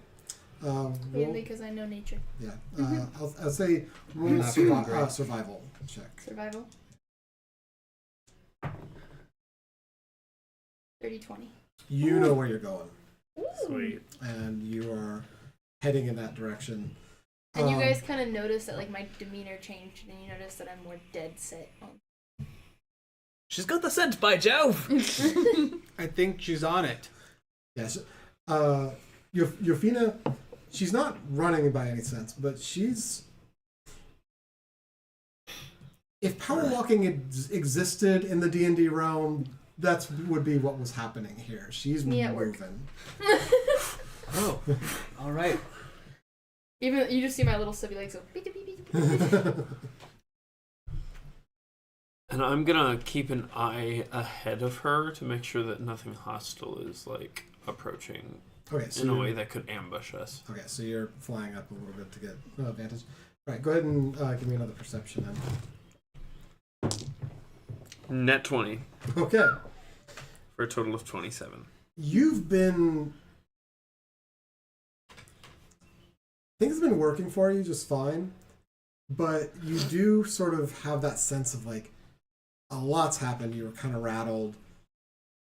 Mainly because I know nature. Yeah. I'll say roll Not feeling great. survival check. Survival. 30-20. You know where you're going, Sweet. and you are heading in that direction. And you guys kind of notice that like my demeanor changed, and you notice that I'm more dead set on. She's got the scent, by Jove! I think she's on it. Yes. Yofina, she's not running by any sense, but she's. If power walking existed in the D&D realm, that would be what was happening here. She's Me at work. moving. Oh, all right. Even you just see my little stubby legs go beep, beep, beep, beep, beep. And I'm gonna keep an eye ahead of her to make sure that nothing hostile is like approaching Okay, so in a way that could ambush us. Okay, so you're flying up a little bit to get advantage. All right, go ahead and give me another perception then. Net 20 Okay, for a total of 27. you've been. Things have been working for you just fine, but you do sort of have that sense of like a lot's happened. You were kind of rattled.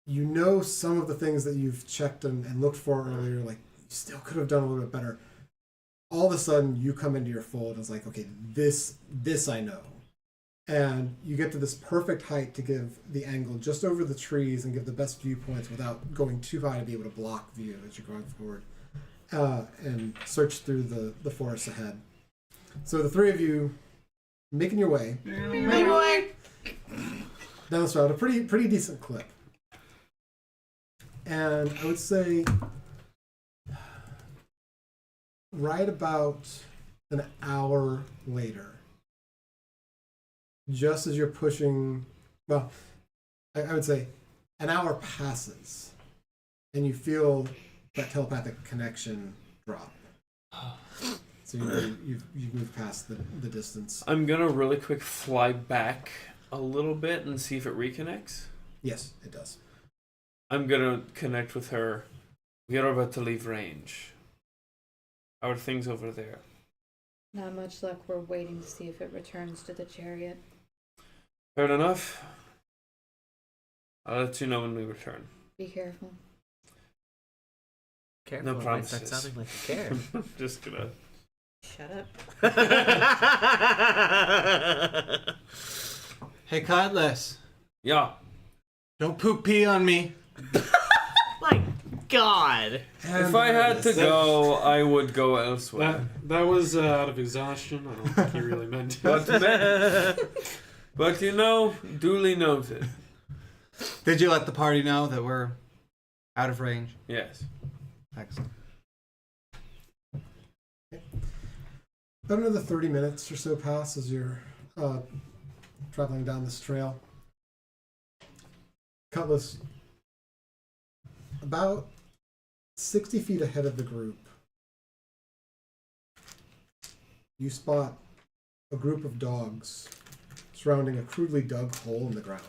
You know some of the things that you've checked and looked for earlier, like you still could have done a little bit better. All of a sudden, you come into your fold and it's like, okay, this I know. And you get to this perfect height to give the angle just over the trees and give the best viewpoints without going too high to be able to block view as you're going forward. And search through the forest ahead. So the three of you making your way down this road at a pretty decent clip. And I would say right about an hour later, just as you're pushing, well, I would say an hour passes and you feel that telepathic connection drop. So you've moved past the distance. I'm gonna really quick fly back a little bit and see if it reconnects. Yes, it does. I'm gonna connect with her. We are about to leave range. How are things over there? Not much luck. We're waiting to see if it returns to the chariot. Fair enough. I'll let you know when we return. Be careful. Careful, No it might start promises. sounding like you care. I'm just gonna. Shut up. Hey, Cutlass, Yeah. don't poop pee on me. My god! If I had to go, I would go elsewhere. That was out of exhaustion. I don't think he really meant it. But you know, duly noted. Did you let the party know that we're out of range? Yes. Excellent. About another 30 minutes or so pass as you're traveling down this trail. Cutlass, about 60 feet ahead of the group, you spot a group of dogs surrounding a crudely dug hole in the ground.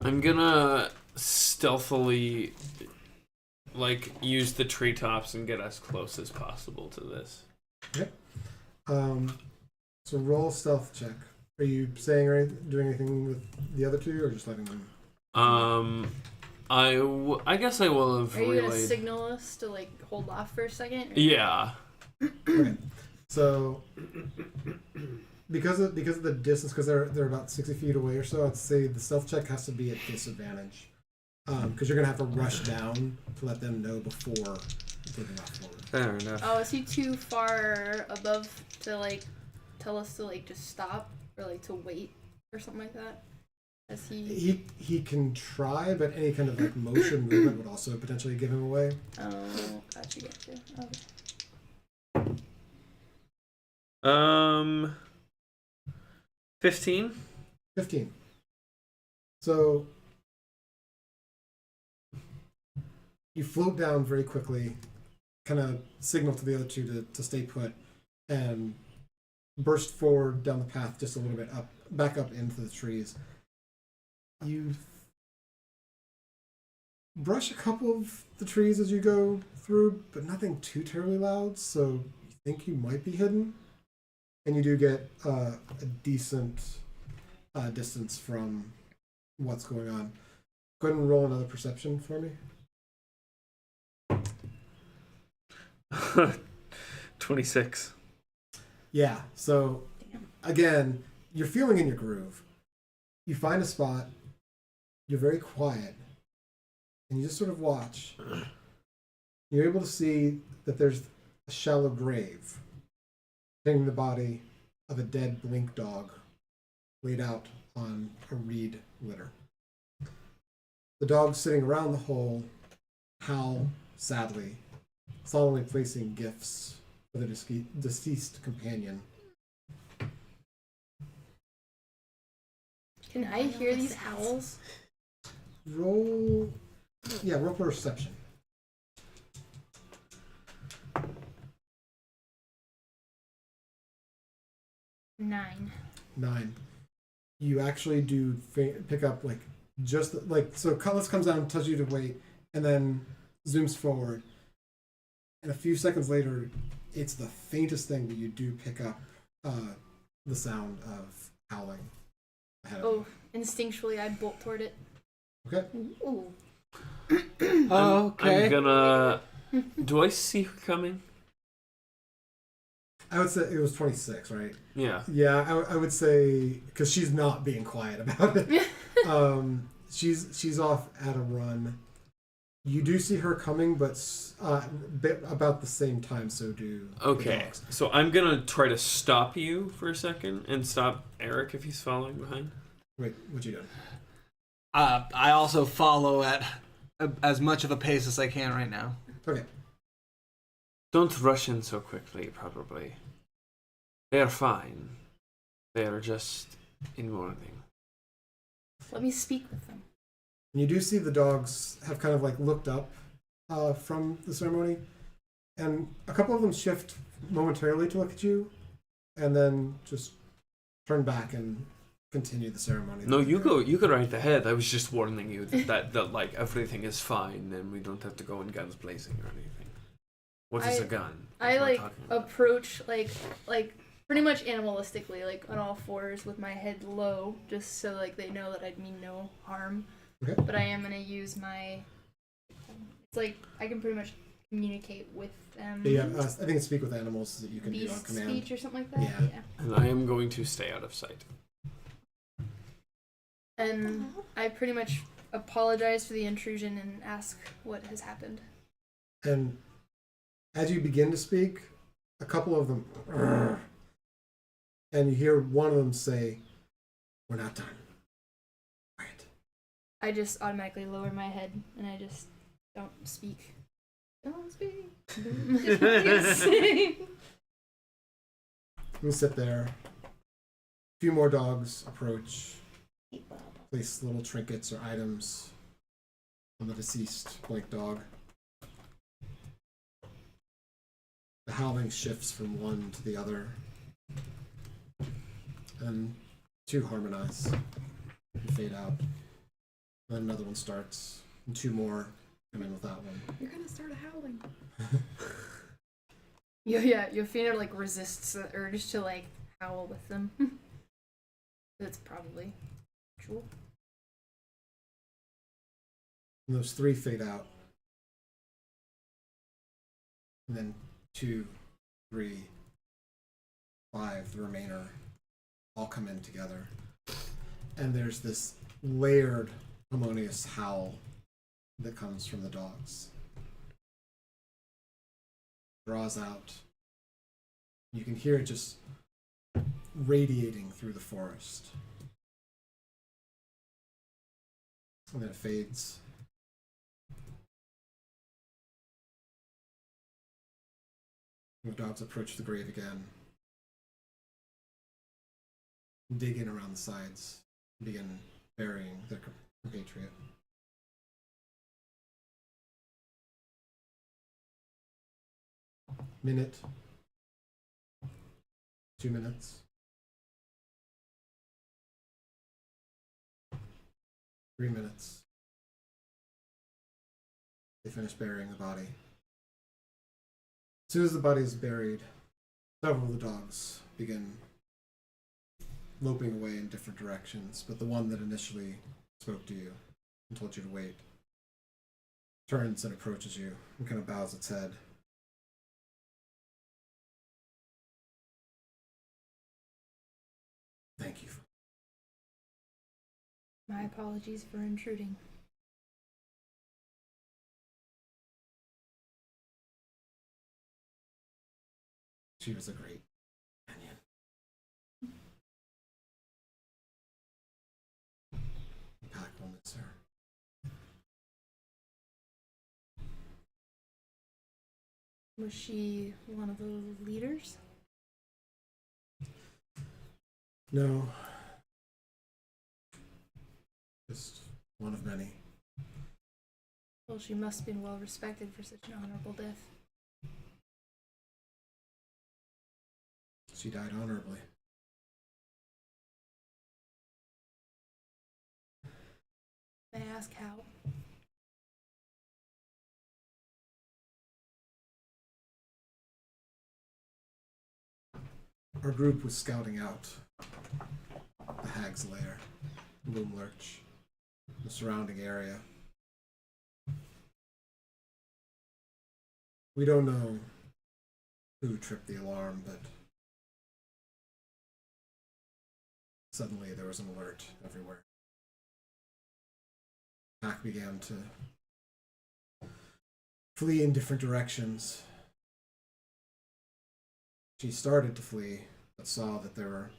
I'm gonna stealthily, use the treetops and get as close as possible to this. Okay. So roll a stealth check. Are you saying or doing anything with the other two, or just letting them? I guess I will have Are you gonna relayed. signal us to hold off for a second? Yeah. Okay. So because of the distance, because they're about 60 feet away or so, I'd say the stealth check has to be at disadvantage. Because you're gonna have to rush down to let them know before taking off forward. Fair enough. Oh, is he too far above to tell us to just stop or to wait or something like that? As He can try, but any kind of motion movement would also potentially give him away. Oh, gotcha. Okay. 15. 15. So you float down very quickly, kind of signal to the other two to stay put, and burst forward down the path just a little bit back up into the trees. You brush a couple of the trees as you go through, but nothing too terribly loud, so you think you might be hidden. And you do get a decent distance from what's going on. Go ahead and roll another perception for me. 26. Yeah, so again, you're feeling in your groove. You find a spot, you're very quiet, and you just sort of watch. You're able to see that there's a shallow grave containing the body of a dead blink dog laid out on a reed litter. The dogs sitting around the hole howl sadly, solemnly placing gifts for the deceased companion. Can I hear these howls? Roll perception. 9. 9. You actually do pick up so Cutlass comes down, tells you to wait, and then zooms forward. And a few seconds later, it's the faintest thing, but you do pick up the sound of howling ahead of you. Instinctually I bolt toward it. Okay. Ooh. Okay. I'm gonna. Do I see her coming? I would say it was 26, right? Yeah. Yeah, I would say, because she's not being quiet about it. She's off at a run. You do see her coming, but about the same time, so do the Okay. dogs. So I'm gonna try to stop you for a second and stop Eric if he's following behind. Wait, what you doing? I also follow at as much of a pace as I can right now. Okay. Don't rush in so quickly, probably. They are fine. They are just in mourning. Let me speak with them. And you do see the dogs have kind of looked up from the ceremony, and a couple of them shift momentarily to look at you, and then just turn back and continue the ceremony. No, you go right ahead. I was just warning you that everything is fine and we don't have to go in guns blazing or anything. What is a gun? I What am talking about? approach like pretty much animalistically, on all fours with my head low, just so they know that I'd mean no harm. Okay. But I am gonna use my. It's I can pretty much communicate with them. Yeah, I think it's speak with animals that you can do on Beast command. speech or something like that. Yeah. And I am going to stay out of sight. And I pretty much apologize for the intrusion and ask what has happened. And as you begin to speak, a couple of them, "Urgh," and you hear one of them say, "We're not done." Quiet. I just automatically lower my head and I just don't speak. Don't speak. Just We sit there. A few more dogs approach, place little trinkets or items on the deceased blink dog. The The howling shifts from one to the other, and two harmonize and fade out. Then another one starts, and two more come in with that one. You're gonna start howling. Yeah, Yofina like resists the urge to like howl with them. That's probably true. And those three fade out. And then 2, 3, 5, the remainder all come in together. And there's this layered, harmonious howl that comes from the dogs. Draws out. You can hear it just radiating through the forest. And then it fades. And the dogs approach the grave again. Dig in around the sides. Begin burying their compatriot. Minute. 2 minutes. 3 minutes. They finish burying the body. As soon as the body is buried, several of the dogs begin loping away in different directions, but the one that initially spoke to you and told you to wait turns and approaches you and kind of bows its head. Thank you. My apologies for intruding. She was a great companion. The pack will miss her. Was she one of the leaders? No. Just one of many. Well, she must have been well respected for such an honorable death. She died honorably. May I ask how? Our group was scouting out the Hag's Lair, Loom Lurch, the surrounding area. We don't know who tripped the alarm, but suddenly there was an alert everywhere. Pack began to flee in different directions. She started to flee, but saw that there were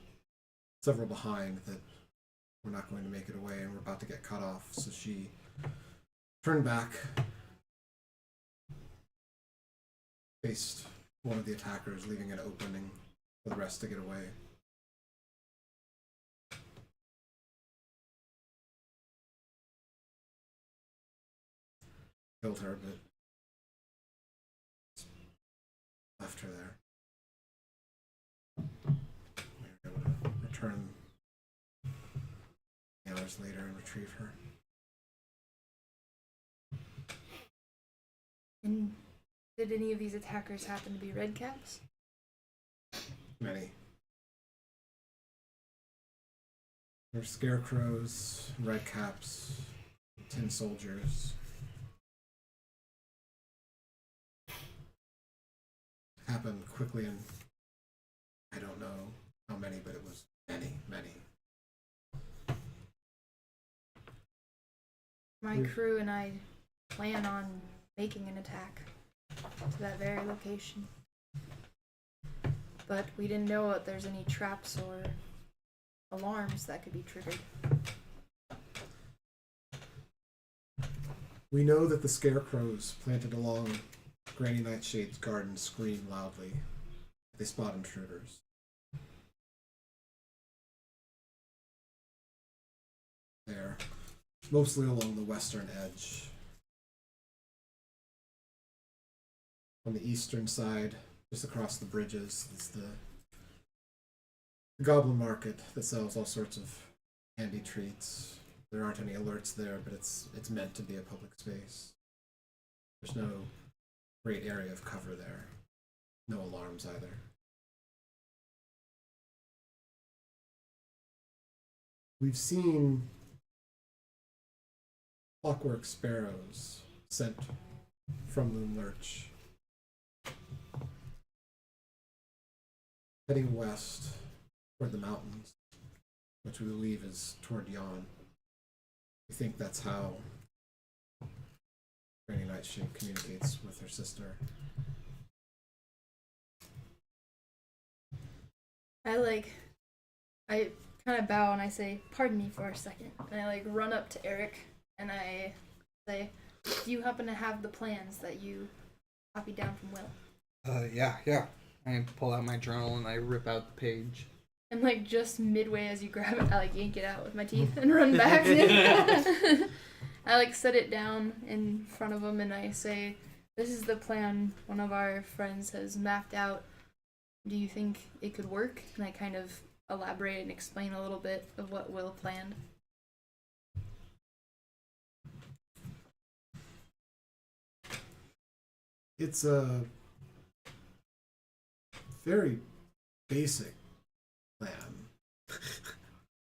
several behind that were not going to make it away and were about to get cut off. So she turned back, faced one of the attackers, leaving an opening for the rest to get away. Killed her, but left her there. We were able to return hours later and retrieve her. And did any of these attackers happen to be redcaps? Many. There were scarecrows, redcaps, tin soldiers. Happened quickly, and I don't know how many, but it was many. My crew and I plan on making an attack to that very location. But we didn't know if there's any traps or alarms that could be triggered. We know that the scarecrows planted along Granny Nightshade's garden scream loudly. They spot intruders. They're mostly along the western edge. On the eastern side, just across the bridges is the goblin market that sells all sorts of handy treats. There aren't any alerts there, but it's meant to be a public space. There's no great area of cover there. No alarms either. We've seen clockwork sparrows sent from Loom Lurch heading west toward the mountains, which we believe is toward Yon. We think that's how Granny Nightshade communicates with her sister. I kind of bow and I say, "Pardon me for a second." And I run up to Eric and I say, "Do you happen to have the plans that you copied down from Will?" Yeah. I pull out my journal and I rip out the page. And just midway as you grab it, I yank it out with my teeth and run back. I set it down in front of him and I say, "This is the plan one of our friends has mapped out. Do you think it could work?" And I kind of elaborate and explain a little bit of what Will planned. It's a very basic plan.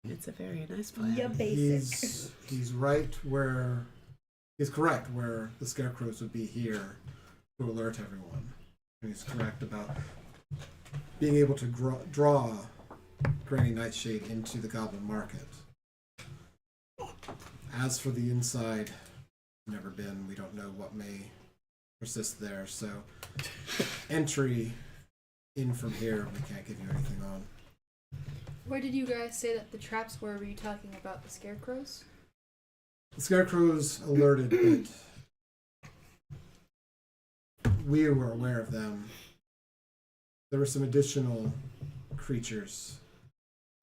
It's a very nice plan. Yeah, basic. He's right where he's correct where the scarecrows would be here to alert everyone. And he's correct about being able to draw Granny Nightshade into the goblin market. As for the inside, never been. We don't know what may persist there. So entry in from here, we can't give you anything on. Where did you guys say that the traps were? Were you talking about the scarecrows? The scarecrows alerted that we were aware of them. There were some additional creatures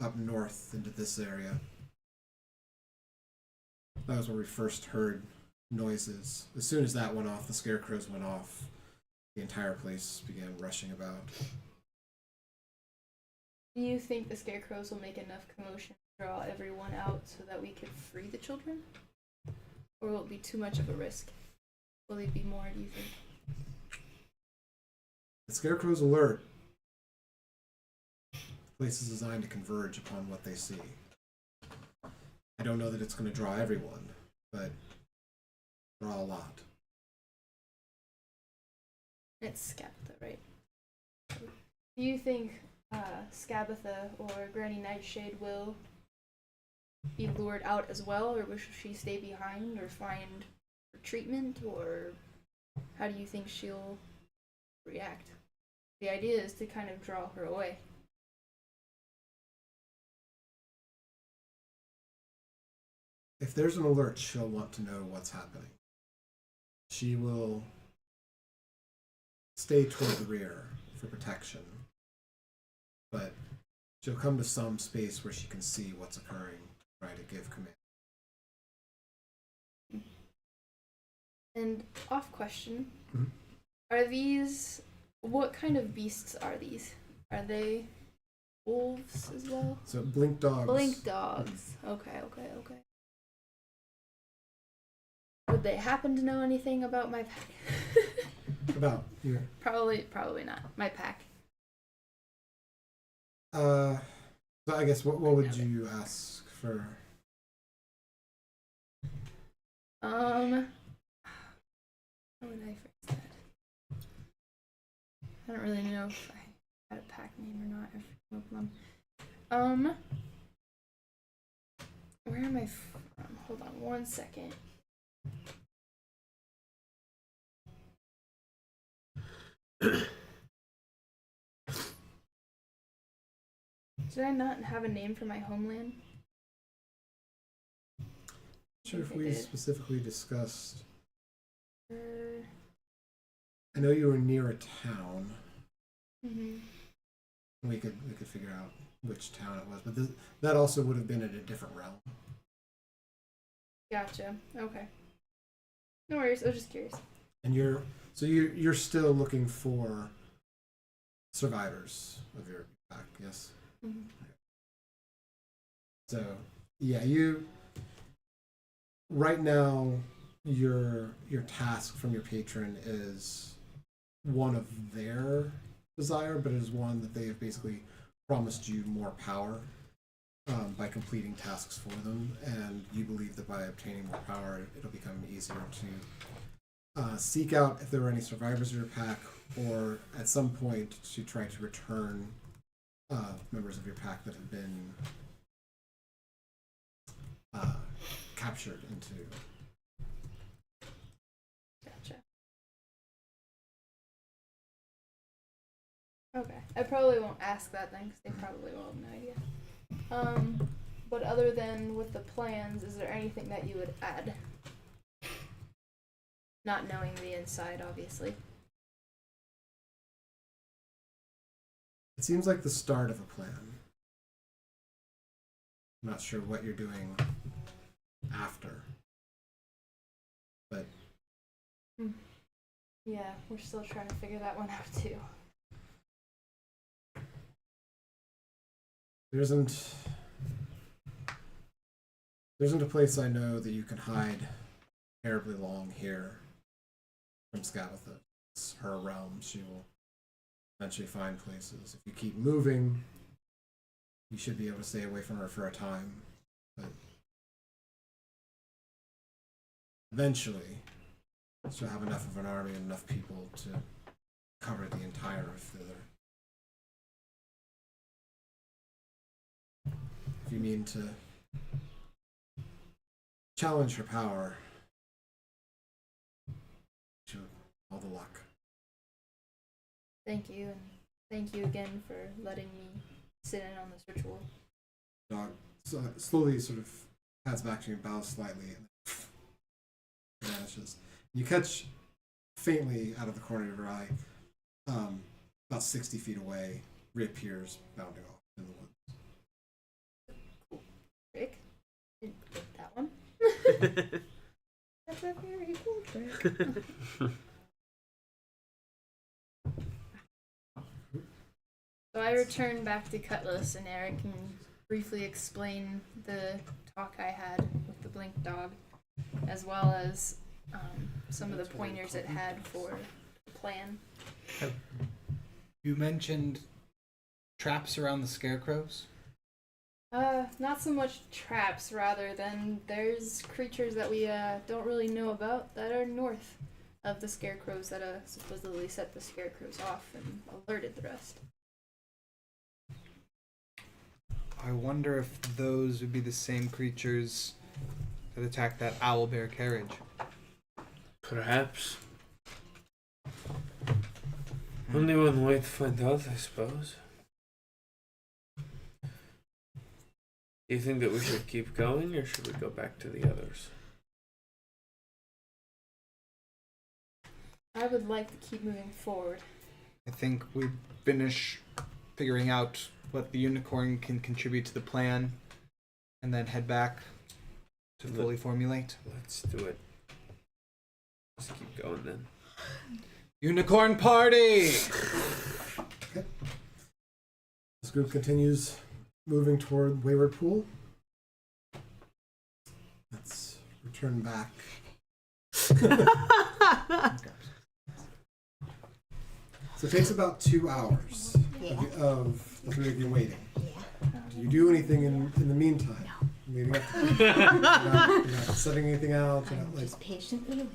up north into this area. That was where we first heard noises. As soon as that went off, the scarecrows went off. The entire place began rushing about. Do you think the scarecrows will make enough commotion to draw everyone out so that we could free the children? Or will it be too much of a risk? Will they be more, do you think? The scarecrows alert. The place is designed to converge upon what they see. I don't know that it's going to draw everyone, but draw a lot. It's Scabatha, right? Do you think Scabatha or Granny Nightshade will be lured out as well, or will she stay behind or find treatment, or how do you think she'll react? The idea is to kind of draw her away. If there's an alert, she'll want to know what's happening. She will stay toward the rear for protection, but she'll come to some space where she can see what's occurring, try to give command. And off question, Mhm. Are these, what kind of beasts are these? Are they wolves as well? So blink dogs. Blink dogs. Okay. Would they happen to know anything about my pack? About here. Probably not. My pack. So I guess what would you ask for? How would I phrase that? I don't really know if I had a pack name or not. I've come up with them. Where am I from? Hold on 1 second. Did I not have a name for my homeland? Not sure if we specifically discussed. Uh, I know you were near a town. mhm. We could figure out which town it was, but that also would have been in a different realm. Gotcha. Okay. No worries. I was just curious. And you're still looking for survivors of your pack. Yes. Mhm. So yeah, you right now your task from your patron is one of their desire, but it is one that they have basically promised you more power by completing tasks for them, and you believe that by obtaining more power, it'll become easier to seek out if there are any survivors of your pack, or at some point to try to return members of your pack that have been captured into. Gotcha. Okay. I probably won't ask that then, because they probably will have no idea. But other than with the plans, is there anything that you would add? Not knowing the inside, obviously. It seems like the start of a plan. I'm not sure what you're doing after, but Yeah, we're still trying to figure that one out too. there isn't a place I know that you can hide terribly long here from Scabatha. It's her realm. She will eventually find places. If you keep moving, you should be able to stay away from her for a time, but eventually she'll have enough of an army and enough people to cover the entire of Thither. If you mean to challenge her power, to all the luck. Thank you, and thank you again for letting me sit in on this ritual. Dog slowly sort of pats back to you and bows slightly and vanishes. You catch faintly out of the corner of your eye, about 60 feet away, reappears bounding off in the woods. Trick? Didn't get that one. That's a very cool trick. So I return back to Cutlass, and Eric can briefly explain the talk I had with the blink dog, as well as some of the pointers it had for the plan. You mentioned traps around the scarecrows? Not so much traps, rather than there's creatures that we don't really know about that are north of the scarecrows that supposedly set the scarecrows off and alerted the rest. I wonder if those would be the same creatures that attacked that Owlbear carriage. Perhaps. Only one way to find out, I suppose. Do you think that we should keep going, or should we go back to the others? I would like to keep moving forward. I think we finish figuring out what the unicorn can contribute to the plan, and then head back to fully formulate. Let's do it. Let's keep going then. Unicorn party! Okay. This group continues moving toward Wayward Pool. Let's return back. So it takes about 2 hours of the three of you waiting. Do you do anything in the meantime? Leading up to you're not setting anything out? You're not, like, Just patiently waiting.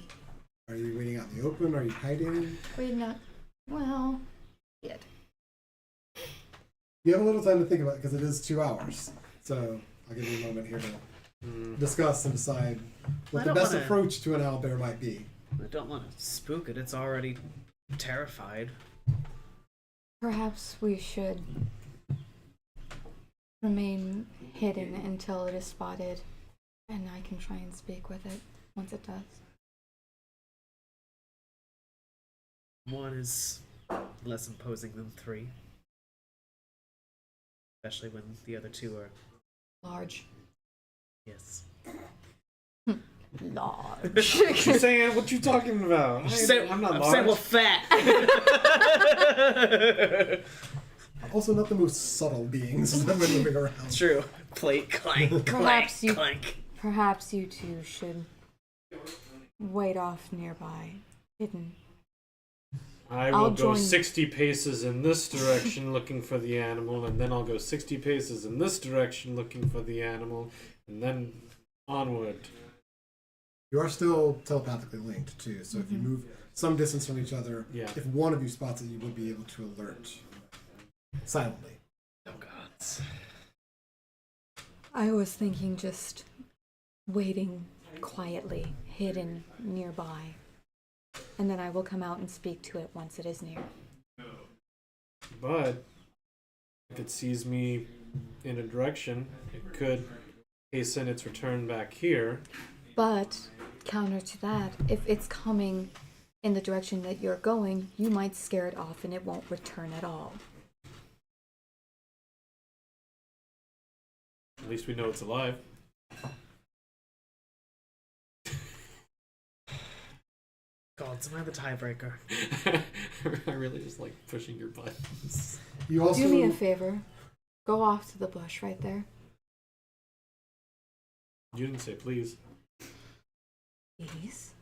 are you waiting out in the open? Are you hiding? We're not. Well, yet. You have a little time to think about it because it is 2 hours. So I'll give you a moment here to discuss and decide what I the don't best wanna- approach to an owlbear might be. I don't want to spook it. It's already terrified. Perhaps we should remain hidden until it is spotted, and I can try and speak with it once it does. One is less imposing than three. Especially when the other two are... Large. Yes. large. She's saying, what you talking about? I'm not large. saying we're fat. Also, not the most subtle beings that we're moving around. True. Plate clank, Perhaps clank, you- clank. Perhaps you two should wait off nearby, hidden. I will I'll go join- 60 paces in this direction looking for the animal, and then I'll go 60 paces in this direction looking for the animal, and then onward. You are still telepathically linked too, so if you move some distance from each other, Yeah. if one of you spots it, you would be able to alert silently. Oh gods. I was thinking just waiting quietly, hidden nearby. And then I will come out and speak to it once it is near. But if it sees me in a direction, it could hasten its return back here. But, counter to that, if it's coming in the direction that you're going, you might scare it off and it won't return at all. At least we know it's alive. Gods, am I the tiebreaker? I really just like pushing your buttons. You also Do me a favor. Go off to the bush right there. You didn't say please. Please.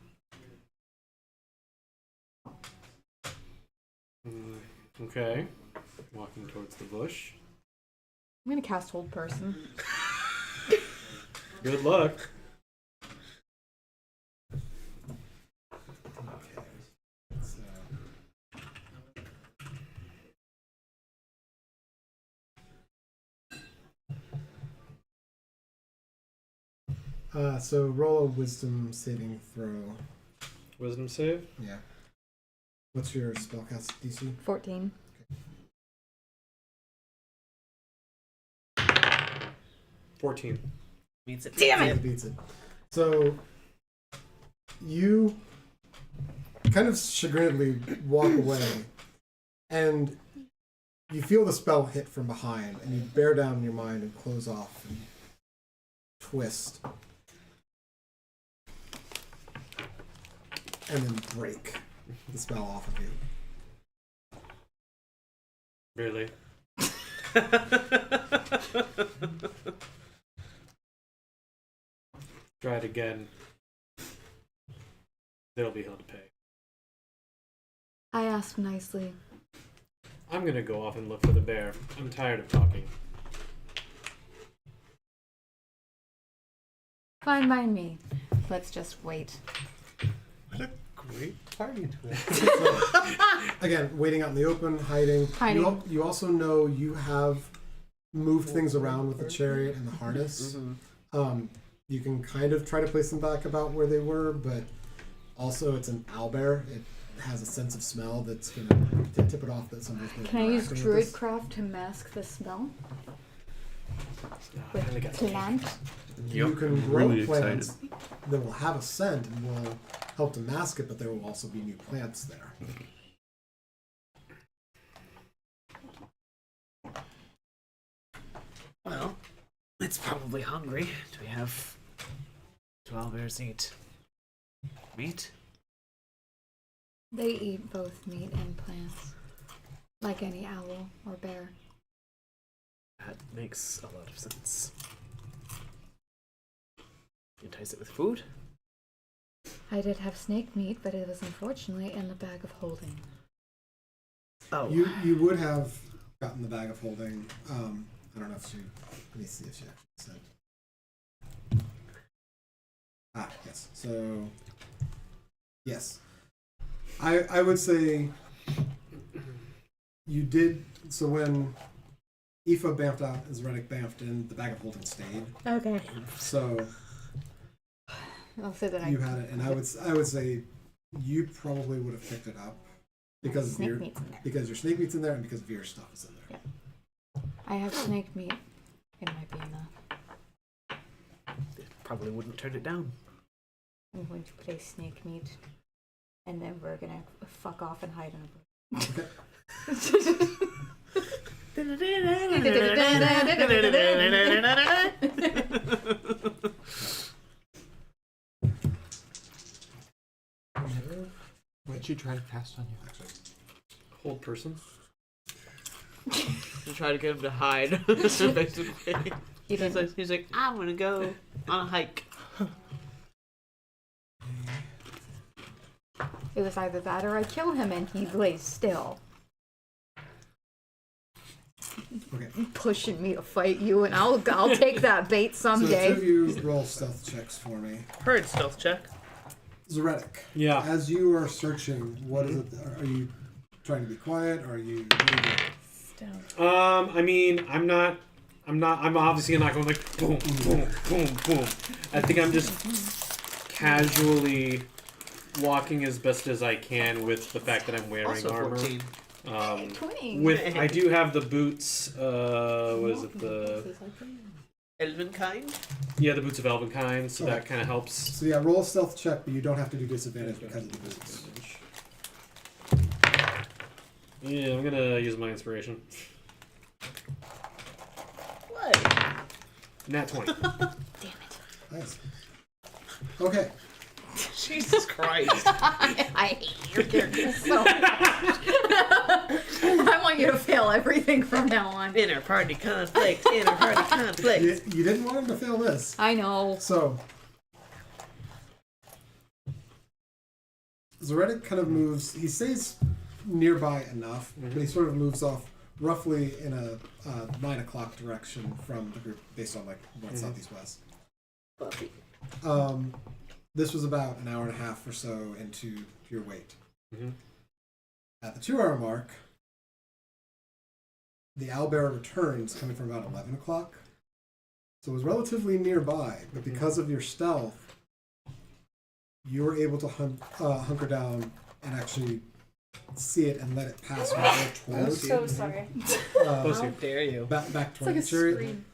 Okay. Walking towards the bush. I'm gonna cast Hold Person. Good luck. So roll a wisdom saving throw. Wisdom save. Yeah. What's your spellcast DC? 14. 14. Means it. Damn It beats it. So you kind of chagrinedly walk away, and you feel the spell hit from behind, and you bear down in your mind and close off and twist, and then break the spell off of you. Really? Try it again. There'll be hell to pay. I asked nicely. I'm gonna go off and look for the bear. I'm tired of talking. Fine by me. Let's just wait. What a great party twist. Again, waiting out in the open, hiding. Hiding. You also know you have moved things around with the chariot and the harness. You can kind of try to place them back about where they were, but also it's an owlbear. It has a sense of smell that's going to tip it off that somebody's going to Can I use interacting with this. Druidcraft to mask the smell? I only got Plant? You can grow really plants that will have a scent and will help to mask it, but there will also be new plants there. Well, it's probably hungry. Do owlbears eat meat? They eat both meat and plants. Like any owl or bear. That makes a lot of sense. Entice it with food? I did have snake meat, but it was unfortunately in the bag of holding. Oh. You would have gotten the bag of holding. I don't know if she. Let me see if she actually said. Yes. So, yes. I would say you did. So when Aoife bamfed out as Reddick bamfed in, the bag of holding stayed. Okay. So I'll say that you had it, and I would say you probably would have picked it up because snake your meat's in there. because your snake meat's in there and because Veer's stuff is in there. Yeah. I have snake meat. It might be enough. Probably wouldn't turn it down. I'm going to place snake meat, and then we're gonna fuck off and hide in a bush. try to cast on you? Hold person. To try to get him to hide, basically. He's like, I'm gonna go on a hike. It was either that or I kill him and he lays still. Okay. Pushing me to fight you, and I'll take that bait So someday. two of you roll stealth checks for me. Heard stealth check. Zoretic. Yeah. As you are searching, what is it? Are you trying to be quiet? Or are you? I mean, I'm obviously not going like boom, boom, boom, boom. I think I'm just casually walking as best as I can with the fact that I'm wearing Also armor. 14. With I do have the boots. What is it? The Elvenkind? yeah, the boots of Elvenkind. So Okay. that kind of helps. So yeah, roll a stealth check, but you don't have to do disadvantage because of the boots. Yeah, I'm gonna use my inspiration. What? Nat 20. Nice. Okay. Jesus Christ. I hate your character so much. I want you to fail everything from now on. Inner party conflict. Inner party conflict. You didn't want him to fail this. I know. So, Zoretic kind of moves. He stays nearby enough, but he sort of moves off roughly in a 9 o'clock direction from the group, based on like north, south, east, west. This was about an hour and a half or so into your wait. At the 2-hour mark, the Owlbear returns, coming from about 11 o'clock. So it was relatively nearby, but because of your stealth, you were able to hunker down and actually see it and let it pass right I'm towards so sorry. How dare you? back It's toward like the a chariot, scream.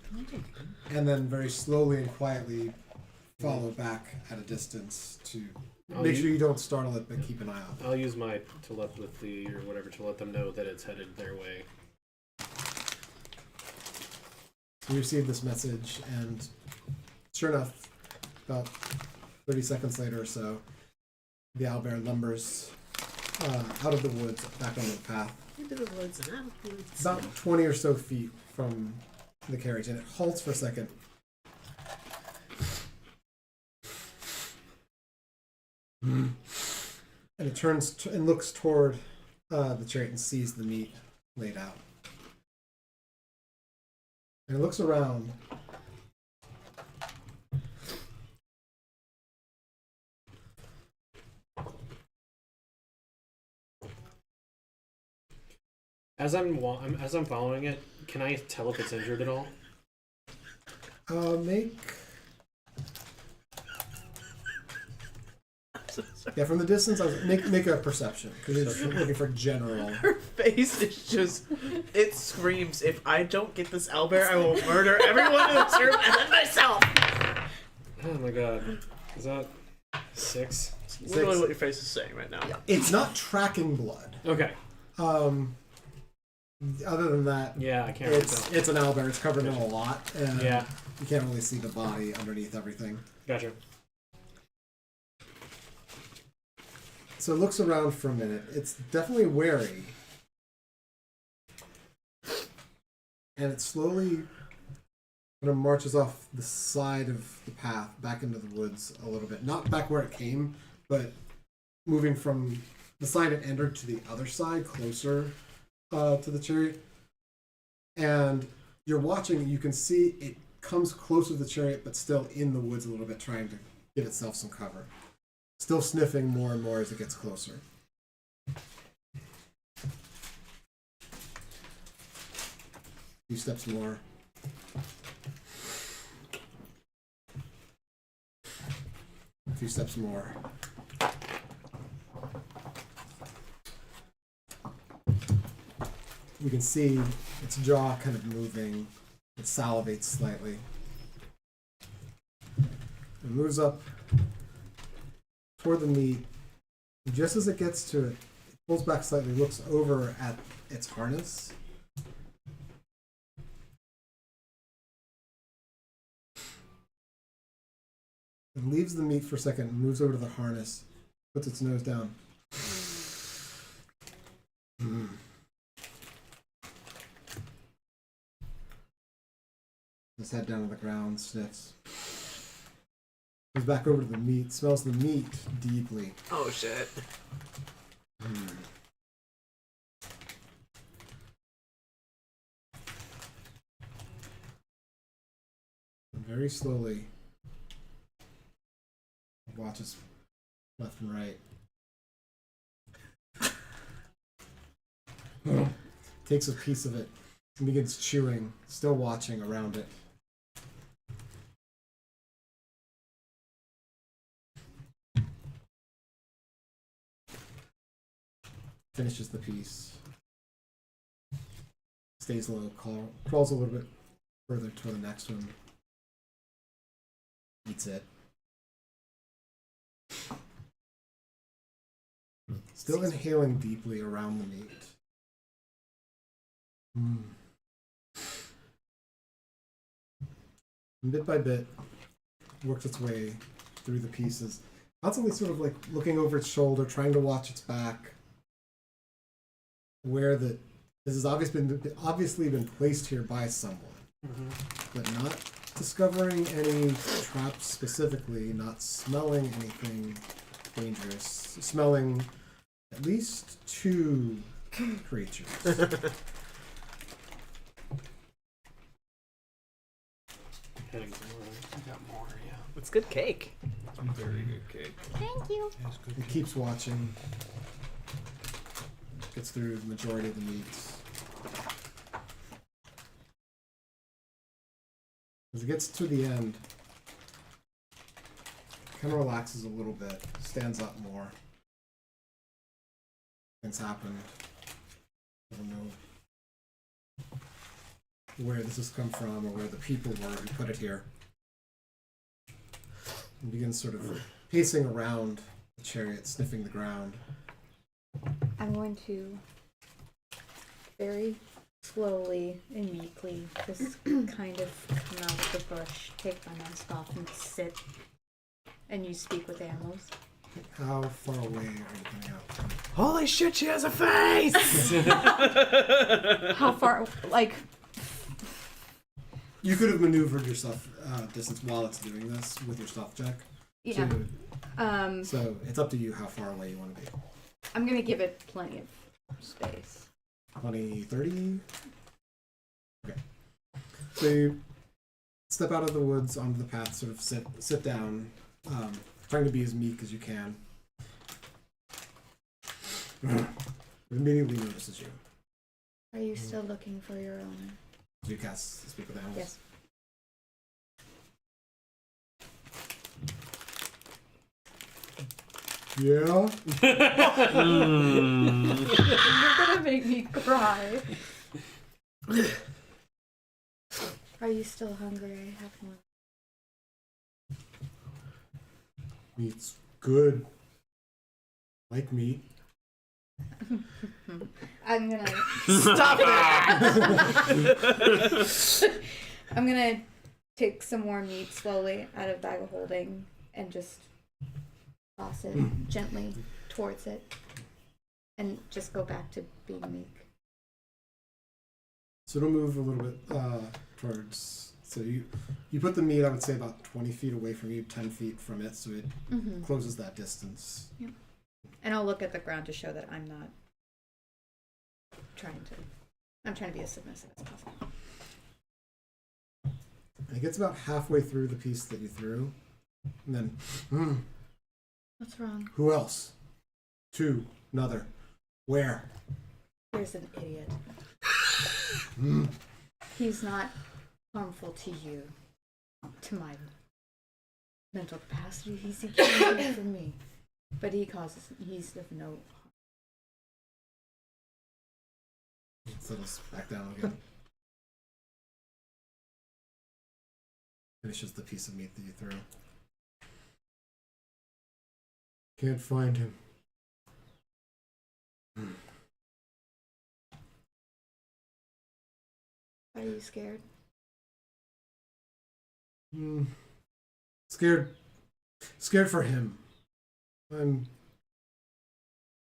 and then very slowly and quietly follow back at a distance to make sure you don't startle it, but keep an eye out. I'll use my telepathy or whatever to let them know that it's headed their way. You receive this message, and sure enough, about 30 seconds later or so, the owlbear lumbers out of the woods back onto the path, Into the woods and out of the woods. about 20 or so feet from the carriage, and it halts for a second. And it turns and looks toward the chariot and sees the meat laid out. And it looks around. As I'm following it, can I tell if it's injured at all? Make. Yeah, from the distance, I was make a perception because you're looking for general. Her face is just, it screams, if I don't get this owlbear, I will murder everyone in this room and then myself. Oh my god. Is that 6? Literally what your face is saying right now. It's not tracking blood. Okay. Other than that, Yeah, I can't really it's tell. it's an owlbear. It's covered in a lot. And Yeah. you can't really see the body underneath everything. Gotcha. So it looks around for a minute. It's definitely wary. And it slowly kind of marches off the side of the path back into the woods a little bit. Not back where it came, but moving from the side it entered to the other side, closer to the chariot. And you're watching, you can see it comes closer to the chariot, but still in the woods a little bit, trying to give itself some cover. Still sniffing more and more as it gets closer. A few steps more. A few steps more. You can see its jaw kind of moving. It salivates slightly. It moves up toward the meat. Just as it gets to it, it pulls back slightly, looks over at its harness. It leaves the meat for a second, moves over to the harness, puts its nose down. His head down on the ground, sniffs. Goes back over to the meat, smells the meat deeply. Oh shit. And very slowly, watches left and right. Takes a piece of it and begins chewing, still watching around it. Finishes the piece. Stays low, crawls a little bit further to the next one. Eats it. Still inhaling deeply around the meat. And bit by bit, works its way through the pieces. Constantly sort of like looking over its shoulder, trying to watch its back. Where this has obviously been placed here by someone. But not discovering any traps specifically, not smelling anything dangerous. Smelling at least 2 creatures. Heading somewhere. I got more, yeah. It's good cake. Very good cake. Thank you. Yeah, it's good. It keeps watching. Gets through the majority of the meats. As it gets to the end, kind of relaxes a little bit, stands up more. Things happened. I don't know where this has come from or where the people were who put it here. And begins sort of pacing around the chariot, sniffing the ground. I'm going to very slowly and meekly just kind of come out of the bush, take my mask off, and sit. And you speak with animals. How far away are you coming out? Holy shit, she has a face! How far? Like, You could have maneuvered yourself distance while it's doing this with your stealth check. yeah. So it's up to you how far away you want to be. I'm gonna give it plenty of space. 20, 30? Okay. So you step out of the woods onto the path, sort of sit down, trying to be as meek as you can. It immediately notices you. Are you still looking for your owner? So you cast Speak with Animals. Yes. Yeah? You're gonna make me cry. Are you still hungry? I have more. Meat's good. Like meat. I'm gonna. Stop it! I'm gonna take some more meat slowly out of bag of holding and just toss it gently towards it, and just go back to being meek. So it'll move a little bit towards. So you put the meat, I would say, about 20 feet away from you, 10 feet from it, so it closes that distance. Yep. And I'll look at the ground to show that I'm not I'm trying to be as submissive as possible. And it gets about halfway through the piece that you threw, and then, What's wrong? who else? 2, another. Where? Here's an idiot. He's not harmful to you, to my mental capacity. He's good for me, but he's of no harm. Settles back down again. Finishes the piece of meat that you threw. Can't find him. Are you scared? Scared for him. I'm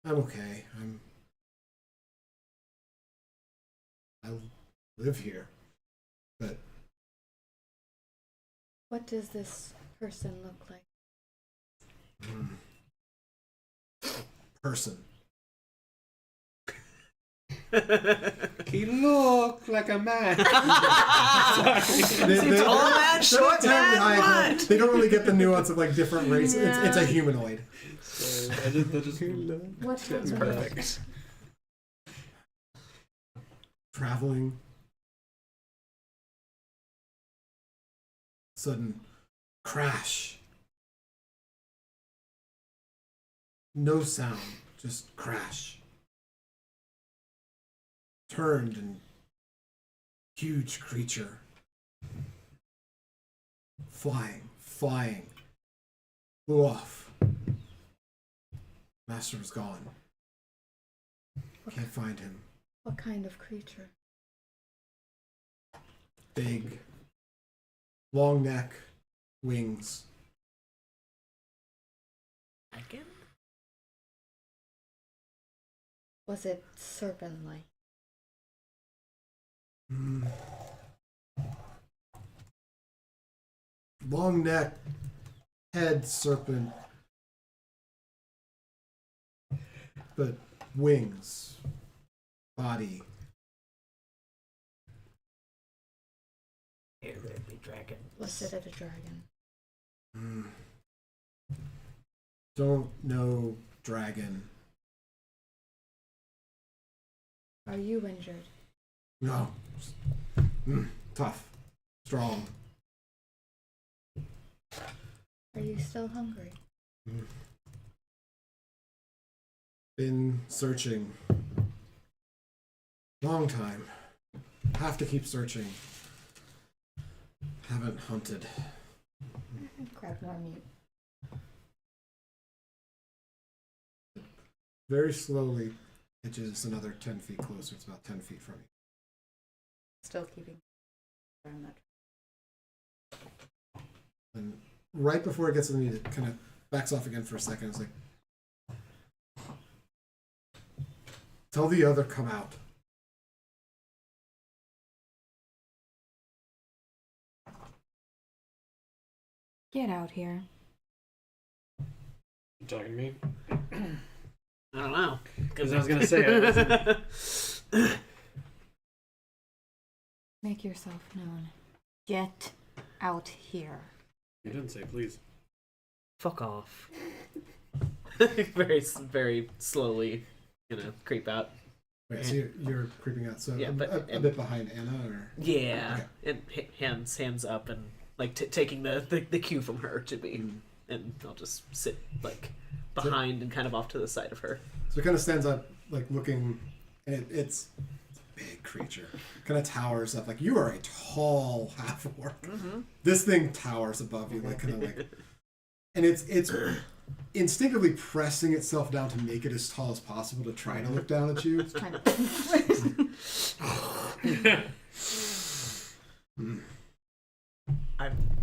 okay. I live here, but What does this person look like? Person. He looked like a man. Tall man, short man, what? They don't really get the nuance of like different races. It's a humanoid. I just What That's happened? perfect. Traveling. Sudden crash. No sound, just crash. Turned and huge creature. Flying. Flew off. Master was gone. Can't find him. What kind of creature? Big. Long neck. Wings. Again? Was it serpent-like? Long neck. Head serpent. But wings. Body. Here, baby dragon. Was it a dragon? Don't know dragon. Are you injured? No. Tough. Strong. Are you still hungry? Been searching. Long time. Have to keep searching. Haven't hunted. Grab more meat. Very slowly edges another 10 feet closer. It's about 10 feet from you. Still keeping around that. And right before it gets to the meat, it kind of backs off again for a second. It's like, tell the other come out. Get out here. You talking to me? I don't know. Because I was gonna say. Make yourself known. Get out here. You didn't say please. Fuck off. Very, very slowly, creep out. Wait, so you're creeping out. So Yeah, a bit behind Anna, or Yeah, and hands up and taking the cue from her to be, and I'll just sit behind and kind of off to the side of her. so it kind of stands up, looking. And it's a big creature. Kind of towers up. Like, you are a tall half orc. Mm-hmm. This thing towers above you, and it's instinctively pressing itself down to make it as tall as possible to try to look down at you. It's trying to.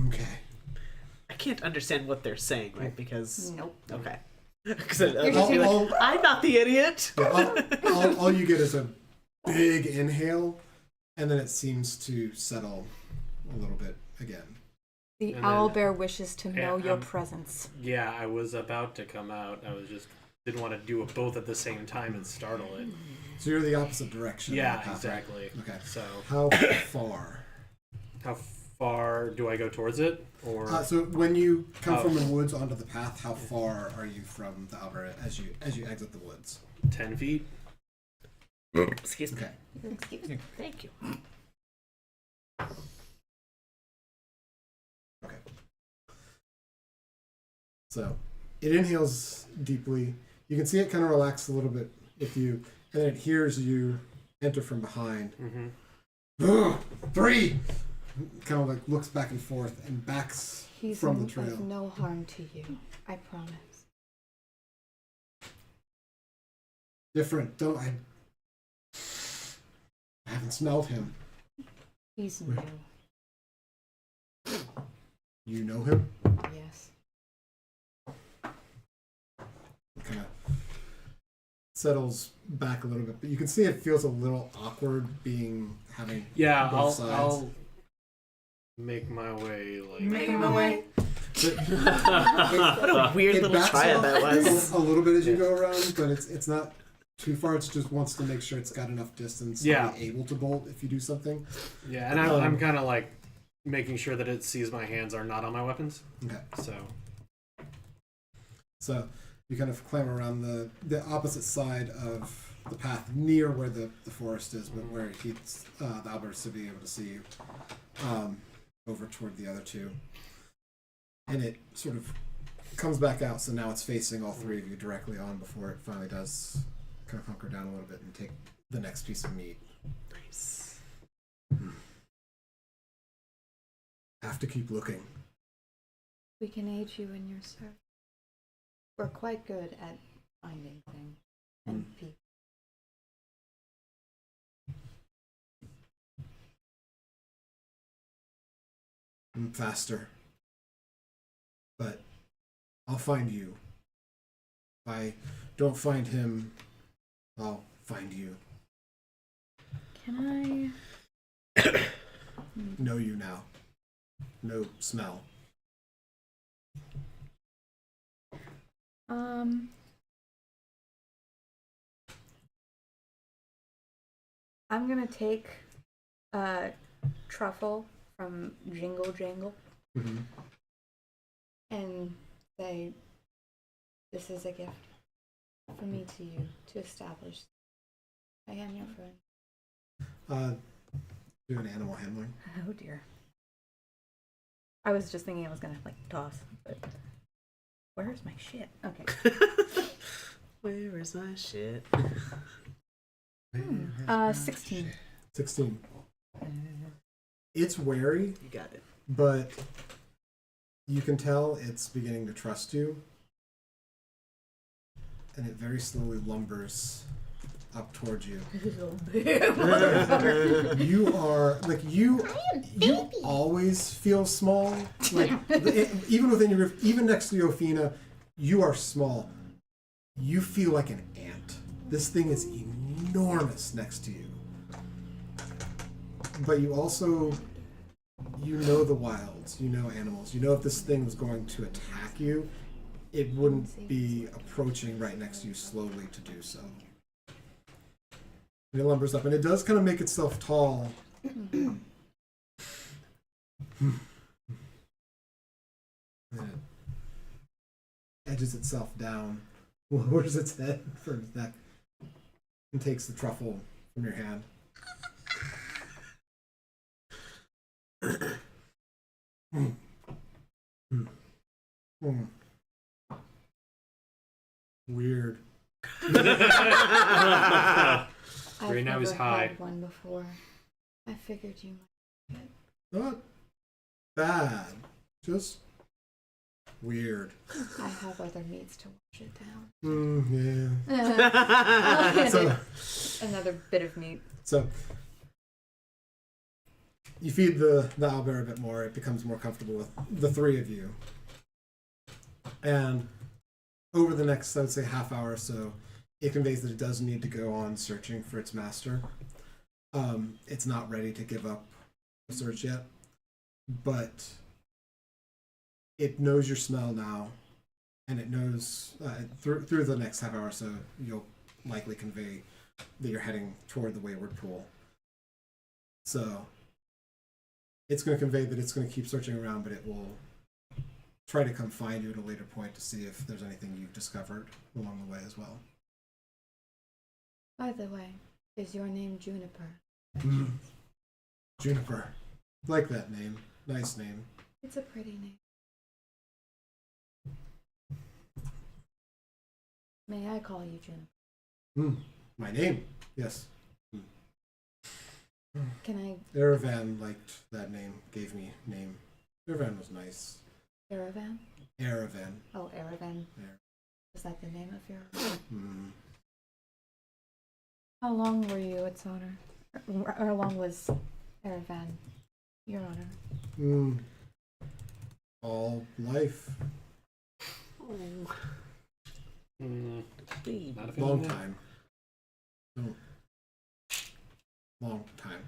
Okay. I can't understand what they're saying, right? Because Nope. okay, because I'll- I'm not the idiot. Yeah, all you get is a big inhale, and then it seems to settle a little bit again. The And then- owlbear wishes to know Yeah, your I'm- presence. Yeah, I was about to come out. I was just didn't want to do it both at the same time and startle it. So you're the opposite direction. of the Yeah, path, right? exactly. Okay. So How far? how far do I go towards it? Or So when you come Oh. from the woods onto the path, how far are you from the Owlbear as you exit the woods? 10 feet? Excuse me. Okay. Excuse me. Thank you. Okay. So it inhales deeply. You can see it kind of relax a little bit with you, and then it hears you enter from behind. Mm-hmm. 3! Kind of looks back and forth and backs He's from the trail. of no harm to you. I promise. Different. I haven't smelled him. He's new. You know him? Yes. Kind of settles back a little bit, but you can see it feels a little awkward having Yeah, both sides. make my way like. Making my way. What a weird It little backs triad off that was. a little bit as you go around, but it's not too far. It just wants to make sure it's got enough distance to be able to bolt if you do something. Yeah, and I'm kind of like making sure that it sees my hands are not on my weapons. Okay. So You kind of climb around the opposite side of the path near where the forest is, but where he's the Owlbear to be able to see you over toward the other two. And it sort of comes back out, so now it's facing all three of you directly on before it finally does kind of hunker down a little bit and take the next piece of meat. Nice. Have to keep looking. We can aid you in your search. We're quite good at finding things and people. Faster. But I'll find you. If I don't find him, I'll find you. Can Know you now. No smell. I'm gonna take truffle from Jingle Jangle Mm-hmm. and say, this is a gift from me to you to establish I am your friend. Do an animal handling. Oh dear. I was just thinking I was gonna like toss, but where's my shit? Okay. Where is my shit? 16. 16. It's wary, You got it. but you can tell it's beginning to trust you. And it very slowly lumbers up towards you. You are like you always feel small. Like even within your group, even next to Yofina, you are small. You feel like an ant. This thing is enormous next to you. But you also know the wilds, you know animals. You know if this thing was going to attack you, it wouldn't be approaching right next to you slowly to do so. And it lumbers up, and it does kind of make itself tall. And it edges itself down, lowers its head for its neck, and takes the truffle from your hand. Weird. Right now he's I've never high. had one before. I figured you might. Not bad. Just weird. I have other meats to wash it down. Yeah. So, Another bit of meat. so you feed the owlbear a bit more. It becomes more comfortable with the three of you. And over the next, I would say, half hour or so, it conveys that it does need to go on searching for its master. It's not ready to give up the search yet, but it knows your smell now, and it knows through the next half hour or so, you'll likely convey that you're heading toward the Wayward Pool. So it's going to convey that it's going to keep searching around, but it will try to come find you at a later point to see if there's anything you've discovered along the way as well. By the way, is your name Juniper? Juniper. Like that name. Nice name. It's a pretty name. May I call you Juniper? My name? Yes. Can I? Erevan liked that name, gave me name. Erevan was nice. Erevan? Erevan. Oh, Erevan. There. Is that the name of your? How long were you its owner? Or how long was Erevan your owner? All life. Not a Long fan. time. No. Long time.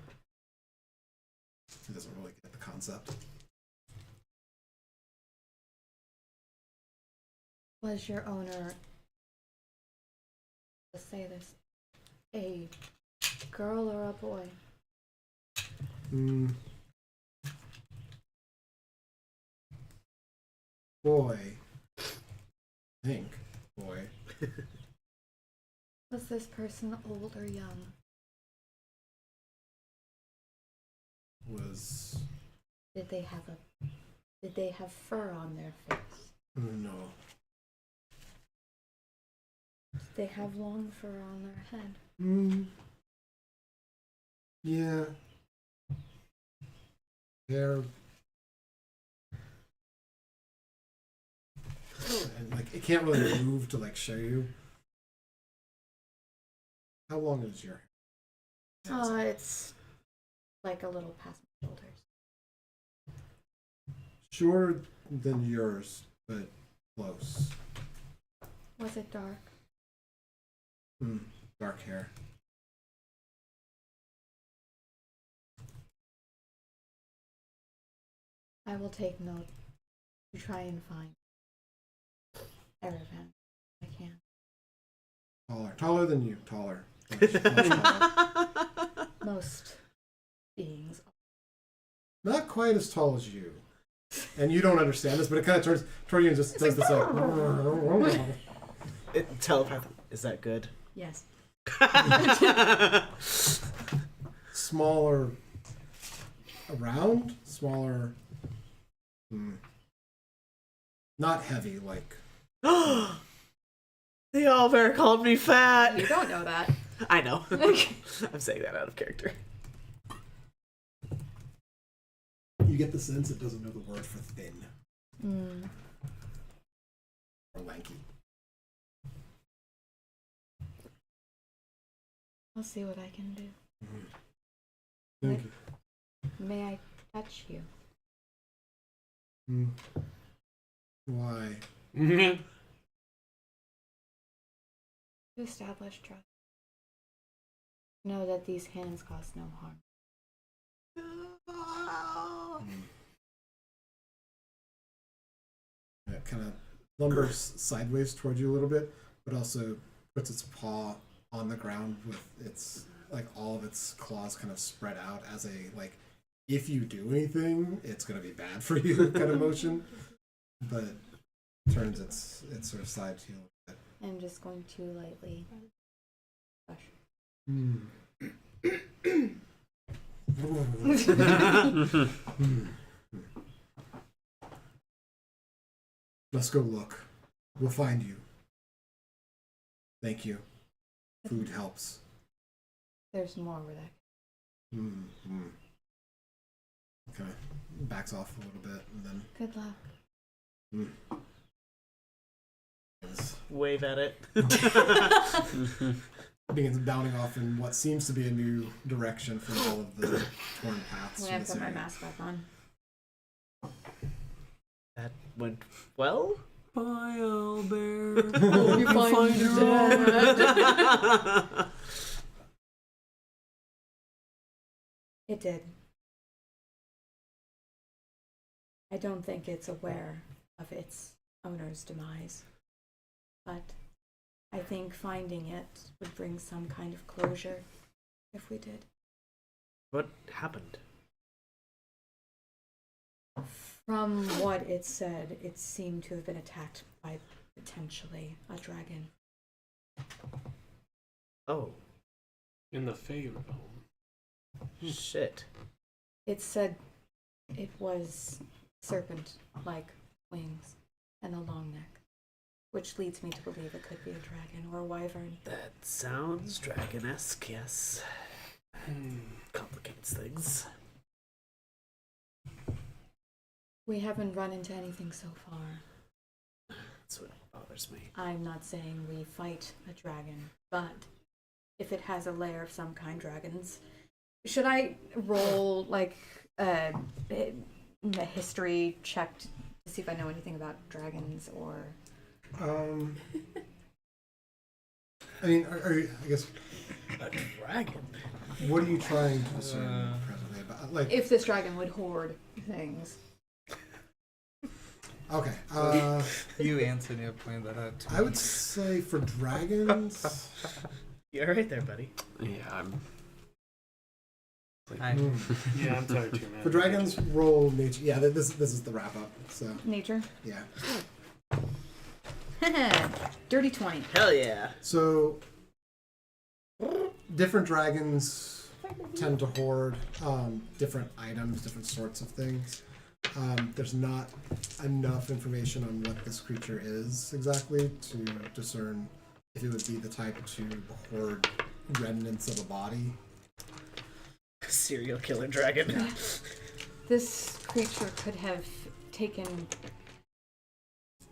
He doesn't really get the concept. concept. Was your owner, let's say this, a girl or a boy? Boy. I think. Boy. Was this person old or young? Was. Did they have fur on their face? No. Did they have long fur on their head? Yeah. Hair. And like it can't really move to like show you. How long is your hair? It's like a little past my shoulders. Shorter than yours, but close. Was it dark? Dark hair. I will take note to try and find Erevan. I can. Taller than you. Taller. Much taller. Most beings. Not quite as tall as you. And you don't understand this, but it kind of turns toward you and just does this like. Telepath. Is that good? Yes. Smaller around, smaller. Not heavy like. The Owlbear called me fat. You don't know that. I know. I'm saying that out of character. You get the sense it doesn't know the word for thin or lanky. I'll see what I can do. Thank you. May I touch you? Why? To establish trust. Know that these hands cause no harm. It kind of lumbers sideways towards you a little bit, but also puts its paw on the ground with its like all of its claws kind of spread out as a like if you do anything, it's gonna be bad for you kind of motion. But turns its sort of side to you a little bit. I'm just going to lightly brush. Let's go look. We'll find you. Thank you. Food helps. There's more where that. Kind of backs off a little bit and then. Good luck. Wave at it. Begins downing off in what seems to be a new direction from all of the torn paths. I'm gonna put my mask back on. That went well. Bye, Owlbear. Hope you find your dad. It did. I don't think it's aware of its owner's demise, but I think finding it would bring some kind of closure if we did. What happened? From what it said, it seemed to have been attacked by potentially a dragon. Oh. In the Fey realm. Shit. It said it was serpent-like wings and a long neck, which leads me to believe it could be a dragon or a wyvern. That sounds dragon-esque, yes. Complicates things. We haven't run into anything so far. That's what bothers me. I'm not saying we fight a dragon, but if it has a lair of some kind, dragons. Should I roll like a history check to see if I know anything about dragons or? I mean, are you, I guess. A dragon? What are you trying to discern presently about? like If this dragon would hoard things. okay. You, Anthony, have pointed that out. I would say for dragons. You're right there, buddy. Yeah, I'm. Yeah, I'm tired too, man. For dragons, roll nature. Yeah, this is the wrap up. So Nature. yeah. Dirty 20. Hell yeah. So different dragons tend to hoard different items, different sorts of things. There's not enough information on what this creature is exactly to discern if it would be the type to hoard remnants of a body. Serial killer dragon. This creature could have taken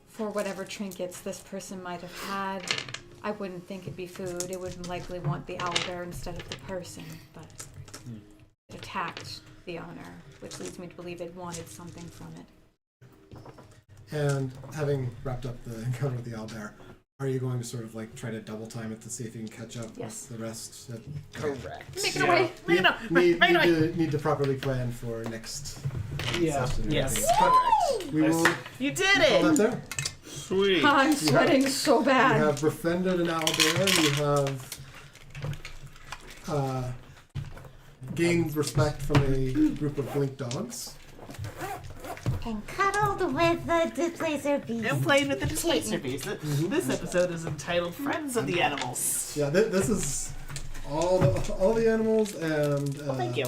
for whatever trinkets this person might have had. I wouldn't think it'd be food. It would likely want the owlbear instead of the person, but it attacked the owner, which leads me to believe it wanted something from it. And having wrapped up the encounter with the owlbear, are you going to sort of like try to double time it to see if you can catch up Yes. with the rest? Correct. Make it away. Need to properly plan for next session. Yes. We will You did call that it. there. Sweet. I'm sweating so You bad. have befriended an owlbear. You have gained respect from a group of blink dogs. And cuddled with the displacer beast. And played with the displacer beast. This episode is entitled "Friends of the Animals." Yeah, this is all the animals and Thank you.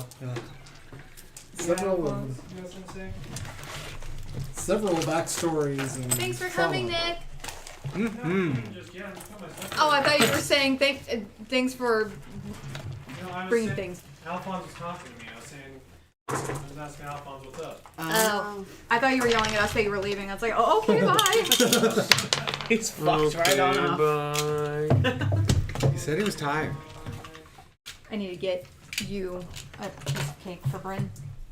several backstories and Thanks for trauma. coming, Nick. Oh, I thought you were saying thanks for bringing things. Alphonse was talking to me. I was asking Alphonse what's up. Oh, I thought you were yelling at us that you were leaving. I was like, oh, okay, bye. He's fucked right on off. Bye. He said he was tired. I need to get you a piece of cake for Bryn.